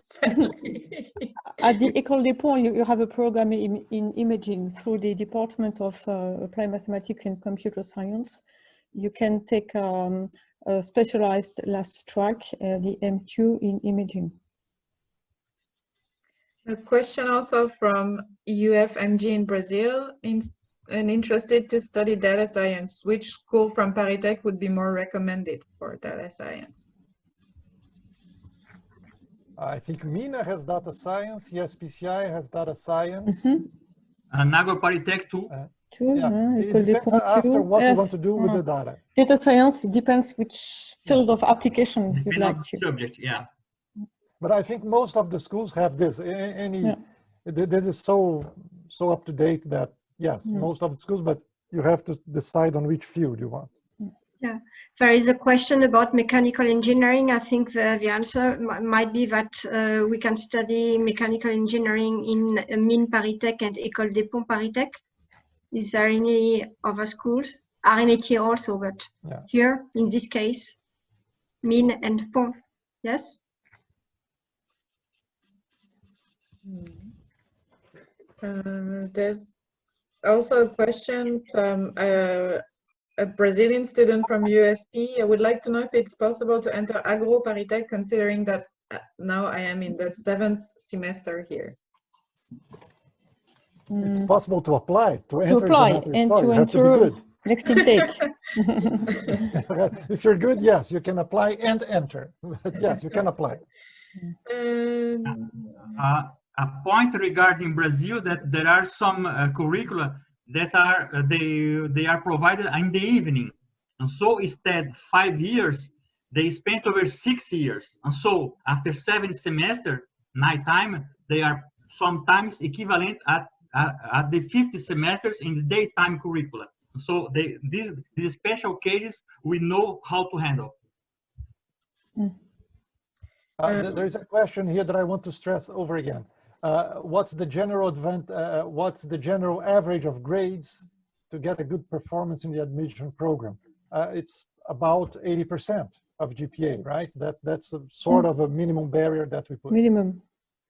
sadly.
At the Ecole des Ponts, you have a program in imaging through the Department of Applied Mathematics and Computer Science. You can take a specialized last track, the M2 in imaging.
A question also from UFMG in Brazil, and interested to study data science. Which school from ParisTech would be more recommended for data science?
I think Mina has data science, ESPCI has data science.
And AgroParisTech too.
Yeah, it depends after what you want to do with the data.
Data science, it depends which field of application you'd like to.
Subject, yeah.
But I think most of the schools have this. This is so up to date that, yes, most of the schools, but you have to decide on which field you want.
Yeah, there is a question about mechanical engineering. I think the answer might be that we can study mechanical engineering in Mines ParisTech and École des Ponts ParisTech. Is there any other schools? Arts et Métiers also, but here, in this case, Mines and Ponts, yes?
There's also a question from a Brazilian student from USP. I would like to know if it's possible to enter AgroParisTech, considering that now I am in the 7th semester here.
It's possible to apply. To enter
and to enter next intake.
If you're good, yes, you can apply and enter. Yes, you can apply.
A point regarding Brazil, that there are some curricula that are they are provided in the evening, and so instead 5 years they spent over 6 years, and so after 7 semesters nighttime they are sometimes equivalent at the 50 semesters in the daytime curricula. So these special cases we know how to handle.
There's a question here that I want to stress over again. What's the general what's the general average of grades to get a good performance in the admission program? It's about 80% of GPA, right? That's a sort of a minimum barrier that we put.
Minimum.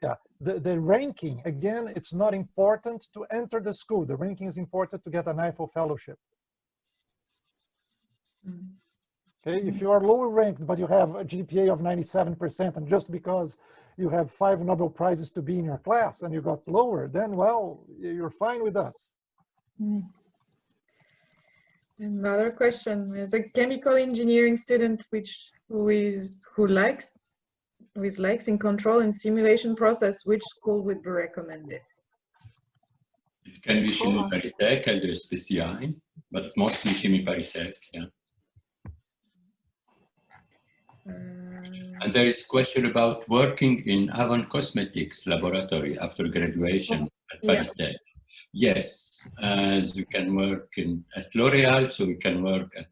Yeah. The ranking, again, it's not important to enter the school. The ranking is important to get an IFO fellowship. Okay, if you are lower ranked, but you have a GPA of 97%, and just because you have 5 Nobel Prizes to be in your class and you got lower, then, well, you're fine with us.
Another question is a chemical engineering student who likes in control and simulation process, which school would be recommended?
It can be Chimie ParisTech and ESPCI, but mostly Chimie ParisTech, yeah. And there is a question about working in Avon Cosmetics laboratory after graduation at ParisTech. Yes, as you can work at L'Oreal, so you can work at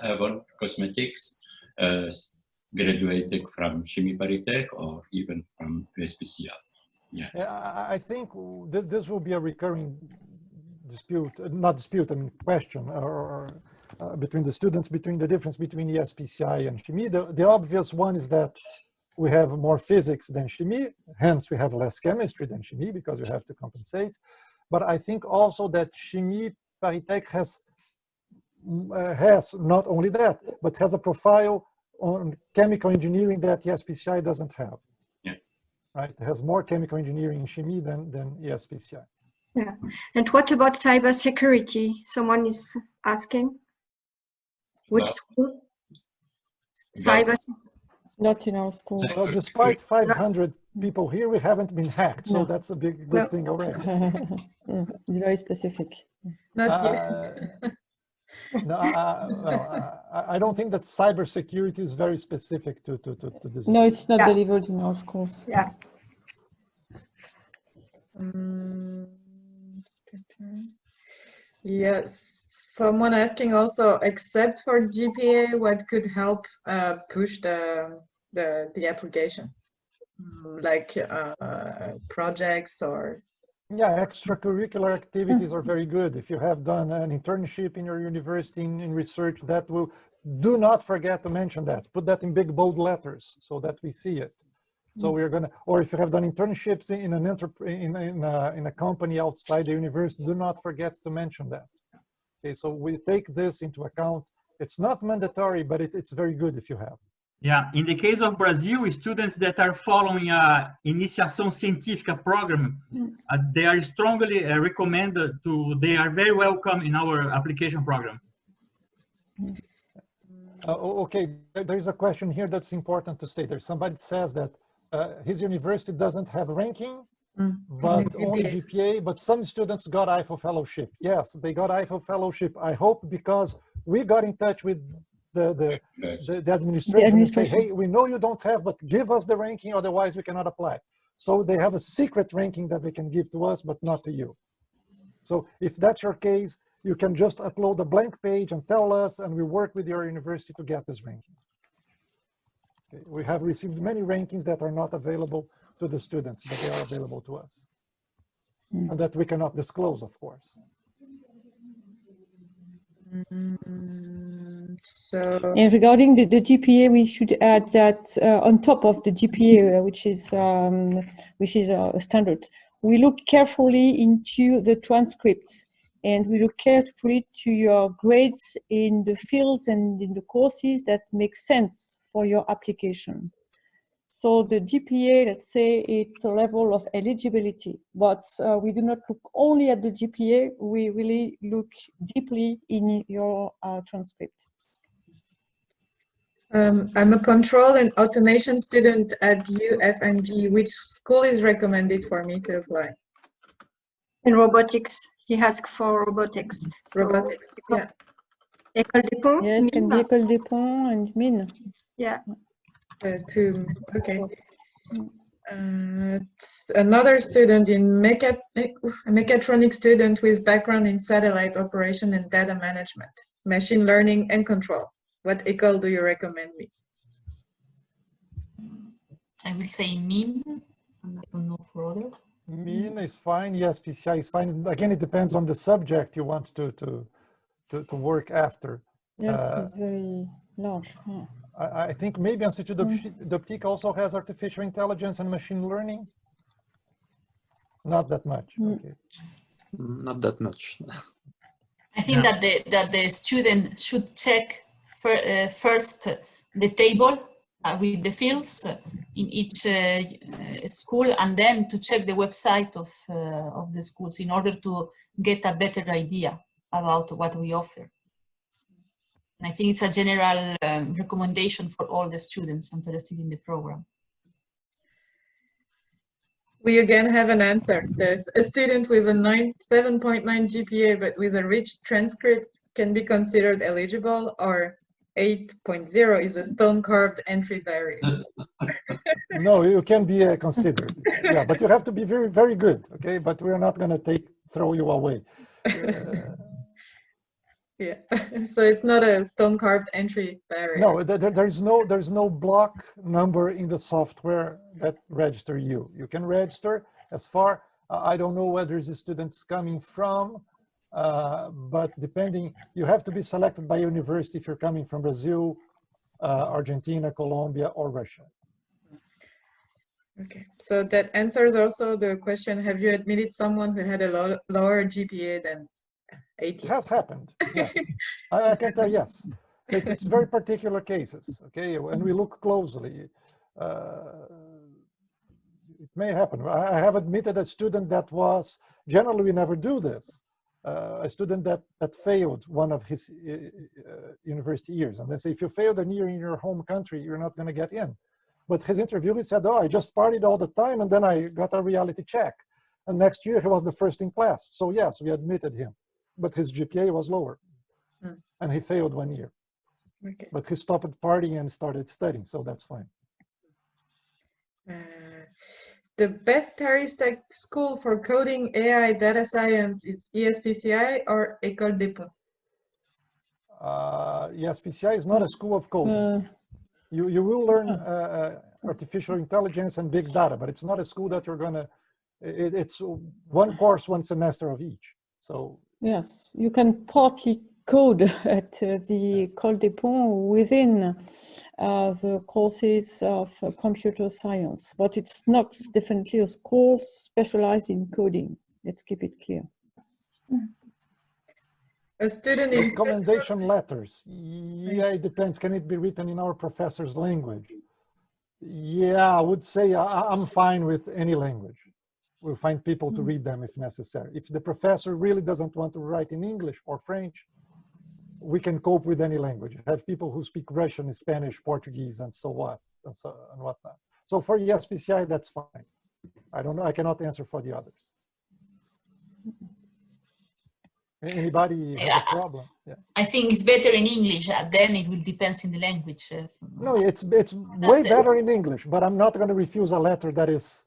Avon Cosmetics, graduating from Chimie ParisTech or even from ESPCI. Yeah.
I think this will be a recurring dispute, not dispute, I mean question, or between the students, between the difference between ESPCI and Chimie. The obvious one is that we have more physics than Chimie, hence we have less chemistry than Chimie because we have to compensate. But I think also that Chimie ParisTech has not only that, but has a profile on chemical engineering that ESPCI doesn't have. Right, it has more chemical engineering in Chimie than ESPCI.
Yeah, and what about cybersecurity? Someone is asking. Which school?
Not in our school.
Well, despite 500 people here, we haven't been hacked, so that's a good thing already.
It's very specific.
Not yet.
No, I don't think that cybersecurity is very specific to this.
No, it's not delivered in our schools.
Yeah.
Yes, someone asking also, except for GPA, what could help push the application? Like projects or...
Yeah, extracurricular activities are very good. If you have done an internship in your university in research, that will, do not forget to mention that. Put that in big bold letters so that we see it. So we're gonna, or if you have done internships in a company outside the university, do not forget to mention that. Okay, so we take this into account. It's not mandatory, but it's very good if you have.
Yeah, in the case of Brazil, students that are following a Iniciação Científica program, they are strongly recommended to, they are very welcome in our application program.
Okay, there's a question here that's important to say. There's somebody says that his university doesn't have ranking, but only GPA, but some students got IFO fellowship. Yes, they got IFO fellowship, I hope, because we got in touch with the administration and say, hey, we know you don't have, but give us the ranking, otherwise we cannot apply. So they have a secret ranking that they can give to us, but not to you. So if that's your case, you can just upload a blank page and tell us, and we work with your university to get this ranking. Okay. We have received many rankings that are not available to the students, but they are available to us. And that we cannot disclose, of course.
And regarding the GPA, we should add that on top of the GPA, which is a standard, we look carefully into the transcripts, and we look carefully to your grades in the fields and in the courses that make sense for your application. So the GPA, let's say, it's a level of eligibility, but we do not look only at the GPA, we really look deeply in your transcript.
I'm a control and automation student at UFMG. Which school is recommended for me to apply?
In robotics, he asked for robotics.
Robotics, yeah.
Ecole des Ponts?
Yes, can be Ecole des Ponts and Mines.
Yeah.
Okay. Another student in mechatronic student with background in satellite operation and data management, machine learning and control. What Ecole do you recommend me?
I will say Mines. I don't know for other.
Mines is fine. Yes, ESPCI is fine. Again, it depends on the subject you want to work after.
Yes, it's very large. Yeah.
I think maybe Institut d'Optic also has artificial intelligence and machine learning. Not that much. Okay.
Not that much.
I think that the student should check first the table with the fields in each school, and then to check the website of the schools in order to get a better idea about what we offer. And I think it's a general recommendation for all the students interested in the program.
We again have an answer. There's a student with a 7.9 GPA but with a rich transcript can be considered eligible, or 8.0 is a stone-carved entry barrier.
No, you can be considered. Yeah, but you have to be very, very good. Okay, but we're not going to throw you away.
Yeah, so it's not a stone-carved entry barrier.
No, there's no block number in the software that register you. You can register as far. I don't know where there's students coming from, but depending, you have to be selected by university if you're coming from Brazil, Argentina, Colombia, or Russia.
Okay, so that answers also the question: have you admitted someone who had a lower GPA than 80?
It has happened, yes. I can tell, yes. It's very particular cases, okay? When we look closely, it may happen. I have admitted a student that was, generally we never do this, a student that failed one of his university years. And they say, if you failed a year in your home country, you're not gonna get in. But his interview, he said, oh, I just partied all the time and then I got a reality check. And next year he was the first in class. So yes, we admitted him. But his GPA was lower, and he failed 1 year.
Okay.
But he stopped partying and started studying, so that's fine.
The best ParisTech school for coding, AI, data science is ESPCI or Ecole Diploma?
ESPCI is not a school of coding. You will learn artificial intelligence and big data, but it's not a school that you're gonna, it's one course, 1 semester of each. So.
Yes, you can partly code at the Ecole des Ponts within the courses of computer science, but it's not definitely a school specialized in coding. Let's keep it clear.
A student in
recommendation letters. Yeah, it depends. Can it be written in our professor's language? Yeah, I would say I'm fine with any language. We'll find people to read them if necessary. If the professor really doesn't want to write in English or French, we can cope with any language. Have people who speak Russian, Spanish, Portuguese, and so on, and whatnot. So for ESPCI, that's fine. I don't know. I cannot answer for the others. Anybody has a problem? Yeah.
I think it's better in English. Then it will depend on the language.
No, it's way better in English. But I'm not going to refuse a letter that is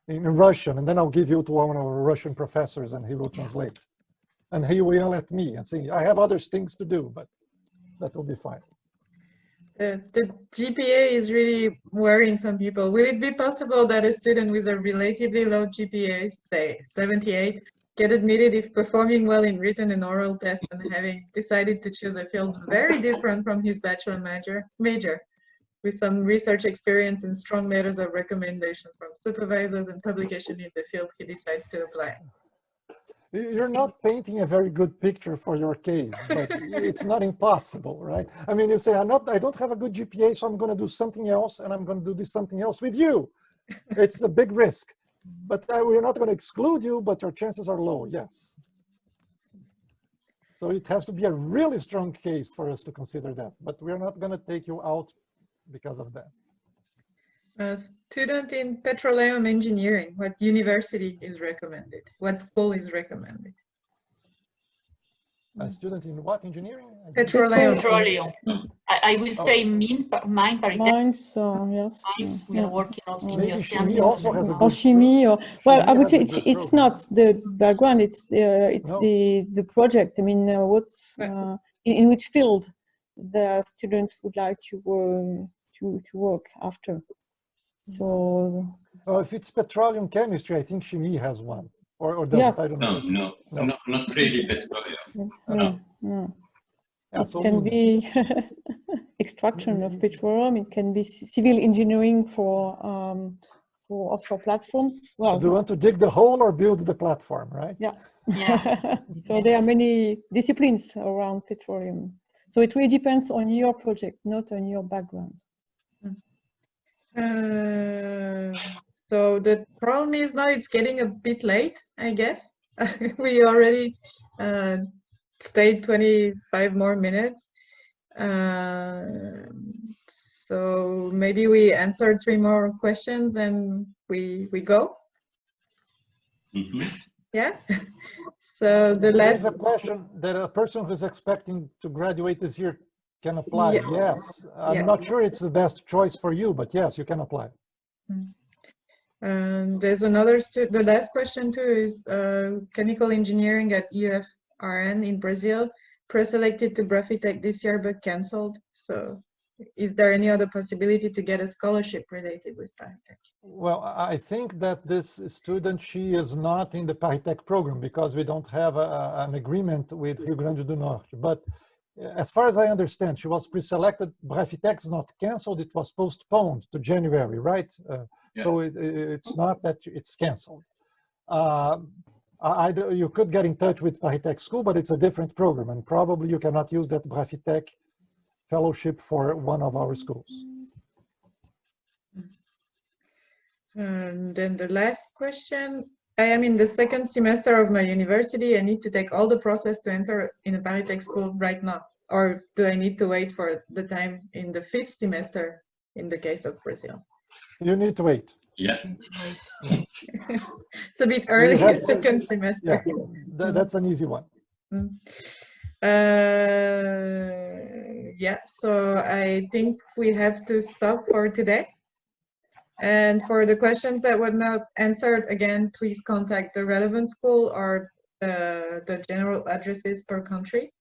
in Russian, and then I'll give you to one of our Russian professors and he will translate. And he will yell at me and say, I have other things to do, but that will be fine.
The GPA is really worrying some people. Will it be possible that a student with a relatively low GPA, say 78, get admitted if performing well in written and oral tests and having decided to choose a field very different from his bachelor major? With some research experience and strong letters of recommendation from supervisors and publication in the field he decides to apply.
You're not painting a very good picture for your case, but it's not impossible, right? I mean, you say, I don't have a good GPA, so I'm going to do something else, and I'm going to do this something else with you. It's a big risk, but we're not going to exclude you, but your chances are low, yes. So it has to be a really strong case for us to consider that, but we're not going to take you out because of that.
A student in Petroleum Engineering, what university is recommended? What school is recommended?
A student in what engineering?
Petroleum. I will say mine ParisTech.
Mines, yes.
Mines, we are working also in
Chimie also has a good
Chimie, or well, I would say it's
program.
not the background. It's the project. I mean, what's in which field the students would like to work after. So
if it's petroleum chemistry, I think Chimie has one. Or does
yes.
it? I don't know.
No, not really petroleum.
Yeah,
it
so
can be extraction of petroleum. It can be civil engineering for offshore platforms. Well,
do you want to dig the hole or build the platform, right?
Yes.
Yeah.
So there are many disciplines around petroleum So it really depends on your project, not on your background.
So the problem is now it's getting a bit late, I guess. We already stayed 25 more minutes. So maybe we answer 3 more questions and we go.
Mm-hmm.
Yeah. So the last
There's a question that a person who's expecting to graduate this year can apply.
Yeah.
Yes, I'm
Yeah.
not sure it's the best choice for you, but yes, you can apply.
There's another the last question too is chemical engineering at UFRN in Brazil, pre-selected to BrafiTech this year but cancelled. So is there any other possibility to get a scholarship related with BrafiTech?
Well, I think that this student, she is not in the ParisTech program because we don't have an agreement with Rio Grande do Norte. But as far as I understand, she was pre-selected. BrafiTech is not canceled, it was postponed to January, right?
Yeah.
So it's not that it's canceled. You could get in touch with ParisTech School, but it's a different program, and probably you cannot use that BrafiTech fellowship for one of our schools.
And then the last question, I am in the 2nd semester of my university. I need to take all the process to enter in a ParisTech school right now. Or do I need to wait for the time in the 5th semester in the case of Brazil?
You need to wait.
Yeah.
It's a bit early, 2nd semester.
Yeah, that's an easy one.
Yeah, so I think we have to stop for today. And for the questions that were not answered, again, please contact the relevant school or the general addresses per country.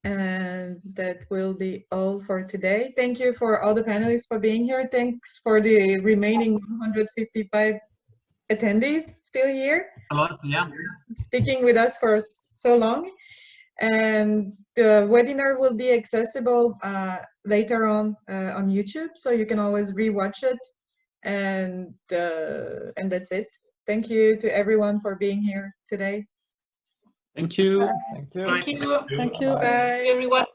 And that will be all for today. Thank you for all the panelists for being here. Thanks for the remaining 155 attendees still here.
A lot, yeah.
Sticking with us for so long. And the webinar will be accessible later on YouTube, so you can always rewatch it. And that's it. Thank you to everyone for being here today.
Thank you.
Thank you.
Thank you.
Thank you.
Bye.
Everyone.